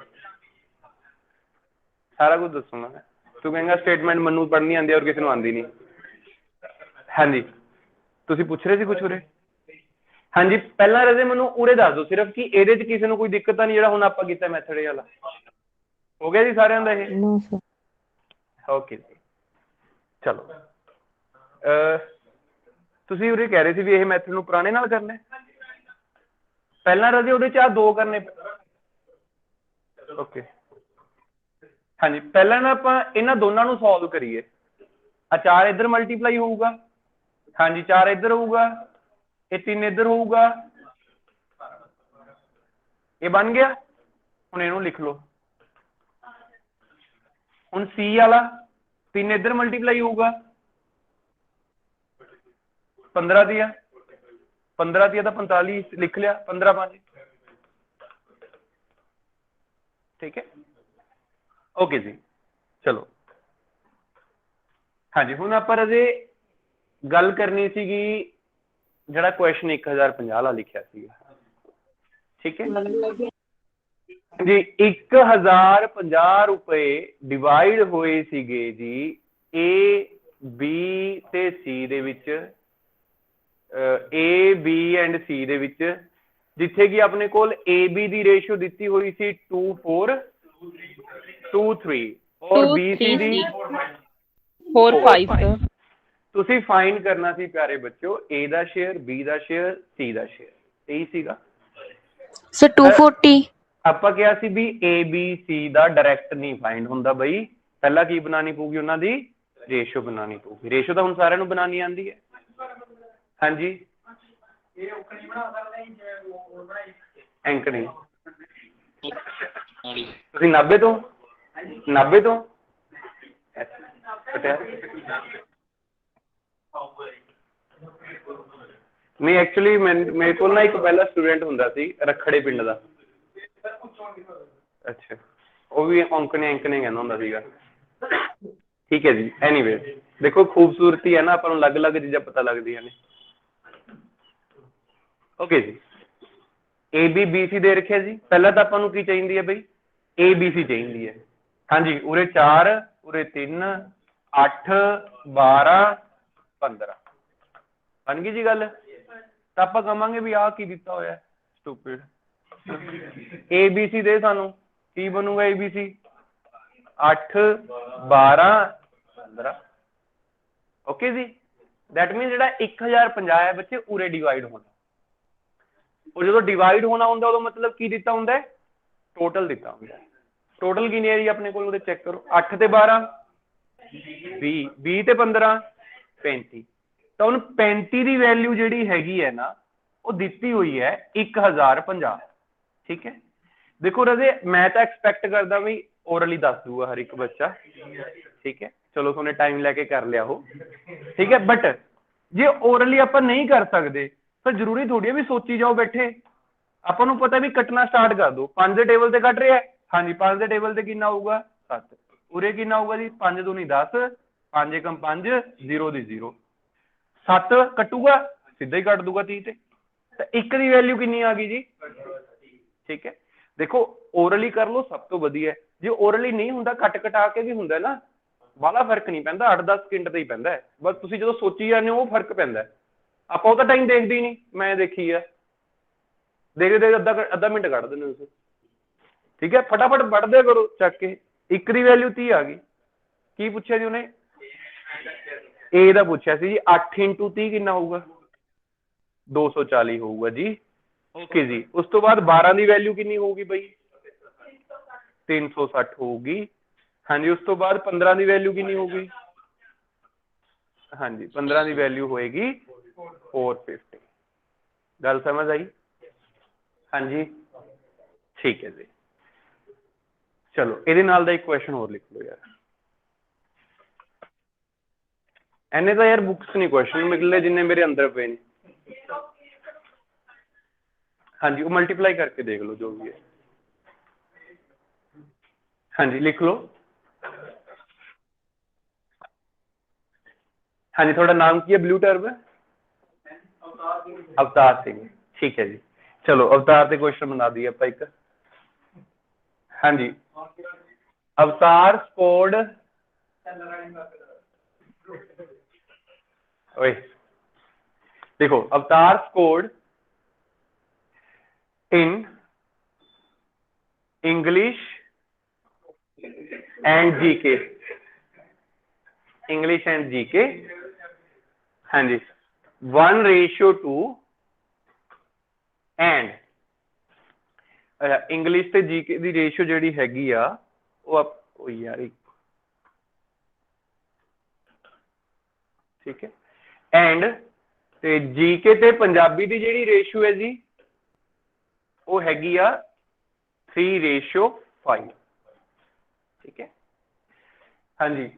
Speaker 1: ਸਾਰਾ ਕੁਝ ਦੱਸੂਗਾ ਮੈਂ। ਤੂੰ ਕਹੇਂਗਾ ਸਟੇਟਮੈਂਟ ਮੈਨੂੰ ਪੜ੍ਹਨੀ ਆਉਂਦੀ ਔਰ ਕਿਸੇ ਨੂੰ ਆਉਂਦੀ ਨਹੀਂ। ਹਾਂਜੀ ਤੁਸੀਂ ਪੁੱਛ ਰਹੇ ਸੀ ਕੁਛ ਉਰੇ? ਹਾਂਜੀ ਪਹਿਲਾਂ ਰਜੇ ਮੈਨੂੰ ਉਰੇ ਦੱਸ ਦਿਓ ਸਿਰਫ ਕਿ ਇਹਦੇ ਚ ਕਿਸੇ ਨੂੰ ਕੋਈ ਦਿੱਕਤ ਤਾਂ ਨਹੀਂ, ਜਿਹੜਾ ਹੁਣ ਆਪਾਂ ਕੀਤਾ ਮੈਥਡ ਵਾਲਾ ਹੋ ਗਿਆ ਜੀ ਸਾਰਿਆਂ ਦਾ ਇਹ?
Speaker 8: No, sir.
Speaker 1: ਓਕੇ ਜੀ ਚਲੋ ਤੁਸੀਂ ਉਰੇ ਕਹਿ ਰਹੇ ਸੀ ਵੀ ਇਹ ਮੈਥਡ ਨੂੰ ਪੁਰਾਣੇ ਨਾਲ ਕਰਨਾ ਹੈ। ਪਹਿਲਾਂ ਰਜੇ ਉਹਦੇ ਚ ਆ ਦੋ ਕਰਨੇ। ਓਕੇ ਹਾਂਜੀ ਪਹਿਲਾਂ ਨਾ ਆਪਾਂ ਇਹਨਾਂ ਦੋਨਾਂ ਨੂੰ ਸੋਲਵ ਕਰੀਏ। ਆ 4 ਇੱਧਰ ਮਲਟੀਪਲਾਈ ਹੋਊਗਾ, ਹਾਂਜੀ 4 ਇੱਧਰ ਹੋਊਗਾ, ਇਹ 3 ਇੱਧਰ ਹੋਊਗਾ, ਇਹ ਬਣ ਗਿਆ। ਹੁਣ ਇਹਨੂੰ ਲਿਖ ਲਓ। ਹੁਣ C ਵਾਲਾ 3 ਇੱਧਰ ਮਲਟੀਪਲਾਈ ਹੋਊਗਾ, 15 ਦੀਆਂ 15 ਦੀਆਂ ਤਾਂ 45 ਲਿਖ ਲਿਆ, 15 5 ਠੀਕ ਹੈ। ਓਕੇ ਜੀ ਚਲੋ ਹਾਂਜੀ ਹੁਣ ਆਪਾਂ ਰਜੇ ਗੱਲ ਕਰਨੀ ਸੀਗੀ ਜਿਹੜਾ ਕੁਐਸਚਨ 1050 ਵਾਲਾ ਲਿਖਿਆ ਸੀਗਾ, ਠੀਕ ਹੈ ਜੀ। 1050 ਰੁਪਏ ਡਿਵਾਈਡ ਹੋਏ ਸੀਗੇ ਜੀ A B ਤੇ C ਦੇ ਵਿੱਚ, A B ਐਂਡ C ਦੇ ਵਿੱਚ, ਜਿੱਥੇ ਕਿ ਆਪਣੇ ਕੋਲ AB ਦੀ ਰੇਸ਼ੋ ਦਿੱਤੀ ਹੋਈ ਸੀ 2:4:2:3 ਔਰ BC ਦੀ
Speaker 3: 4:5, sir.
Speaker 1: ਤੁਸੀਂ ਫਾਈਂਡ ਕਰਨਾ ਸੀ ਪਿਆਰੇ ਬੱਚਿਓ A the share, B the share, C the share, ਇਹੀ ਸੀਗਾ
Speaker 8: Sir, 240.
Speaker 1: ਆਪਾਂ ਕਿਹਾ ਸੀ ਵੀ ABC ਦਾ ਡਾਇਰੈਕਟ ਨਹੀਂ ਫਾਈਂਡ ਹੁੰਦਾ ਬਈ, ਪਹਿਲਾਂ ਕੀ ਬਣਾਉਣੀ ਪਊਗੀ ਉਹਨਾਂ ਦੀ ਰੇਸ਼ੋ ਬਣਾਉਣੀ ਪਊਗੀ। ਰੇਸ਼ੋ ਤਾਂ ਹੁਣ ਸਾਰਿਆਂ ਨੂੰ ਬਣਾਉਣੀ ਆਉਂਦੀ ਹੈ। ਹਾਂਜੀ ਐਂਕਰਿੰਗ ਤੁਸੀਂ 90 ਤੋਂ ਨਹੀਂ ਐਕਚੁਅਲੀ ਮੇਰੇ ਕੋਲ ਨਾ ਇੱਕ ਪਹਿਲਾ ਸਟੂਡੈਂਟ ਹੁੰਦਾ ਸੀ ਰਖੜੇ ਪਿੰਡ ਦਾ, ਅੱਛਾ ਉਹ ਵੀ ਔਂਕਣੇ ਕਹਿੰਦਾ ਹੁੰਦਾ ਸੀਗਾ। ਠੀਕ ਹੈ ਜੀ ਐਨੀਵੇ ਦੇਖੋ ਖੂਬਸੂਰਤੀ ਹੈ ਨਾ, ਆਪਾਂ ਨੂੰ ਅਲੱਗ-ਅਲੱਗ ਚੀਜ਼ਾਂ ਪਤਾ ਲੱਗਦੀਆਂ ਨੇ। ਓਕੇ ਜੀ ABBC ਦੇ ਰੱਖਿਆ ਜੀ। ਪਹਿਲਾਂ ਤਾਂ ਆਪਾਂ ਨੂੰ ਕੀ ਚਾਹੀਦੀ ਹੈ ਬਈ? ABC ਚਾਹੀਦੀ ਹੈ। ਹਾਂਜੀ ਉਰੇ 4 ਉਰੇ 3 8 12 15 ਬਣ ਗਈ ਜੀ ਗੱਲ। ਤਾਂ ਆਪਾਂ ਕਹਾਂਗੇ ਵੀ ਆਹ ਕੀ ਦਿੱਤਾ ਹੋਇਆ ਸਟੂਪਿਡ। ABC ਦੇ ਸਾਨੂੰ ਕੀ ਬਣੂਗਾ? ABC 8 12 15 ਓਕੇ ਜੀ। ਦੈਟ ਮੀਨ ਜਿਹੜਾ 1050 ਹੈ ਬੱਚੇ ਉਰੇ ਡਿਵਾਈਡ ਹੋਣਾ, ਉਹ ਜਦੋਂ ਡਿਵਾਈਡ ਹੋਣਾ ਹੁੰਦਾ ਉਦੋਂ ਮਤਲਬ ਕੀ ਦਿੱਤਾ ਹੁੰਦਾ ਹੈ? ਟੋਟਲ ਦਿੱਤਾ ਹੁੰਦਾ। ਟੋਟਲ ਕਿੰਨੀ ਹੈ ਜੀ ਆਪਣੇ ਕੋਲ? ਉਹਦੇ ਚੈੱਕ ਕਰੋ। 8 ਤੇ 12 20 ਤੇ 15 35। ਤਾਂ ਹੁਣ 35 ਦੀ ਵੈਲਿਊ ਜਿਹੜੀ ਹੈਗੀ ਹੈ ਨਾ ਉਹ ਦਿੱਤੀ ਹੋਈ ਹੈ 1050। ਠੀਕ ਹੈ ਦੇਖੋ ਰਜੇ ਮੈਂ ਤਾਂ ਐਕਸਪੈਕਟ ਕਰਦਾ ਵੀ ਓਰਲੀ ਦੱਸ ਦੂਗਾ ਹਰ ਇੱਕ ਬੱਚਾ, ਠੀਕ ਹੈ ਚਲੋ ਤੁਹਾਨੇ ਟਾਈਮ ਲੈ ਕੇ ਕਰ ਲਿਆ ਉਹ, ਠੀਕ ਹੈ। ਬਟ ਜੇ ਓਰਲੀ ਆਪਾਂ ਨਹੀਂ ਕਰ ਸਕਦੇ ਤਾਂ ਜ਼ਰੂਰੀ ਥੋੜੀ ਹੈ ਵੀ ਸੋਚੀ ਜਾਓ ਬੈਠੇ। ਆਪਾਂ ਨੂੰ ਪਤਾ ਵੀ ਕੱਟਣਾ ਸਟਾਰਟ ਕਰ ਦੋ। 5 ਦੇ ਟੇਬਲ ਤੇ ਕੱਟ ਰਿਹਾ, ਹਾਂਜੀ 5 ਦੇ ਟੇਬਲ ਤੇ ਕਿੰਨਾ ਹੋਊਗਾ? 7। ਉਰੇ ਕਿੰਨਾ ਹੋਊਗਾ ਜੀ? 5 ਦੂਣੀ 10, 5 ਏਕਮ 5, 0 ਦੀ 0, 7 ਕੱਟੂਗਾ ਸਿੱਧਾ ਹੀ ਕੱਟ ਦੂਗਾ 30 ਤੇ। ਤਾਂ 1 ਦੀ ਵੈਲਿਊ ਕਿੰਨੀ ਆ ਗਈ ਜੀ? ਠੀਕ ਹੈ ਦੇਖੋ ਓਰਲੀ ਕਰ ਲਓ ਸਭ ਤੋਂ ਵਧੀਆ। ਜੇ ਓਰਲੀ ਨਹੀਂ ਹੁੰਦਾ ਕੱਟ ਕਟਾ ਕੇ ਵੀ ਹੁੰਦਾ ਨਾ, ਬਾਹਲਾ ਫਰਕ ਨਹੀਂ ਪੈਂਦਾ, 8-10 ਸਕਿੰਟ ਤੇ ਹੀ ਪੈਂਦਾ ਹੈ। ਬਸ ਤੁਸੀਂ ਜਦੋਂ ਸੋਚੀ ਜਾਂਦੇ ਹੋ ਉਹ ਫਰਕ ਪੈਂਦਾ। ਆਪਾਂ ਉਹ ਤਾਂ ਟਾਈਮ ਦੇਖਦੇ ਹੀ ਨਹੀਂ, ਮੈਂ ਦੇਖੀ ਆ ਦੇਖਦੇ ਅੱਧਾ ਮਿੰਟ ਕੱਢ ਦਿੰਦੇ ਤੁਸੀਂ। ਠੀਕ ਹੈ ਫਟਾਫਟ ਪੜ੍ਹਦੇ ਕਰੋ ਚੱਕ ਕੇ। 1 ਦੀ ਵੈਲਿਊ 30 ਆ ਗਈ। ਕੀ ਪੁੱਛਿਆ ਜੀ ਉਹਨੇ? A ਦਾ ਪੁੱਛਿਆ ਸੀ ਜੀ 8 × 30 ਕਿੰਨਾ ਹੋਊਗਾ? 240 ਹੋਊਗਾ ਜੀ। ओके जी, उस तो बाद 12 की वैल्यू कितनी होगी बई 360 होगी। हाँ जी, उस तो बाद 15 की वैल्यू कितनी होगी। हाँ जी, 15 की वैल्यू होएगी 450। गल समझ आई। हाँ जी ठीक है जी। चलो ये नाल दा एक क्वेश्चन और लिख लो यार। एने तो यार बुक्स नहीं क्वेश्चन निकले जिन्ने मेरे अंदर पे ने। हाँ जी, वो मल्टीप्लाई करके देख लो जो भी है। हाँ जी लिख लो। हाँ जी, थोड़ा नाम की है ब्लू टर्ब है अवतार सिंह। ठीक है जी, चलो अवतार से क्वेश्चन बना दिए आप एक। हाँ जी, अवतार स्कोर्ड ओए देखो, अवतार scored in English and GK. English and GK. हाँ जी, 1:2 एंड इंग्लिश ते जीके दी रेशियो जिहड़ी हैगी आ वो यार ठीक है। एंड ते जीके ते पंजाबी दी जिहड़ी रेशियो है जी वो हैगी आ 3:5। ठीक है। हाँ जी,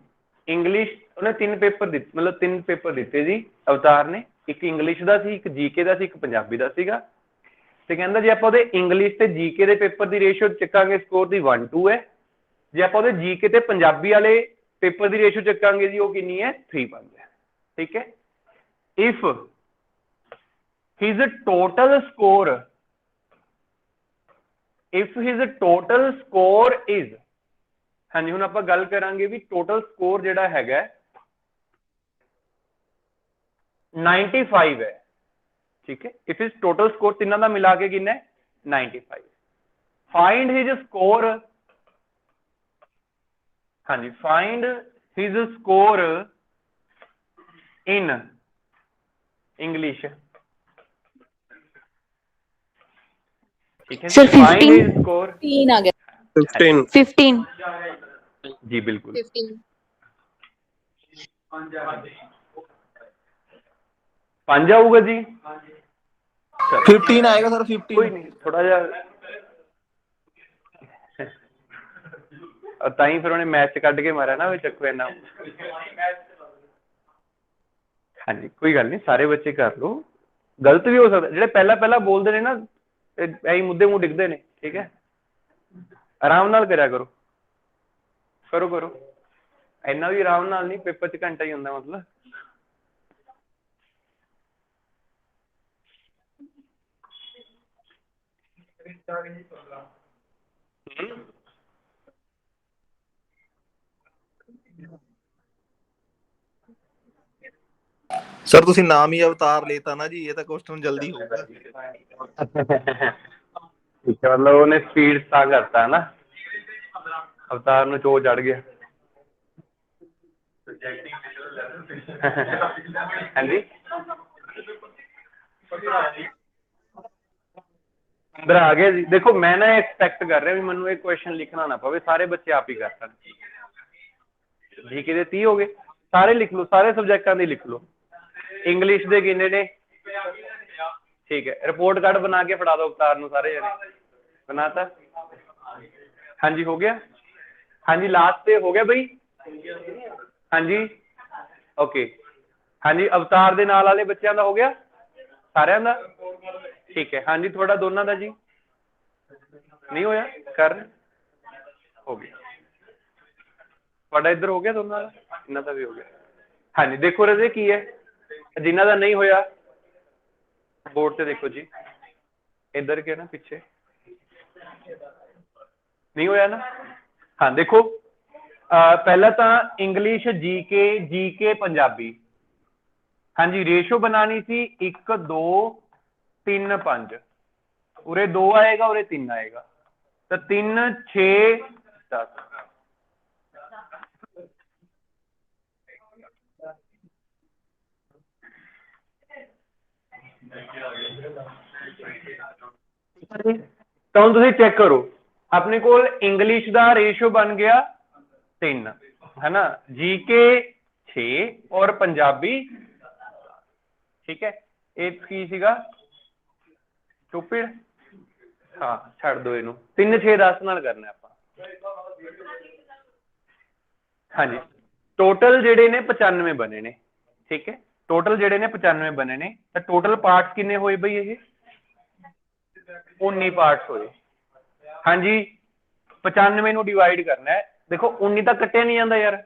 Speaker 1: इंग्लिश उन्हें 3 पेपर दिते, मतलब 3 पेपर दिते जी अवतार ने। एक इंग्लिश का सी, एक जीके का सी, एक पंजाबी का सीगा। ते कहंदा जे आपां इंग्लिश ते जीके दे पेपर दी रेशियो चकांगे स्कोर दी 1:2 है। जे आपां जीके ते पंजाबी वाले पेपर दी रेशियो चकांगे जी वो कितनी है 3:5 है। ठीक है। If his total score is, हाँ जी, हुण आपां गल करांगे भी टोटल स्कोर जिहड़ा हैगा 95 है। ठीक है। इफ इज टोटल स्कोर तीनों का मिला के कितना है 95। फाइंड हिज स्कोर, हाँ जी, find his score in English. ठीक है,
Speaker 8: सर
Speaker 1: फाइंड
Speaker 8: 15
Speaker 1: हिज स्कोर।
Speaker 4: 3 आ गया।
Speaker 10: 15
Speaker 8: 15
Speaker 1: जी बिल्कुल
Speaker 4: 15
Speaker 1: 5 आऊगा जी। चलो
Speaker 10: 15 आएगा सर,
Speaker 1: कोई
Speaker 10: 15।
Speaker 1: नहीं, थोड़ा जा ताई फिर उन्हें मैच कट के मारा ना वे चक्को इना। हाँ जी कोई गल नहीं, सारे बच्चे कर लो, गलत भी हो सकता। जो पहला पहला बोलते हैं ना यही मुद्दे मुंह डिगते हैं। ठीक है, आराम नाल करा करो करो करो, इन्ना भी आराम नाल नहीं, पेपर च घंटा ही होंगे मतलब।
Speaker 10: ਸਰ ਤੁਸੀਂ ਨਾਮ ਹੀ ਅਵਤਾਰ लेता ना जी, ये तो क्वेश्चन जल्दी होगा।
Speaker 1: ठीक है, मतलब उन्हें स्पीड सा करता है ना, अवतार में चो चढ़ गया। हाँ जी 15 आ गया जी। देखो मैं ना एक्सपैक्ट कर रहा भी मैनू एक क्वेश्चन लिखना ना पवे, सारे बच्चे आप ही कर सकते। जीके दे 30 हो गए, सारे लिख लो, सारे सब्जेक्टां दे लिख लो। इंग्लिश दे किन्ने ने, ठीक है, रिपोर्ट कार्ड बना के फड़ा दो अवतार नूं सारे जने। बनाता, हाँ जी हो गया। हाँ जी लास्ट पे हो गया बई। हाँ जी ओके। हाँ जी अवतार दे नाल वाले बच्चों का हो गया सारिਆਂ ਦਾ। ठीक है। हाँ जी थोड़ा दोनों का जी नहीं होया, कर हो गया थोड़ा इधर हो गया दोनों का, इन्हों का भी हो गया। हाँ जी देखो रजे की है, जिन्हों का नहीं होया बोर्ड से देखो जी, इधर के ना पीछे नहीं होया ना। हाँ देखो पहला तो इंग्लिश जीके पंजाबी। हाँ जी रेशो बनानी थी 1 2 3 5, उरे 2 आएगा उरे 3 आएगा, तो 3 6 10। ਤਾਂ ਹੁਣ ਤੁਸੀਂ ਚੈੱਕ ਕਰੋ ਆਪਣੇ ਕੋਲ ਇੰਗਲਿਸ਼ ਦਾ ਰੇਸ਼ੋ ਬਣ ਗਿਆ 3 ਹੈ ਨਾ, ਜੀਕੇ 6 ਔਰ ਪੰਜਾਬੀ, ਠੀਕ ਹੈ। ਇਹ ਕੀ ਸੀਗਾ ਸਟੂਪਿਡ, ਹਾਂ ਛੱਡ ਦੋ ਇਹਨੂੰ, 3 6 10 ਨਾਲ ਕਰਨਾ ਆਪਾਂ। ਹਾਂਜੀ ਟੋਟਲ ਜਿਹੜੇ ਨੇ 95 ਬਣੇ ਨੇ, ਠੀਕ ਹੈ। ਟੋਟਲ ਜਿਹੜੇ ਨੇ 95 ਬਣੇ ਨੇ, ਤਾਂ ਟੋਟਲ ਪਾਰਟਸ ਕਿੰਨੇ ਹੋਏ ਬਈ? ਇਹ 19 ਪਾਰਟਸ ਹੋਏ। ਹਾਂਜੀ 95 ਨੂੰ ਡਿਵਾਈਡ ਕਰਨਾ ਹੈ, ਦੇਖੋ 19 ਤਾਂ ਕੱਟਿਆ ਨਹੀਂ ਜਾਂਦਾ ਯਾਰ,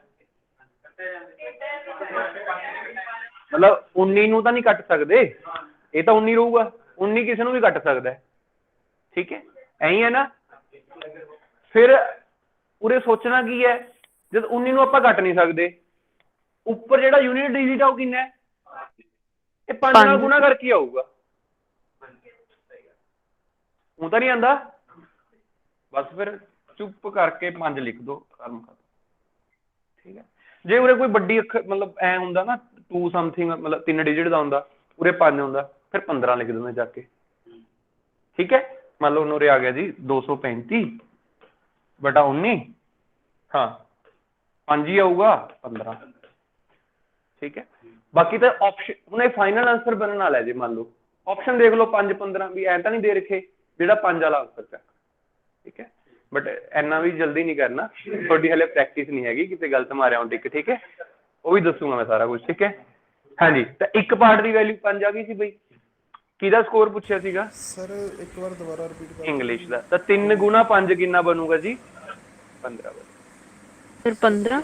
Speaker 1: ਮਤਲਬ 19 ਨੂੰ ਤਾਂ ਨਹੀਂ ਕੱਟ ਸਕਦੇ, ਇਹ ਤਾਂ 19 ਰਹੂਗਾ, 19 ਕਿਸੇ ਨੂੰ ਵੀ ਕੱਟ ਸਕਦਾ ਹੈ, ਠੀਕ ਹੈ। ਐਂ ਹੈ ਨਾ, ਫਿਰ ਉਰੇ ਸੋਚਣਾ ਕੀ ਹੈ, ਜਦ 19 ਨੂੰ ਆਪਾਂ ਕੱਟ ਨਹੀਂ ਸਕਦੇ, ਉੱਪਰ ਜਿਹੜਾ ਯੂਨਿਟ ਡਿਜਿਟ ਆ ਉਹ ਕਿੰਨਾ ਹੈ? ਇਹ 5 ਨਾਲ ਗੁਣਾ ਕਰਕੇ ਆਊਗਾ, ਉਹ ਤਾਂ ਨਹੀਂ ਆਂਦਾ, ਬਸ ਫਿਰ ਚੁੱਪ ਕਰਕੇ 5 ਲਿਖ ਦੋ, ਕੰਮ ਖਤਮ, ਠੀਕ ਹੈ। ਜੇ ਉਰੇ ਕੋਈ ਵੱਡੀ ਅੱਖਰ ਮਤਲਬ ਐ ਹੁੰਦਾ ਨਾ 2 ਸਮਥਿੰਗ, ਮਤਲਬ 3 ਡਿਜਿਟ ਦਾ ਹੁੰਦਾ, ਉਰੇ 5 ਹੁੰਦਾ, ਫਿਰ 15 ਲਿਖ ਦਿੰਦੇ ਜਾ ਕੇ, ਠੀਕ ਹੈ। ਮੰਨ ਲਓ ਉਰੇ ਆ ਗਿਆ ਜੀ 235 ਬਟਾ 19, ਹਾਂ 5 ਹੀ ਆਊਗਾ 15, ਠੀਕ ਹੈ। ਬਾਕੀ ਤਾਂ ਆਪਸ਼ਨ, ਹੁਣ ਇਹ ਫਾਈਨਲ ਆਂਸਰ ਬਣਨ ਵਾਲਾ ਹੈ ਜੀ। ਮੰਨ ਲਓ ਆਪਸ਼ਨ ਦੇਖ ਲਓ 5 15, ਵੀ ਐਂ ਤਾਂ ਨਹੀਂ ਦੇ ਰੱਖੇ ਜਿਹੜਾ 5 ਵਾਲਾ ਆਂਸਰ ਚੱਕ, ਠੀਕ ਹੈ। ਬਟ ਇੰਨਾ ਵੀ ਜਲਦੀ ਨਹੀਂ ਕਰਨਾ, ਤੁਹਾਡੀ ਹਲੇ ਪ੍ਰੈਕਟਿਸ ਨਹੀਂ ਹੈਗੀ, ਕਿਤੇ ਗਲਤ ਮਾਰਿਆ ਹੁਣ ਟਿਕ, ਠੀਕ ਹੈ, ਉਹ ਵੀ ਦੱਸੂਗਾ ਮੈਂ ਸਾਰਾ ਕੁਝ, ਠੀਕ ਹੈ। ਹਾਂਜੀ ਤਾਂ ਇੱਕ ਪਾਰਟ ਦੀ ਵੈਲਿਊ 5 ਆ ਗਈ ਸੀ ਬਈ, ਕਿਹਦਾ ਸਕੋਰ ਪੁੱਛਿਆ ਸੀਗਾ?
Speaker 6: ਸਰ ਇੱਕ ਵਾਰ ਦੁਬਾਰਾ ਰਿਪੀਟ ਕਰ।
Speaker 1: ਇੰਗਲਿਸ਼ ਦਾ। ਤਾਂ 3 ਗੁਣਾ 5 ਕਿੰਨਾ ਬਣੂਗਾ ਜੀ? 15
Speaker 8: ਫਿਰ 15।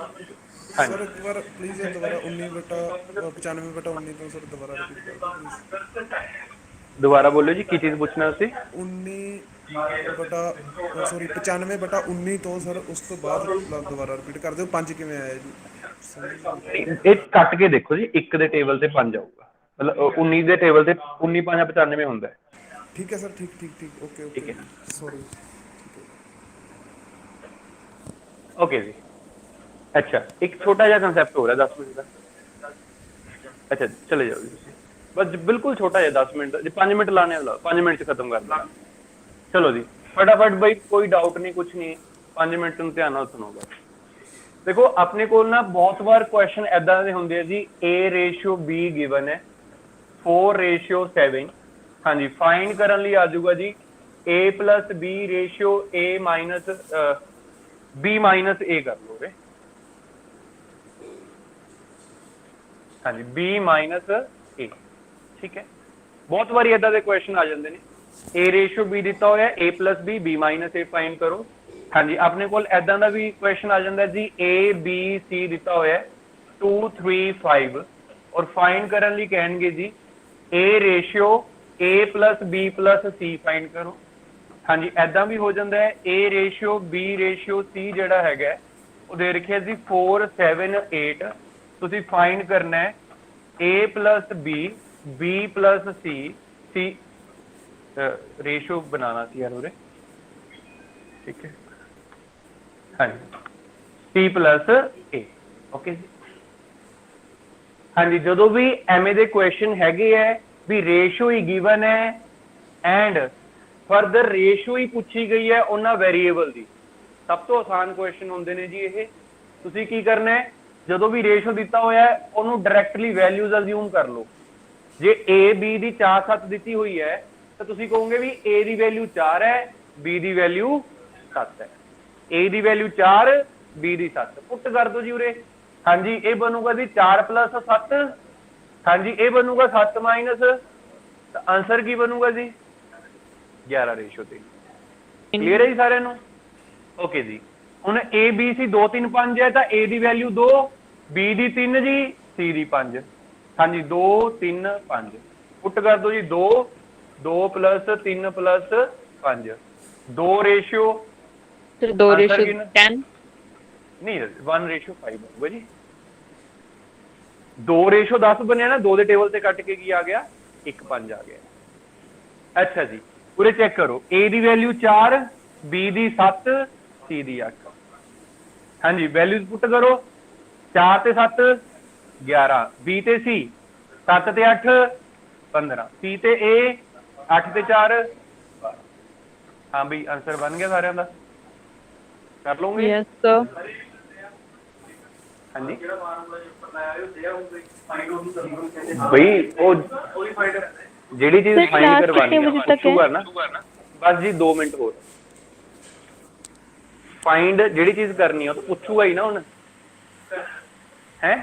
Speaker 6: ਸਰ ਇੱਕ ਵਾਰ ਪਲੀਜ਼ ਦੁਬਾਰਾ 19 ਬਟਾ 95 ਬਟਾ 19 ਤੋਂ ਸਰ ਦੁਬਾਰਾ ਰਿਪੀਟ ਕਰ ਦਿਓ ਪਲੀਜ਼।
Speaker 1: ਦੁਬਾਰਾ ਬੋਲੋ ਜੀ, ਕੀ ਚੀਜ਼ ਪੁੱਛਣਾ ਸੀ?
Speaker 6: 19 ਬਟਾ ਸੌਰੀ 95 ਬਟਾ 19 ਤੋਂ ਸਰ ਉਸ ਤੋਂ ਬਾਅਦ ਦੁਬਾਰਾ ਰਿਪੀਟ ਕਰ ਦਿਓ, 5 ਕਿਵੇਂ ਆਇਆ ਜੀ?
Speaker 1: ਇਹ ਕੱਟ ਕੇ ਦੇਖੋ ਜੀ, 1 ਦੇ ਟੇਬਲ ਤੇ 5 ਆਊਗਾ, ਮਤਲਬ 19 ਦੇ ਟੇਬਲ ਤੇ 19 5 95 ਹੁੰਦਾ ਹੈ,
Speaker 6: ਠੀਕ ਹੈ ਸਰ, ਠੀਕ ਠੀਕ ਠੀਕ, ਓਕੇ
Speaker 1: ਠੀਕ
Speaker 6: ਓਕੇ
Speaker 1: ਹੈ।
Speaker 6: ਸੌਰੀ,
Speaker 1: ਓਕੇ ਜੀ। ਅੱਛਾ ਇੱਕ ਛੋਟਾ ਜਿਹਾ ਕੰਸੈਪਟ ਹੋ ਰਿਹਾ 10 ਮਿੰਟ ਦਾ, ਅੱਛਾ ਚਲੇ ਜਾਓ ਜੀ ਤੁਸੀਂ, ਬਸ ਬਿਲਕੁਲ ਛੋਟਾ ਜਿਹਾ 10 ਮਿੰਟ, ਜੇ 5 ਮਿੰਟ ਲਾਣੇ ਲਾ 5 ਮਿੰਟ 'ਚ ਖਤਮ ਕਰ ਦੇਣਾ। ਚਲੋ ਜੀ फटाफट भाई, कोई डाउट नहीं, कुछ नहीं, 5 मिनट ਨੂੰ ਧਿਆਨ ਨਾਲ ਸੁਣੋਗਾ। देखो अपने को ना बहुत बार क्वेश्चन ऐदा दे होंगे जी, A/B गिवन है 4/7, हाँ जी फाइंड करने लिए आ जाऊगा जी A+B/A माइनस B-A कर लो रे, हाँ जी B-A, ठीक है। बहुत बार ऐदा दे क्वेश्चन आ जाते हैं, A/B दिता होया A+B B-A फाइंड करो, हाँ जी अपने को ऐदा का भी क्वेश्चन आ जाता है जी A-B-C दिता होया 2 3 5 और फाइंड करने लिए कहेंगे जी A/A+B+C फाइंड करो, हाँ जी ऐदा भी हो जाता है A/B/C जिहड़ा हैगा वो दे रखिया जी 4 7 8, तुसीं फाइंड करना है A+B B+C, C रेशियो बनाना सी यार उरे, ठीक है, हाँ जी C+A, ओके जी। हाँ जी जो भी एमए दे क्वेश्चन हैगे है भी रेशियो ही गिवन है एंड फर्दर रेशियो ही पूछी गई है उन्हां वेरीएबल दी, सब तो आसान क्वेश्चन होंदे ने जी ये। तुसीं की करना है, जो भी रेशियो दिता होया है उन्होंने डायरैक्टली वैल्यूज अज्यूम कर लो। जे A-B दी 4 7 दी हुई है तो तुसीं कहोगे भी A दी वैल्यू 4 है, B दी वैल्यू 7 है, A दी वैल्यू 4 B दी 7, पुट कर दो जी उरे, हाँ जी ये बनूगा जी 4 + 7, हाँ जी ये बनूगा 7 माइनस, आंसर की बनूगा जी 11/3। क्लियर है जी सारे नूं? ओके जी। हुण A-B-C 2 3 5 है तो A दी वैल्यू 2, B दी 3 जी, C दी 5, हाँ जी 2 3 5, पुट कर दो जी 2 2 + 3 + 5, 2 रेशियो
Speaker 3: 2/10,
Speaker 1: नहीं 1/5 होगा जी। 2/10 बनया ना, 2 दे टेबल से कट के की आ गया 1 5 आ गया। अच्छा जी पूरे चेक करो, A दी वैल्यू 4, B दी 7, C दी 8, हाँ जी वैल्यूज पुट करो, 4 ते 7 11, B ते C 7 ते 8 15, C ते A 8 ते 4 12, हाँ भी आंसर बन गया सारे का कर लोगे
Speaker 3: यस सर।
Speaker 1: हाँ जी भाई वो ਜਿਹੜੀ चीज
Speaker 8: सर
Speaker 1: फाइंड
Speaker 8: क्लास
Speaker 1: करवानी
Speaker 8: कितने
Speaker 1: है
Speaker 8: बजे तक है?
Speaker 1: पूछूगा ना बस जी 2 मिनट और फाइंड ਜਿਹੜੀ चीज करनी है तो पूछूगा ही ना ਹੁਣ है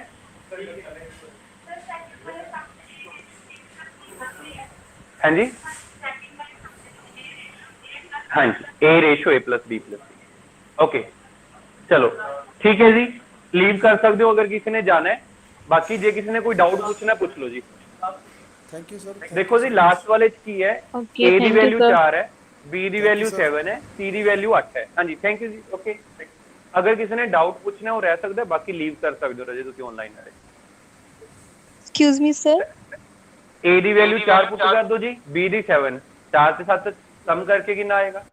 Speaker 1: हाँ जी हाँ जी A ratio A plus B plus C okay चलो ठीक है जी लीव कर सकते हो अगर किसी ने जाना है बाकी जे किसी ने कोई डाउट पूछना है पूछ लो जी
Speaker 6: ਥੈਂਕ ਯੂ ਸਰ
Speaker 1: देखो जी लास्ट वाले च की है
Speaker 3: Okay,
Speaker 1: A the
Speaker 3: thank you,
Speaker 1: value
Speaker 3: sir.
Speaker 1: 4 है be the value
Speaker 6: you, sir.
Speaker 1: 7 है सी दी वैल्यू 8 है हाँ जी थैंक यू जी ओके अगर किसी ने डाउट पूछना है वो रह सकता है बाकी लीव कर सकते हो रजे तुसी ऑनलाइन आ
Speaker 5: एक्सक्यूज मी सर
Speaker 1: ए दी वैल्यू 4 पुट कर दो जी बी दी 7 4 से 7 सम करके कितना आएगा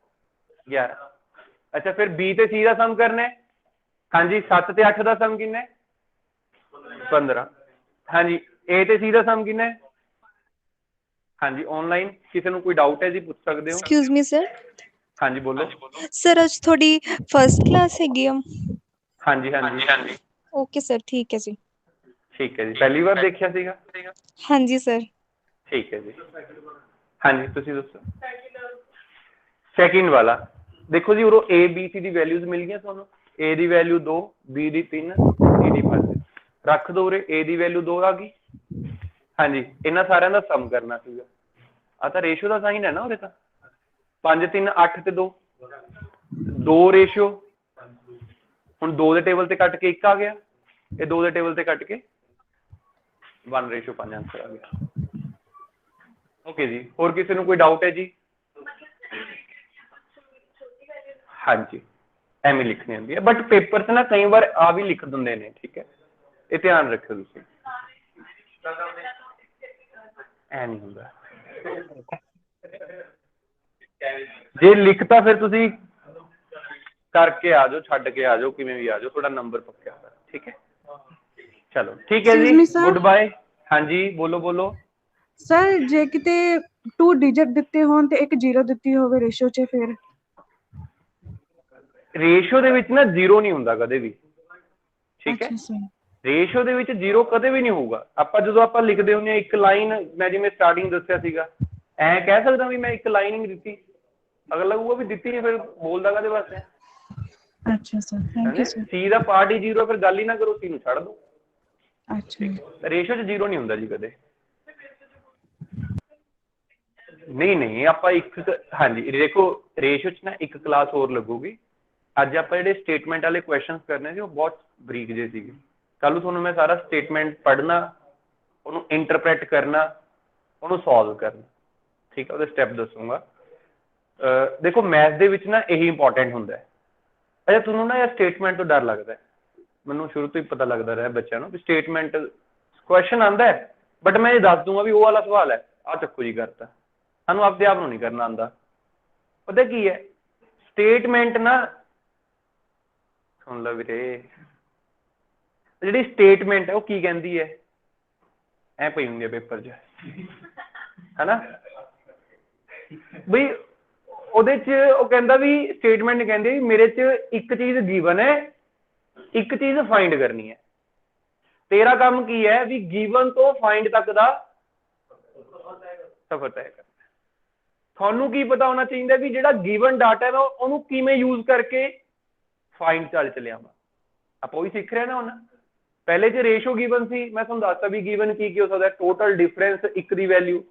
Speaker 1: 11 अच्छा फिर बी ते सी का सम करना है हाँ जी 7 ते 8 का सम कितना है 15 हाँ जी ए ते सी का सम कितना है हाँ जी ऑनलाइन किसी को कोई डाउट है जी पूछ सकते हो
Speaker 5: एक्सक्यूज मी सर
Speaker 1: हाँ जी बोलो
Speaker 5: सर ਅੱਜ ਤੁਹਾਡੀ ਫਰਸਟ ਕਲਾਸ ਹੈਗੀ ਆ
Speaker 1: हाँ जी हाँ जी
Speaker 5: ਓਕੇ ਸਰ ਠੀਕ ਹੈ ਜੀ
Speaker 1: ठीक है जी पहली बार देखा सीगा
Speaker 5: ਹਾਂਜੀ ਸਰ
Speaker 1: ठीक है जी हाँ जी तुसी दसो सेकंड वाला देखो जी उरो ए बी सी दी वैल्यूज मिल गई ਤੁਹਾਨੂੰ ए दी वैल्यू 2 बी दी 3 सी दी 5 रख दो उरे ए दी वैल्यू 2 आ गई हाँ जी इन्हां सारिਆਂ ਦਾ ਸਮ ਕਰਨਾ ਸੀਗਾ ਆ ਤਾਂ ਰੇਸ਼ੋ ਦਾ ਸਾਈਨ ਹੈ ਨਾ ਉਰੇ ਤਾਂ 5 3 8 ਤੇ 2 2 ਰੇਸ਼ੋ ਹੁਣ 2 ਦੇ ਟੇਬਲ ਤੇ ਕੱਟ ਕੇ 1 ਆ ਗਿਆ ਇਹ 2 ਦੇ ਟੇਬਲ ਤੇ ਕੱਟ ਕੇ 1 ਰੇਸ਼ੋ 5 ਆਂਸਰ ਆ ਗਿਆ ਓਕੇ ਜੀ ਹੋਰ ਕਿਸੇ ਨੂੰ ਕੋਈ ਡਾਊਟ ਹੈ ਜੀ हाँ जी ਐਵੇਂ ਲਿਖਣੀ ਹੁੰਦੀ ਹੈ ਬਟ ਪੇਪਰ 'ਚ ਨਾ ਕਈ ਵਾਰ ਆ ਵੀ ਲਿਖ ਦਿੰਦੇ ਨੇ ਠੀਕ ਹੈ ਇਹ ਧਿਆਨ ਰੱਖਿਓ ਤੁਸੀਂ ਐ ਨਹੀਂ ਹੁੰਦਾ ਜੇ ਲਿਖਤਾ ਫਿਰ ਤੁਸੀਂ ਕਰਕੇ ਆ ਜਾਓ ਛੱਡ ਕੇ ਆ ਜਾਓ ਕਿਵੇਂ ਵੀ ਆ ਜਾਓ ਤੁਹਾਡਾ ਨੰਬਰ ਪੱਕਿਆ ਹੋਇਆ ਠੀਕ ਹੈ ਚਲੋ ਠੀਕ ਹੈ ਜੀ ਗੁੱਡ ਬਾਏ ਹਾਂਜੀ ਬੋਲੋ ਬੋਲੋ
Speaker 7: ਸਰ ਜੇ ਕਿਤੇ 2 ਡਿਜਿਟ ਦਿੱਤੇ ਹੋਣ ਤੇ ਇੱਕ 0 ਦਿੱਤੀ ਹੋਵੇ ਰੇਸ਼ੋ 'ਚ ਫਿਰ
Speaker 1: ਰੇਸ਼ੋ ਦੇ ਵਿੱਚ ਨਾ 0 ਨਹੀਂ ਹੁੰਦਾ ਕਦੇ ਵੀ ਠੀਕ ਹੈ ਰੇਸ਼ੋ ਦੇ ਵਿੱਚ 0 ਕਦੇ ਵੀ ਨਹੀਂ ਹੋਊਗਾ ਆਪਾਂ ਜਦੋਂ ਆਪਾਂ ਲਿਖਦੇ ਹੁੰਦੇ ਆ ਇੱਕ ਲਾਈਨ ਮੈਂ ਜਿਵੇਂ ਸਟਾਰਟਿੰਗ ਦੱਸਿਆ ਸੀਗਾ ਐ ਕਹਿ ਸਕਦਾ ਵੀ ਮੈਂ ਇੱਕ ਲਾਈਨ ਹੀ ਦਿੱਤੀ ਅਗਲਾ ਉਹ ਵੀ ਦਿੱਤੀ ਨਹੀਂ ਫਿਰ ਬੋਲਦਾ ਕਦੇ ਵਾਸਤੇ
Speaker 7: ਅੱਛਾ sir thank you sir
Speaker 1: C ਦਾ ਪਾਰਟ ਹੀ 0 ਫਿਰ ਗੱਲ ਹੀ ਨਾ ਕਰੋ ਸੀ ਨੂੰ ਛੱਡ ਦੋ
Speaker 7: ਅੱਛਾ
Speaker 1: ਰੇਸ਼ੋ 'ਚ 0 ਨਹੀਂ ਹੁੰਦਾ ਜੀ ਕਦੇ ਨਹੀਂ ਆਪਾਂ ਇੱਕ ਹਾਂਜੀ ਦੇਖੋ ਰੇਸ਼ੋ 'ਚ ਨਾ ਇੱਕ ਕਲਾਸ ਹੋਰ ਲੱਗੂਗੀ ਅੱਜ ਆਪਾਂ ਜਿਹੜੇ ਸਟੇਟਮੈਂਟ ਵਾਲੇ ਕੁਐਸਚਨਸ ਕਰਨੇ ਸੀ ਉਹ ਬਹੁਤ ਬਰੀਕ ਜਿਹੇ ਸੀਗੇ ਕੱਲ ਨੂੰ ਤੁਹਾਨੂੰ ਮੈਂ ਸਾਰਾ ਸਟੇਟਮੈਂਟ ਪੜ੍ਹਨਾ ਉਹਨੂੰ ਇੰਟਰਪ੍ਰੈਟ ਕਰਨਾ ਉਹਨੂੰ ਸੋਲਵ ਕਰਨਾ ਠੀਕ ਹੈ ਉਹਦੇ ਸਟੈਪ ਦੱਸੂਗਾ ਦੇਖੋ ਮੈਥ ਦੇ ਵਿੱਚ ਨਾ ਇਹੀ ਇੰਪੋਰਟੈਂਟ ਹੁੰਦਾ ਹੈ ਅੱਛਾ ਤੁਹਾਨੂੰ ਨਾ ਇਹ ਸਟੇਟਮੈਂਟ ਤੋਂ ਡਰ ਲੱਗਦਾ ਮੈਨੂੰ ਸ਼ੁਰੂ ਤੋਂ ਹੀ ਪਤਾ ਲੱਗਦਾ ਰਿਹਾ ਬੱਚਿਆਂ ਨੂੰ ਵੀ ਸਟੇਟਮੈਂਟ ਕੁਐਸਚਨ ਆਉਂਦਾ ਹੈ ਬਟ ਮੈਂ ਇਹ ਦੱਸ ਦੂੰਗਾ ਵੀ ਉਹ ਵਾਲਾ ਸਵਾਲ ਹੈ ਆਹ ਚੱਕੋ ਜੀ ਕਰਤਾ ਸਾਨੂੰ ਆਪਦੇ ਆਪ ਨੂੰ ਨਹੀਂ ਕਰਨਾ ਆਉਂਦਾ ਪਤਾ ਕੀ ਹੈ ਸਟੇਟਮੈਂਟ ਨਾ ਸੁਣ ਲਓ ਵੀਰੇ ਜਿਹੜੀ ਸਟੇਟਮੈਂਟ ਹੈ ਉਹ ਕੀ ਕਹਿੰਦੀ ਹੈ ਐ ਪਈ ਹੁੰਦੀ ਹੈ ਪੇਪਰ 'ਚ ਹੈਨਾ ਬਈ ਉਹਦੇ 'ਚ ਉਹ ਕਹਿੰਦਾ ਵੀ ਸਟੇਟਮੈਂਟ ਕਹਿੰਦੀ ਵੀ ਮੇਰੇ 'ਚ ਇੱਕ ਚੀਜ਼ ਗਿਵਨ ਹੈ ਇੱਕ ਚੀਜ਼ ਫਾਈਂਡ ਕਰਨੀ ਹੈ ਤੇਰਾ ਕੰਮ ਕੀ ਹੈ ਵੀ ਗਿਵਨ ਤੋਂ ਫਾਈਂਡ ਤੱਕ ਦਾ ਸਫ਼ਰ ਤੈਅ ਕਰਨਾ ਤੁਹਾਨੂੰ ਕੀ ਪਤਾ ਹੋਣਾ ਚਾਹੀਦਾ ਵੀ ਜਿਹੜਾ ਗਿਵਨ ਡਾਟਾ ਹੈ ਉਹਨੂੰ ਕਿਵੇਂ ਯੂਜ਼ ਕਰਕੇ ਫਾਈਂਡ ਚੱਲ ਲਿਆਵਾਂ ਆਪਾਂ ਉਹੀ ਸਿੱਖ ਰਹੇ ਨਾ ਹੁਣ ਪਹਿਲੇ 'ਚ ਰੇਸ਼ੋ ਗਿਵਨ ਸੀ ਮੈਂ ਤੁਹਾਨੂੰ ਦੱਸਤਾ ਵੀ ਗਿਵਨ ਕੀ ਹੋ ਸਕਦਾ ਟੋਟਲ ਡਿਫਰੈਂਸ ਇੱਕ ਦੀ ਵੈਲਿਊ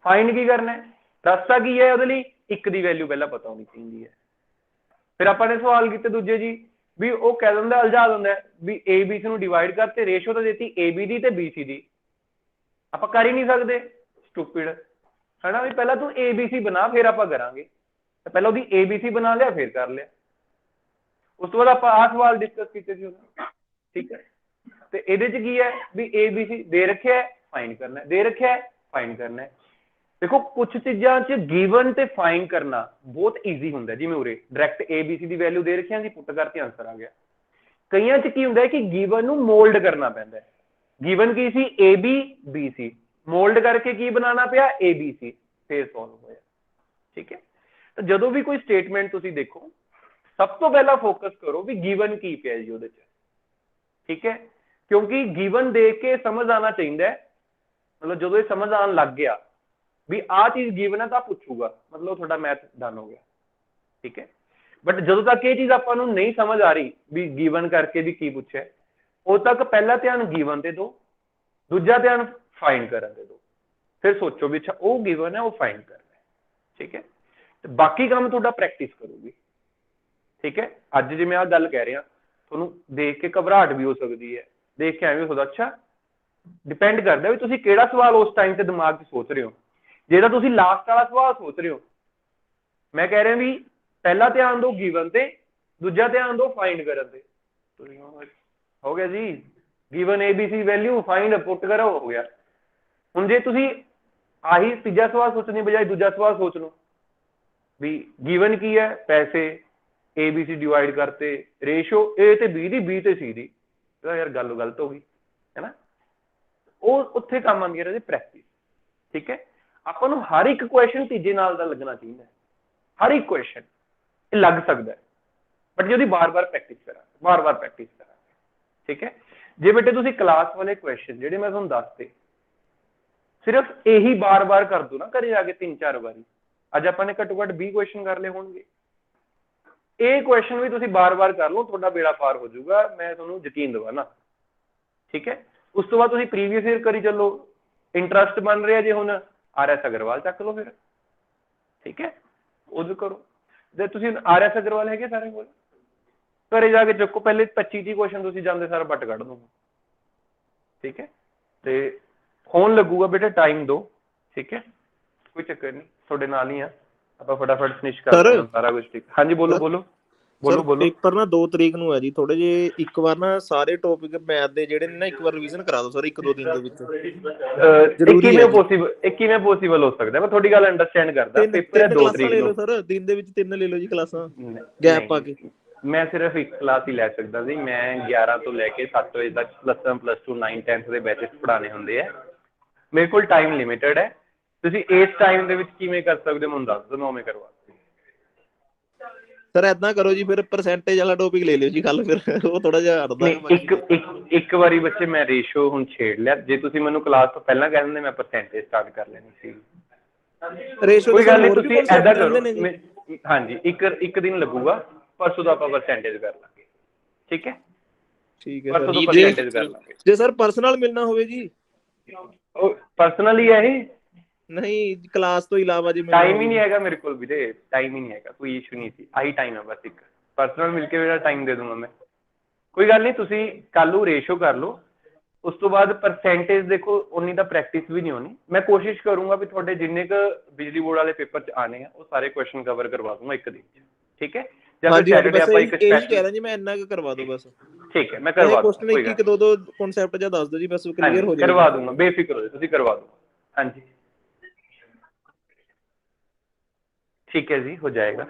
Speaker 1: ਫਾਈਂਡ ਕੀ ਕਰਨਾ ਹੈ ਰਸਤਾ ਕੀ ਹੈ ਉਹਦੇ ਲਈ ਇੱਕ ਦੀ ਵੈਲਿਊ ਪਹਿਲਾਂ ਪਤਾ ਹੋਣੀ ਚਾਹੀਦੀ ਹੈ ਫਿਰ ਆਪਾਂ ਨੇ ਸਵਾਲ ਕੀਤੇ ਦੂਜੇ ਜੀ ਵੀ ਉਹ ਕਹਿ ਦਿੰਦਾ ਉਲਝਾ ਦਿੰਦਾ ਵੀ ਏ ਬੀ ਸੀ ਨੂੰ ਡਿਵਾਈਡ ਕਰਤੇ ਰੇਸ਼ੋ ਤਾਂ ਦਿੱਤੀ ਏ ਬੀ ਦੀ ਤੇ ਬੀ ਸੀ ਦੀ ਆਪਾਂ ਕਰ ਹੀ ਨਹੀਂ ਸਕਦੇ ਸਟੂਪਿਡ ਹੈ ਨਾ ਵੀ ਪਹਿਲਾਂ ਤੂੰ ਏ ਬੀ ਸੀ ਬਣਾ ਫਿਰ ਆਪਾਂ ਕਰਾਂਗੇ ਪਹਿਲਾਂ ਉਹਦੀ ਏ ਬੀ ਸੀ ਬਣਾ ਲਿਆ ਫਿਰ ਕਰ ਲਿਆ ਉਸ ਤੋਂ ਬਾਅਦ ਆਪਾਂ ਆਹ ਸਵਾਲ ਡਿਸਕਸ ਕੀਤੇ ਸੀ ਠੀਕ ਹੈ ਤੇ ਇਹਦੇ 'ਚ ਕੀ ਹੈ ਵੀ ਏ ਬੀ ਸੀ ਦੇ ਰੱਖਿਆ ਫਾਈਂਡ ਕਰਨਾ ਦੇ ਰੱਖਿਆ ਫਾਈਂਡ ਕਰਨਾ ਦੇਖੋ ਕੁਝ ਚੀਜ਼ਾਂ 'ਚ ਗਿਵਨ ਤੇ ਫਾਈਂਡ ਕਰਨਾ ਬਹੁਤ ਈਜ਼ੀ ਹੁੰਦਾ ਜਿਵੇਂ ਉਰੇ direct A B C the value ਦੇ ਰੱਖਿਆ ਸੀ ਪੁੱਟ ਕਰਤੀ ਆਨਸਰ ਆ ਗਿਆ ਕਈਆਂ 'ਚ ਕੀ ਹੁੰਦਾ ਹੈ ਕਿ ਗਿਵਨ ਨੂੰ ਮੋਲਡ ਕਰਨਾ ਪੈਂਦਾ ਹੈ given Ki C A B B C mould ਕਰਕੇ ਕੀ ਬਣਾਉਣਾ ਪਿਆ ਏ ਬੀ ਸੀ ਫਿਰ ਸੋਲਵ ਹੋਇਆ ਠੀਕ ਹੈ ਤਾਂ ਜਦੋਂ ਵੀ ਕੋਈ ਸਟੇਟਮੈਂਟ ਤੁਸੀਂ ਦੇਖੋ ਸਭ ਤੋਂ ਪਹਿਲਾਂ ਫੋਕਸ ਕਰੋ ਵੀ ਗਿਵਨ ਕੀ ਪਿਆ ਜੀ ਉਹਦੇ 'ਚ, ਠੀਕ ਹੈ, ਕਿਉਂਕਿ ਗਿਵਨ ਦੇਖ ਕੇ ਸਮਝ ਆਉਣਾ ਚਾਹੀਦਾ ਹੈ, ਮਤਲਬ ਜਦੋਂ ਇਹ ਸਮਝ ਆਉਣ ਲੱਗ ਗਿਆ ਵੀ ਆਹ ਚੀਜ਼ ਗਿਵਨ ਹੈ ਤਾਂ ਪੁੱਛੂਗਾ, ਮਤਲਬ ਤੁਹਾਡਾ ਮੈਥ ਡਨ ਹੋ ਗਿਆ, ਠੀਕ ਹੈ। ਬਟ ਜਦੋਂ ਤੱਕ ਇਹ ਚੀਜ਼ ਆਪਾਂ ਨੂੰ ਨਹੀਂ ਸਮਝ ਆ ਰਹੀ ਵੀ ਗਿਵਨ ਕਰਕੇ ਵੀ ਕੀ ਪੁੱਛਿਆ, ਉਦੋਂ ਤੱਕ ਪਹਿਲਾ ਧਿਆਨ ਗਿਵਨ ਤੇ ਦਿਓ, ਦੂਜਾ ਧਿਆਨ ਫਾਈਂਡ ਕਰਨ ਤੇ ਦਿਓ, ਫਿਰ ਸੋਚੋ ਵੀ ਅੱਛਾ ਉਹ ਗਿਵਨ ਹੈ ਉਹ ਫਾਈਂਡ ਕਰਨਾ ਹੈ, ਠੀਕ ਹੈ। ਤੇ ਬਾਕੀ ਕੰਮ ਤੁਹਾਡਾ ਪ੍ਰੈਕਟਿਸ ਕਰੂਗੀ, ਠੀਕ ਹੈ। ਅੱਜ ਜਿਵੇਂ ਆਹ ਗੱਲ ਕਹਿ ਰਿਹਾ ਤੁਹਾਨੂੰ ਦੇਖ ਕੇ ਘਬਰਾਹਟ ਵੀ ਹੋ ਸਕਦੀ ਹੈ, ਦੇਖ ਕੇ ਐਵੇਂ ਹੋ ਸਕਦਾ, ਅੱਛਾ ਡਿਪੈਂਡ ਕਰਦਾ ਵੀ ਤੁਸੀਂ ਕਿਹੜਾ ਸਵਾਲ ਉਸ ਟਾਈਮ ਤੇ ਦਿਮਾਗ 'ਚ ਸੋਚ ਰਹੇ ਹੋ। ਜੇ ਤਾਂ ਤੁਸੀਂ ਲਾਸਟ ਵਾਲਾ ਸਵਾਲ ਸੋਚ ਰਹੇ ਹੋ, ਮੈਂ ਕਹਿ ਰਿਹਾ ਵੀ ਪਹਿਲਾ ਧਿਆਨ ਦਿਓ ਗਿਵਨ ਤੇ, ਦੂਜਾ ਧਿਆਨ ਦਿਓ ਫਾਈਂਡ ਕਰਨ ਤੇ। ਹੋ ਗਿਆ ਜੀ, ਗਿਵਨ ABC ਵੈਲਿਊ ਫਾਈਂਡ ਪੁੱਟ ਕਰੋ, ਹੋ ਗਿਆ। ਹੁਣ ਜੇ ਤੁਸੀਂ ਆਹੀ ਤੀਜਾ ਸਵਾਲ ਸੋਚਣ ਦੀ ਬਜਾਏ ਦੂਜਾ ਸਵਾਲ ਸੋਚ ਲਓ ਵੀ ਗਿਵਨ ਕੀ ਹੈ, ਪੈਸੇ ABC ਡਿਵਾਈਡ ਕਰਤੇ, ਰੇਸ਼ੋ A ਤੇ B ਦੀ, B ਤੇ C ਦੀ, ਯਾਰ ਗੱਲ ਗਲਤ ਹੋ ਗਈ ਹੈ ਨਾ। ਉਹ ਉੱਥੇ ਕੰਮ ਆਉਂਦੀ ਹੈ ਜੀ ਪ੍ਰੈਕਟਿਸ, ਠੀਕ ਹੈ। ਆਪਾਂ ਨੂੰ ਹਰ ਇੱਕ ਕੁਐਸਚਨ ਤੀਜੇ ਨਾਲ ਦਾ ਲੱਗਣਾ ਚਾਹੀਦਾ, ਹਰ ਇੱਕ ਕੁਐਸਚਨ ਇਹ ਲੱਗ ਸਕਦਾ ਹੈ, ਬਟ ਜੇ ਉਹਦੀ ਬਾਰ-ਬਾਰ ਪ੍ਰੈਕਟਿਸ ਕਰਾਂਗੇ, ਬਾਰ-ਬਾਰ ਪ੍ਰੈਕਟਿਸ ਕਰਾਂਗੇ, ਠੀਕ ਹੈ। ਜੇ ਬੇਟੇ ਤੁਸੀਂ ਕਲਾਸ ਵਾਲੇ ਕੁਐਸਚਨ ਜਿਹੜੇ ਮੈਂ ਤੁਹਾਨੂੰ ਦੱਸਤੇ ਸਿਰਫ ਇਹੀ ਬਾਰ-ਬਾਰ ਕਰ ਦੋ ਨਾ ਘਰੇ ਜਾ ਕੇ 3-4 ਵਾਰੀ, ਅੱਜ ਆਪਾਂ ਨੇ ਘੱਟੋ ਘੱਟ 20 ਕੁਐਸਚਨ ਕਰ ਲਏ ਹੋਣਗੇ, ਇਹ ਕੁਐਸਚਨ ਵੀ ਤੁਸੀਂ ਬਾਰ-ਬਾਰ ਕਰ ਲਓ, ਤੁਹਾਡਾ ਬੇੜਾ ਪਾਰ ਹੋ ਜਾਊਗਾ, ਮੈਂ ਤੁਹਾਨੂੰ ਯਕੀਨ ਦਿਵਾਨਾ, ਠੀਕ ਹੈ। ਉਸ ਤੋਂ ਬਾਅਦ ਤੁਸੀਂ ਪ੍ਰੀਵੀਅਸ ਈਅਰ ਕਰੀ ਚੱਲੋ, ਇੰਟਰਸਟ ਬਣ ਰਿਹਾ ਜੇ ਹੁਣ RS ਅਗਰਵਾਲ ਚੱਕ ਲਓ ਫਿਰ, ਠੀਕ ਹੈ, ਉਦੋਂ ਕਰੋ। ਜੇ ਤੁਸੀਂ RS ਅਗਰਵਾਲ ਹੈਗੇ ਸਾਰੇ ਕੋਲ, ਘਰੇ ਜਾ ਕੇ ਚੱਕੋ, ਪਹਿਲੇ 25-30 ਕੁਐਸਚਨ ਤੁਸੀਂ ਜਾਂਦੇ ਸਾਰਾ ਬੱਟ ਕੱਢ ਦੋ, ਠੀਕ ਹੈ। ਤੇ ਹੋਣ ਲੱਗੂਗਾ ਬੇਟਾ, ਟਾਈਮ ਦੋ, ਠੀਕ ਹੈ, ਕੋਈ ਚੱਕਰ ਨਹੀਂ, ਤੁਹਾਡੇ ਨਾਲ ਹੀ ਆ, ਆਪਾਂ ਫਟਾਫਟ ਫਿਨਿਸ਼ ਕਰਦੇ ਹਾਂ ਸਾਰਾ ਕੁਝ, ਠੀਕ। ਹਾਂਜੀ ਬੋਲੋ ਬੋਲੋ ਬੋਲੋ ਬੋਲੋ।
Speaker 10: ਪੇਪਰ ਨਾ 2 ਤਰੀਕ ਨੂੰ ਹੈ ਜੀ, ਥੋੜੇ ਜੇ ਇੱਕ ਵਾਰ ਨਾ ਸਾਰੇ ਟੌਪਿਕ ਮੈਥ ਦੇ ਜਿਹੜੇ ਨੇ ਨਾ ਇੱਕ ਵਾਰ ਰਿਵੀਜ਼ਨ ਕਰਾ ਦਿਓ ਸਰ, 1-2 ਦਿਨ ਦੇ ਵਿੱਚ।
Speaker 1: ਇਹ ਕਿਵੇਂ ਪੋਸੀਬਲ ਹੋ ਸਕਦਾ, ਮੈਂ ਤੁਹਾਡੀ ਗੱਲ ਅੰਡਰਸਟੈਂਡ ਕਰਦਾ। ਪੇਪਰ ਹੈ 2 ਤਰੀਕ ਨੂੰ
Speaker 10: ਸਰ, ਦਿਨ ਦੇ ਵਿੱਚ 3 ਲੈ ਲਓ ਜੀ ਕਲਾਸਾਂ ਗੈਪ ਪਾ ਕੇ।
Speaker 1: ਮੈਂ ਸਿਰਫ ਇੱਕ ਕਲਾਸ ਹੀ ਲੈ ਸਕਦਾ ਸੀ, ਮੈਂ 11 ਤੋਂ ਲੈ ਕੇ 7 ਵਜੇ ਤੱਕ +1 +2 9 10th ਦੇ ਬੈਚਸ ਪੜ੍ਹਾਉਣੇ ਹੁੰਦੇ ਆ, ਮੇਰੇ ਕੋਲ ਟਾਈਮ ਲਿਮਿਟਡ ਹੈ। ਤੁਸੀਂ ਇਸ ਟਾਈਮ ਦੇ ਵਿੱਚ ਕਿਵੇਂ ਕਰ ਸਕਦੇ ਹੋ ਮੈਨੂੰ ਦੱਸ ਦਿਓ, ਮੈਂ ਉਵੇਂ ਕਰਵਾ।
Speaker 10: ਸਰ ਏਦਾਂ ਕਰੋ ਜੀ, ਫਿਰ ਪਰਸੈਂਟੇਜ ਵਾਲਾ ਟੌਪਿਕ ਲੈ ਲਿਓ ਜੀ ਕੱਲ, ਫਿਰ ਉਹ ਥੋੜਾ ਜਿਹਾ ਅੜਦਾ।
Speaker 1: ਇੱਕ ਵਾਰੀ ਬੱਚੇ ਮੈਂ ਰੇਸ਼ੋ ਹੁਣ ਛੇੜ ਲਿਆ, ਜੇ ਤੁਸੀਂ ਮੈਨੂੰ ਕਲਾਸ ਤੋਂ ਪਹਿਲਾਂ ਕਹਿ ਦਿੰਦੇ ਮੈਂ ਪਰਸੈਂਟੇਜ ਸਟਾਰਟ ਕਰ ਲੈਣੀ ਸੀ। ਕੋਈ ਗੱਲ ਨਹੀਂ, ਤੁਸੀਂ ਏਦਾਂ ਕਰੋ, ਹਾਂਜੀ ਇੱਕ ਦਿਨ ਲੱਗੂਗਾ, ਪਰਸੋਂ ਦਾ ਆਪਾਂ ਪਰਸੈਂਟੇਜ ਕਰ ਲਾਂਗੇ, ਠੀਕ ਹੈ।
Speaker 10: ਠੀਕ ਹੈ
Speaker 1: ਪਰਸੋਂ ਤੋਂ ਪਰਸੈਂਟੇਜ ਕਰ ਲਾਂਗੇ।
Speaker 10: ਜੇ ਸਰ ਪਰਸਨਲ ਮਿਲਣਾ ਹੋਵੇ ਜੀ,
Speaker 1: ਪਰਸਨਲੀ ਹੈ ਇਹ
Speaker 10: ਨਹੀਂ ਕਲਾਸ ਤੋਂ ਇਲਾਵਾ ਜੀ
Speaker 1: ਟਾਈਮ ਹੀ ਨਹੀਂ ਹੈਗਾ ਮੇਰੇ ਕੋਲ ਵੀਰੇ, ਟਾਈਮ ਹੀ ਨਹੀਂ ਹੈਗਾ, ਕੋਈ ਇਸ਼ੂ ਨਹੀਂ ਸੀ, ਆਹੀ ਟਾਈਮ ਹੈ ਬਸ, ਇੱਕ ਪਰਸਨਲ ਮਿਲ ਕੇ ਮੇਰਾ ਟਾਈਮ ਦੇ ਦੂੰਗਾ ਮੈਂ, ਕੋਈ ਗੱਲ ਨਹੀਂ। ਤੁਸੀਂ ਕੱਲ ਨੂੰ ਰੇਸ਼ੋ ਕਰ ਲਓ, ਉਸ ਤੋਂ ਬਾਅਦ ਪਰਸੈਂਟੇਜ ਦੇਖੋ, ਉਨੀ ਤਾਂ ਪ੍ਰੈਕਟਿਸ ਵੀ ਨਹੀਂ ਹੋਣੀ। ਮੈਂ ਕੋਸ਼ਿਸ਼ ਕਰੂੰਗਾ ਵੀ ਤੁਹਾਡੇ ਜਿੰਨੇ ਕੁ ਬਿਜਲੀ ਬੋਰਡ ਵਾਲੇ ਪੇਪਰ 'ਚ ਆਣੇ ਆ ਉਹ ਸਾਰੇ ਕੁਐਸਚਨ ਕਵਰ ਕਰਵਾ ਦੂੰਗਾ ਇੱਕ ਦਿਨ 'ਚ, ਠੀਕ ਹੈ। ਜਾਂ ਫਿਰ ਸੈਟਰਡੇ ਆਪਾਂ ਇੱਕ
Speaker 10: ਸਪੈਸ਼ਲ ਕਹਿ ਰਿਹਾ ਜੀ, ਮੈਂ ਇੰਨਾ ਕੁ ਕਰਵਾ ਦੋ ਬਸ,
Speaker 1: ਠੀਕ ਹੈ, ਮੈਂ ਕਰਵਾ ਦੂੰਗਾ, ਕੋਈ ਗੱਲ
Speaker 10: ਇੱਕ ਦੋ ਕਨਸੈਪਟ ਜਿਹਾ ਦੱਸ ਦਿਓ ਜੀ, ਬਸ ਕਲੀਅਰ ਹੋ ਜਾਏ।
Speaker 1: ਕਰਵਾ ਦੂੰਗਾ, ਬੇਫਿਕਰ ਹੋ ਜਾਓ, ਤੁਸੀਂ ਕਰਵਾ ਦੂੰਗਾ, ਹਾਂਜੀ ਠੀਕ ਹੈ ਜੀ, ਹੋ ਜਾਏਗਾ,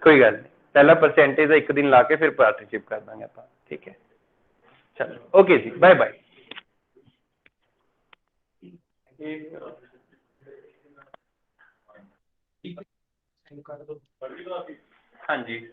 Speaker 1: ਕੋਈ ਗੱਲ ਨਹੀਂ। ਪਹਿਲਾਂ ਪਰਸੈਂਟੇਜ ਦਾ ਇੱਕ ਦਿਨ ਲਾ ਕੇ ਫਿਰ ਪਾਰਟਨਰਸ਼ਿਪ ਕਰ ਦਾਂਗੇ ਆਪਾਂ, ਠੀਕ ਹੈ। ਚਲੋ ਓਕੇ ਜੀ, ਬਾਏ ਬਾਏ। ਹਾਂਜੀ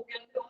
Speaker 9: ਕਹਿੰਦੇ ਹੋ